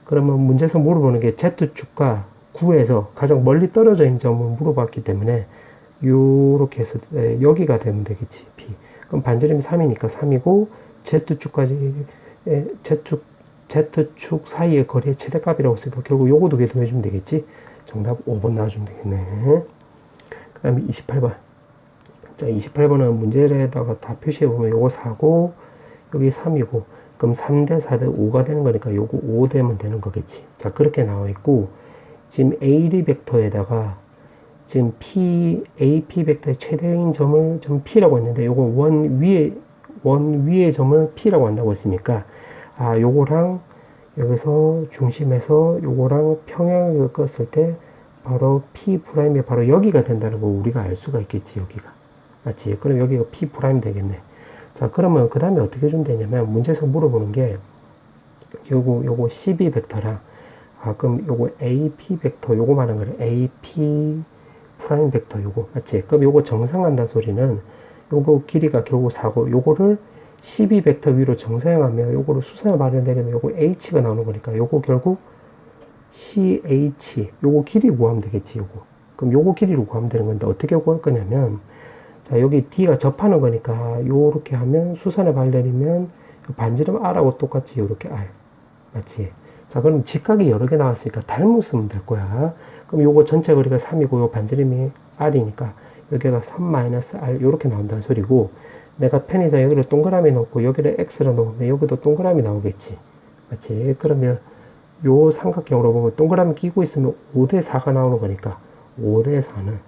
그러면 문제에서 물어보는 게 Z축과 9에서 가장 멀리 떨어져 있는 점을 물어봤기 때문에 요렇게 해서 여기가 되면 되겠지. B. 그럼 반지름이 3이니까 3이고 Z축까지 Z축 사이의 거리의 최대값이라고 했으니까 결국 요거 두 개 더해주면 되겠지. 정답 5번 나와주면 되겠네. 그 다음에 28번. 자, 28번은 문제에다가 다 표시해보면 요거 4고 여기 3이고, 그럼 3대 4대 5가 되는 거니까 요거 5 되면 되는 거겠지. 자, 그렇게 나와 있고, 지금 AD 벡터에다가 지금 AP 벡터의 최대인 점을 좀 P라고 했는데, 요거 원 위의 점을 P라고 한다고 했으니까, 아, 요거랑 여기서 중심에서 요거랑 평행을 껐을 때 바로 P 프라임이 바로 여기가 된다는 거 우리가 알 수가 있겠지, 여기가. 맞지? 그럼 여기가 P 프라임 되겠네. 자, 그러면 그 다음에 어떻게 주면 되냐면, 문제에서 물어보는 게, 요거 12 벡터랑, 아, 그럼 요거 AP 벡터, 요거 말하는 거래. AP 프라임 벡터, 요거. 맞지? 그럼 요거 정상한다는 소리는, 요거 길이가 결국 4고, 요거를 12 벡터 위로 정사형하면, 요거를 수선을 마련되려면 요거 H가 나오는 거니까, 요거 결국 CH, 요거 길이 구하면 되겠지, 요거. 그럼 요거 길이로 구하면 되는 건데, 어떻게 구할 거냐면, 자, 여기 D가 접하는 거니까, 요렇게 하면, 수선의 발열이면, 반지름 R하고 똑같이 요렇게 R. 맞지? 자, 그럼 직각이 여러 개 나왔으니까 닮은 쓰면 될 거야. 그럼 요거 전체 거리가 3이고, 요 반지름이 R이니까, 여기가 3-R, 요렇게 나온다는 소리고, 내가 편의상 여기를 동그라미 넣고, 여기를 X로 넣으면, 여기도 동그라미 나오겠지. 맞지? 그러면, 요 삼각형으로 보면, 동그라미 끼고 있으면 5대 4가 나오는 거니까, 5대 4는,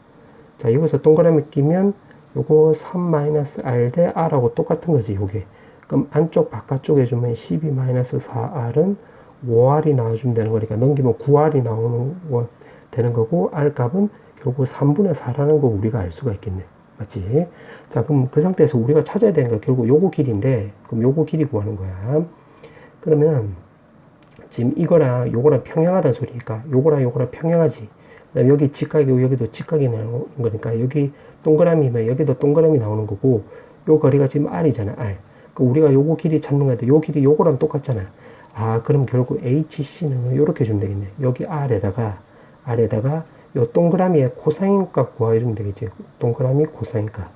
자, 여기서 동그라미 끼면, 요거 3-R 대 R하고 똑같은 거지, 요게. 그럼 안쪽 바깥쪽에 주면 12-4R은 5R이 나와주면 되는 거니까 넘기면 9R이 나오는 거 되는 거고, R 값은 결국 3분의 4라는 거 우리가 알 수가 있겠네. 맞지? 자, 그럼 그 상태에서 우리가 찾아야 되는 거 결국 요거 길이인데, 그럼 요거 길이 구하는 거야. 그러면 지금 이거랑 요거랑 평행하다는 소리니까 요거랑 요거랑 평행하지. 그다음에 여기 직각이고 여기도 직각이 나오는 거니까 여기 동그라미면 여기도 동그라미 나오는 거고, 요 거리가 지금 R이잖아, R. 우리가 요거 길이 찾는 건데 요 길이 요거랑 똑같잖아. 아, 그럼 결국 HC는 요렇게 주면 되겠네. 여기 R에다가 요 동그라미의 코사인 값 구해주면 되겠지. 동그라미 코사인 값.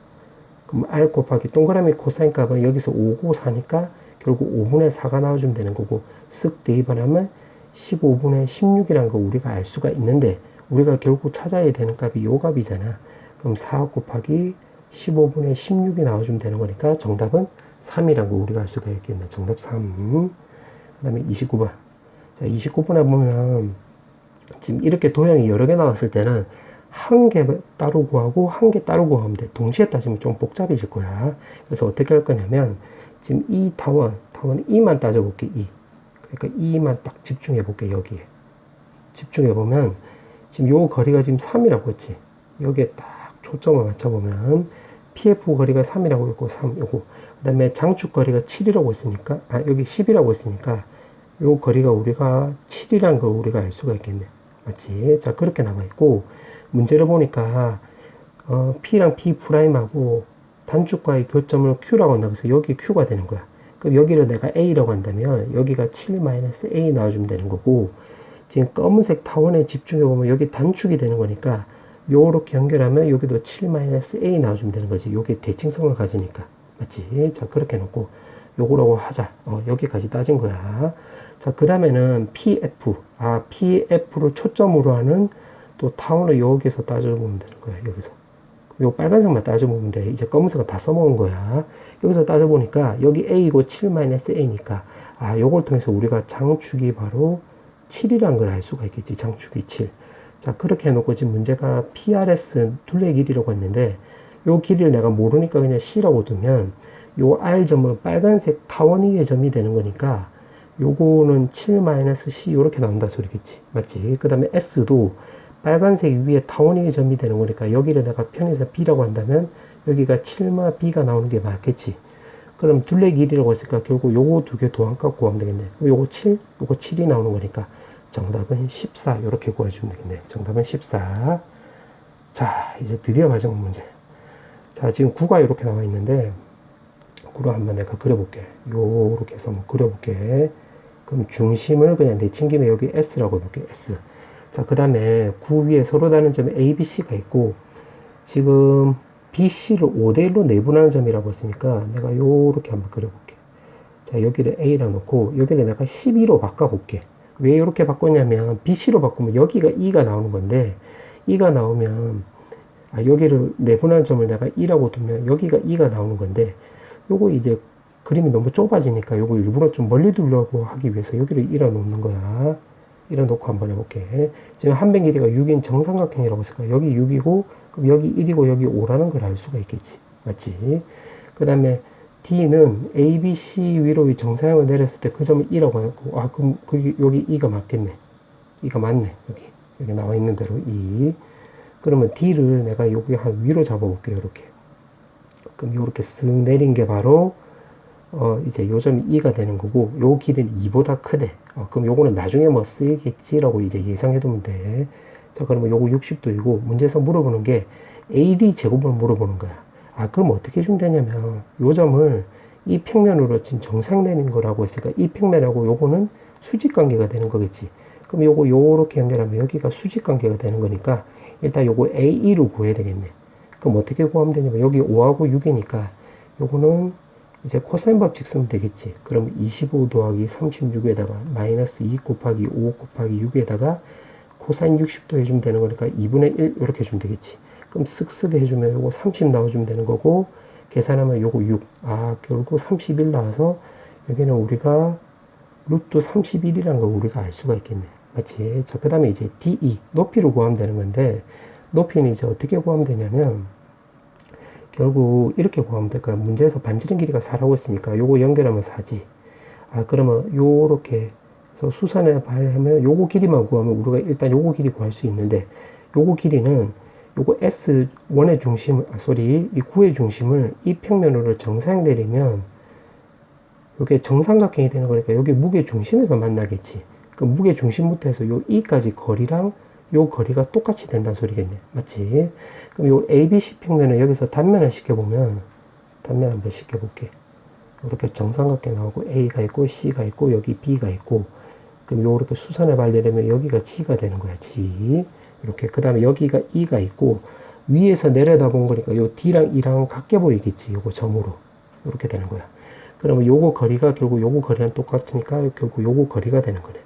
그럼 R 곱하기 동그라미 코사인 값은 여기서 5고 4니까 결국 5분의 4가 나와주면 되는 거고, 쓱 대입하면 15분의 16이라는 거 우리가 알 수가 있는데, 우리가 결국 찾아야 되는 값이 요 값이잖아. 그럼 4 곱하기 15분의 16이 나와주면 되는 거니까 정답은 3이라고 우리가 알 수가 있겠네. 정답 3. 그 다음에 29번. 자, 29번에 보면 지금 이렇게 도형이 여러 개 나왔을 때는 한 개 따로 구하고 한 개 따로 구하면 돼. 동시에 따지면 좀 복잡해질 거야. 그래서 어떻게 할 거냐면 지금 이 타원 2만 따져볼게. 2. 그러니까 2만 딱 집중해 볼게. 여기에 집중해 보면 지금 요 거리가 지금 3이라고 했지. 여기에 딱 초점을 맞춰보면 PF 거리가 3이라고 했고, 3 요거. 그 다음에 장축 거리가 7이라고 했으니까, 아, 여기 10이라고 했으니까 요 거리가 우리가 7이라는 걸 우리가 알 수가 있겠네. 맞지? 자, 그렇게 남아있고, 문제를 보니까 P랑 P 프라임하고 단축과의 교점을 Q라고 한다. 그래서 여기 Q가 되는 거야. 그럼 여기를 내가 A라고 한다면 여기가 7-A 나와주면 되는 거고, 지금 검은색 타원에 집중해보면 여기 단축이 되는 거니까 요렇게 연결하면 여기도 7-A 나와주면 되는 거지. 요게 대칭성을 가지니까. 맞지? 자, 그렇게 놓고 요거라고 하자. 여기까지 따진 거야. 자, 그 다음에는 PF. 아, PF를 초점으로 하는 또 타원을 여기서 따져보면 되는 거야. 여기서. 요 빨간색만 따져보면 돼. 이제 검은색은 다 써먹은 거야. 여기서 따져보니까 여기 A고 7-A니까 아, 요걸 통해서 우리가 장축이 바로 7이라는 걸 알 수가 있겠지. 장축이 7. 자, 그렇게 해놓고 지금 문제가 PRS 둘레 길이라고 했는데 요 길이를 내가 모르니까 그냥 C라고 두면 요 R점은 빨간색 타원 위의 점이 되는 거니까 요거는 7-C 요렇게 나온다 소리겠지. 맞지? 그 다음에 S도 빨간색 위에 타원 위의 점이 되는 거니까 여기를 내가 편의상 B라고 한다면 여기가 7-B가 나오는 게 맞겠지. 그럼 둘레 길이라고 했으니까 결국 요거 두 개 도안값 구하면 되겠네. 요거 7, 요거 7이 나오는 거니까 정답은 14 이렇게 구해주면 되겠네. 정답은 14. 자, 이제 드디어 마지막 문제. 자, 지금 9가 이렇게 나와 있는데 9로 한번 내가 그려볼게. 요렇게 해서 한번 그려볼게. 그럼 중심을 그냥 내친김에 여기 S라고 해볼게. S. 자, 그 다음에 9 위에 서로 다른 점이 A, B, C가 있고 지금 B, C를 5대1로 내분하는 점이라고 했으니까 내가 요렇게 한번 그려볼게. 자, 여기를 A라 놓고 여기를 내가 12로 바꿔볼게. 왜 이렇게 바꿨냐면 BC로 바꾸면 여기가 2가 나오는 건데 2가 나오면 여기를 내분할 점을 내가 2라고 두면 여기가 2가 나오는 건데 요거 이제 그림이 너무 좁아지니까 요거 일부러 좀 멀리 두려고 하기 위해서 여기를 일어 놓는 거야. 일어 놓고 한번 해볼게. 지금 한 변 길이가 6인 정삼각형이라고 했을까? 여기 6이고, 그럼 여기 1이고 여기 5라는 걸 알 수가 있겠지. 맞지? 그 다음에 D는 A, B, C 위로 이 정사형을 내렸을 때 그 점을 2라고 하고, 아, 그럼 여기 2가 맞겠네. 2가 맞네. 여기 나와 있는 대로 2. 그러면 D를 내가 여기 한 위로 잡아볼게요. 이렇게. 그럼 요렇게 쓱 내린 게 바로, 이제 요 점이 2가 되는 거고, 요 길이는 2보다 크대. 그럼 요거는 나중에 뭐 쓰이겠지라고 이제 예상해두면 돼. 자, 그러면 요거 60도이고, 문제에서 물어보는 게 AD 제곱을 물어보는 거야. 아, 그럼 어떻게 해주면 되냐면, 요 점을 이 평면으로 지금 정상 내린 거라고 했으니까, 이 평면하고 요거는 수직 관계가 되는 거겠지. 그럼 요거 요렇게 연결하면 여기가 수직 관계가 되는 거니까, 일단 요거 AE로 구해야 되겠네. 그럼 어떻게 구하면 되냐면, 여기 5하고 6이니까, 요거는 이제 코사인 법칙 쓰면 되겠지. 그럼 25 더하기 36에다가 마이너스 2 곱하기 5 곱하기 6에다가 코사인 60도 해주면 되는 거니까 2분의 1 이렇게 해주면 되겠지. 그럼 쓱쓱 해주면 요거 30 나와주면 되는 거고, 계산하면 요거 6. 아, 결국 31 나와서 여기는 우리가 루트 31이라는 걸 우리가 알 수가 있겠네. 맞지? 자, 그 다음에 이제 DE, 높이로 구하면 되는 건데, 높이는 이제 어떻게 구하면 되냐면, 결국 이렇게 구하면 될까요? 문제에서 반지름 길이가 4라고 했으니까 요거 연결하면 4지. 아, 그러면 요렇게 해서 수선에 발하면 요거 길이만 구하면 우리가 일단 요거 길이 구할 수 있는데, 요거 길이는 요거 S1의 중심, 이 9의 중심을 이 평면으로 정상 내리면 요게 정삼각형이 되는 거니까 여기 무게 중심에서 만나겠지. 그 무게 중심부터 해서 요 E까지 거리랑 요 거리가 똑같이 된다는 소리겠네. 맞지? 그럼 요 ABC 평면을 여기서 단면을 시켜보면, 단면 한번 시켜볼게. 이렇게 정삼각형 나오고 A가 있고 C가 있고 여기 B가 있고, 그럼 요렇게 수선에 발리려면 여기가 G가 되는 거야. G. 이렇게. 그 다음에 여기가 E가 있고, 위에서 내려다 본 거니까 요 D랑 E랑 같게 보이겠지. 요거 점으로. 이렇게 되는 거야. 그러면 요거 거리가 결국 요거 거리랑 똑같으니까 결국 요거 거리가 되는 거네.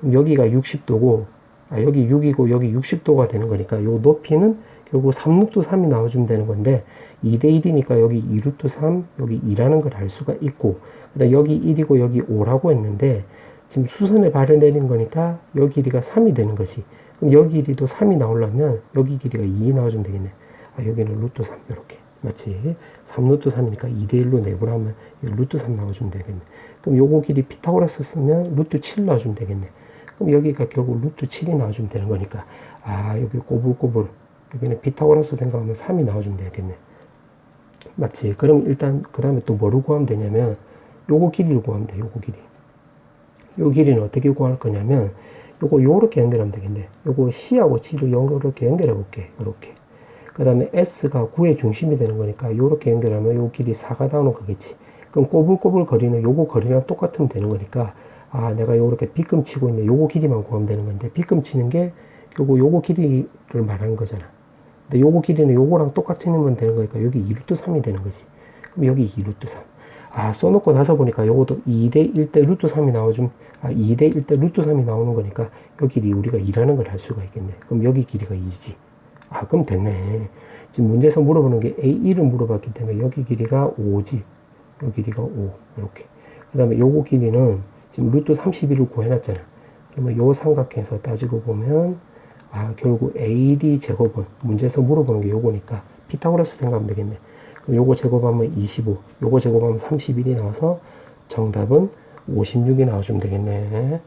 그럼 여기가 60도고, 여기 6이고 여기 60도가 되는 거니까 요 높이는 결국 3루트 3이 나와주면 되는 건데, 2대1이니까 여기 2루트 3, 여기 2라는 걸 알 수가 있고, 그다음 여기 1이고 여기 5라고 했는데, 지금 수선에 발을 내린 거니까 여기 길이가 3이 되는 것이. 그럼 여기 길이도 3이 나오려면 여기 길이가 2 나와주면 되겠네. 여기는 루트 3, 이렇게. 맞지? 3루트 3이니까 2대1로 내분하면 루트 3 나와주면 되겠네. 그럼 요거 길이 피타고라스 쓰면 루트 7 나와주면 되겠네. 그럼 여기가 결국 루트 7이 나와주면 되는 거니까, 여기 꼬불꼬불, 여기는 피타고라스 생각하면 3이 나와주면 되겠네. 맞지? 그럼 일단, 그 다음에 또 뭐를 구하면 되냐면, 요거 길이를 구하면 돼, 요거 길이. 요 길이는 어떻게 구할 거냐면, 요거 요렇게 연결하면 되겠네. 요거 C하고 G를 이렇게 연결해 볼게. 요렇게. 그 다음에 S가 9의 중심이 되는 거니까, 요렇게 연결하면 요 길이 4가 나오는 거겠지. 그럼 꼬불꼬불 거리는 요거 거리랑 똑같으면 되는 거니까, 내가 요렇게 빗금 치고 있는데 요거 길이만 구하면 되는 건데, 빗금 치는 게 요거 길이를 말하는 거잖아. 근데 요거 길이는 요거랑 똑같으면 되는 거니까 여기 2루트 3이 되는 거지. 그럼 여기 2루트 3. 써놓고 나서 보니까 요것도 2대 1대 루트 3이 나오좀, 2대 1대 루트 3이 나오는 거니까 여기 길이 우리가 2라는 걸 알 수가 있겠네. 그럼 여기 길이가 2지. 그럼 됐네. 지금 문제에서 물어보는 게 A1을 물어봤기 때문에 여기 길이가 5지. 여기 길이가 5. 이렇게. 그 다음에 요거 길이는 지금 루트 31을 구해놨잖아. 그러면 요 삼각형에서 따지고 보면, 결국 AD 제곱은 문제에서 물어보는 게 요거니까 피타고라스 생각하면 되겠네. 그럼 요거 제곱하면 25, 요거 제곱하면 31이 나와서 정답은 56이 나와주면 되겠네.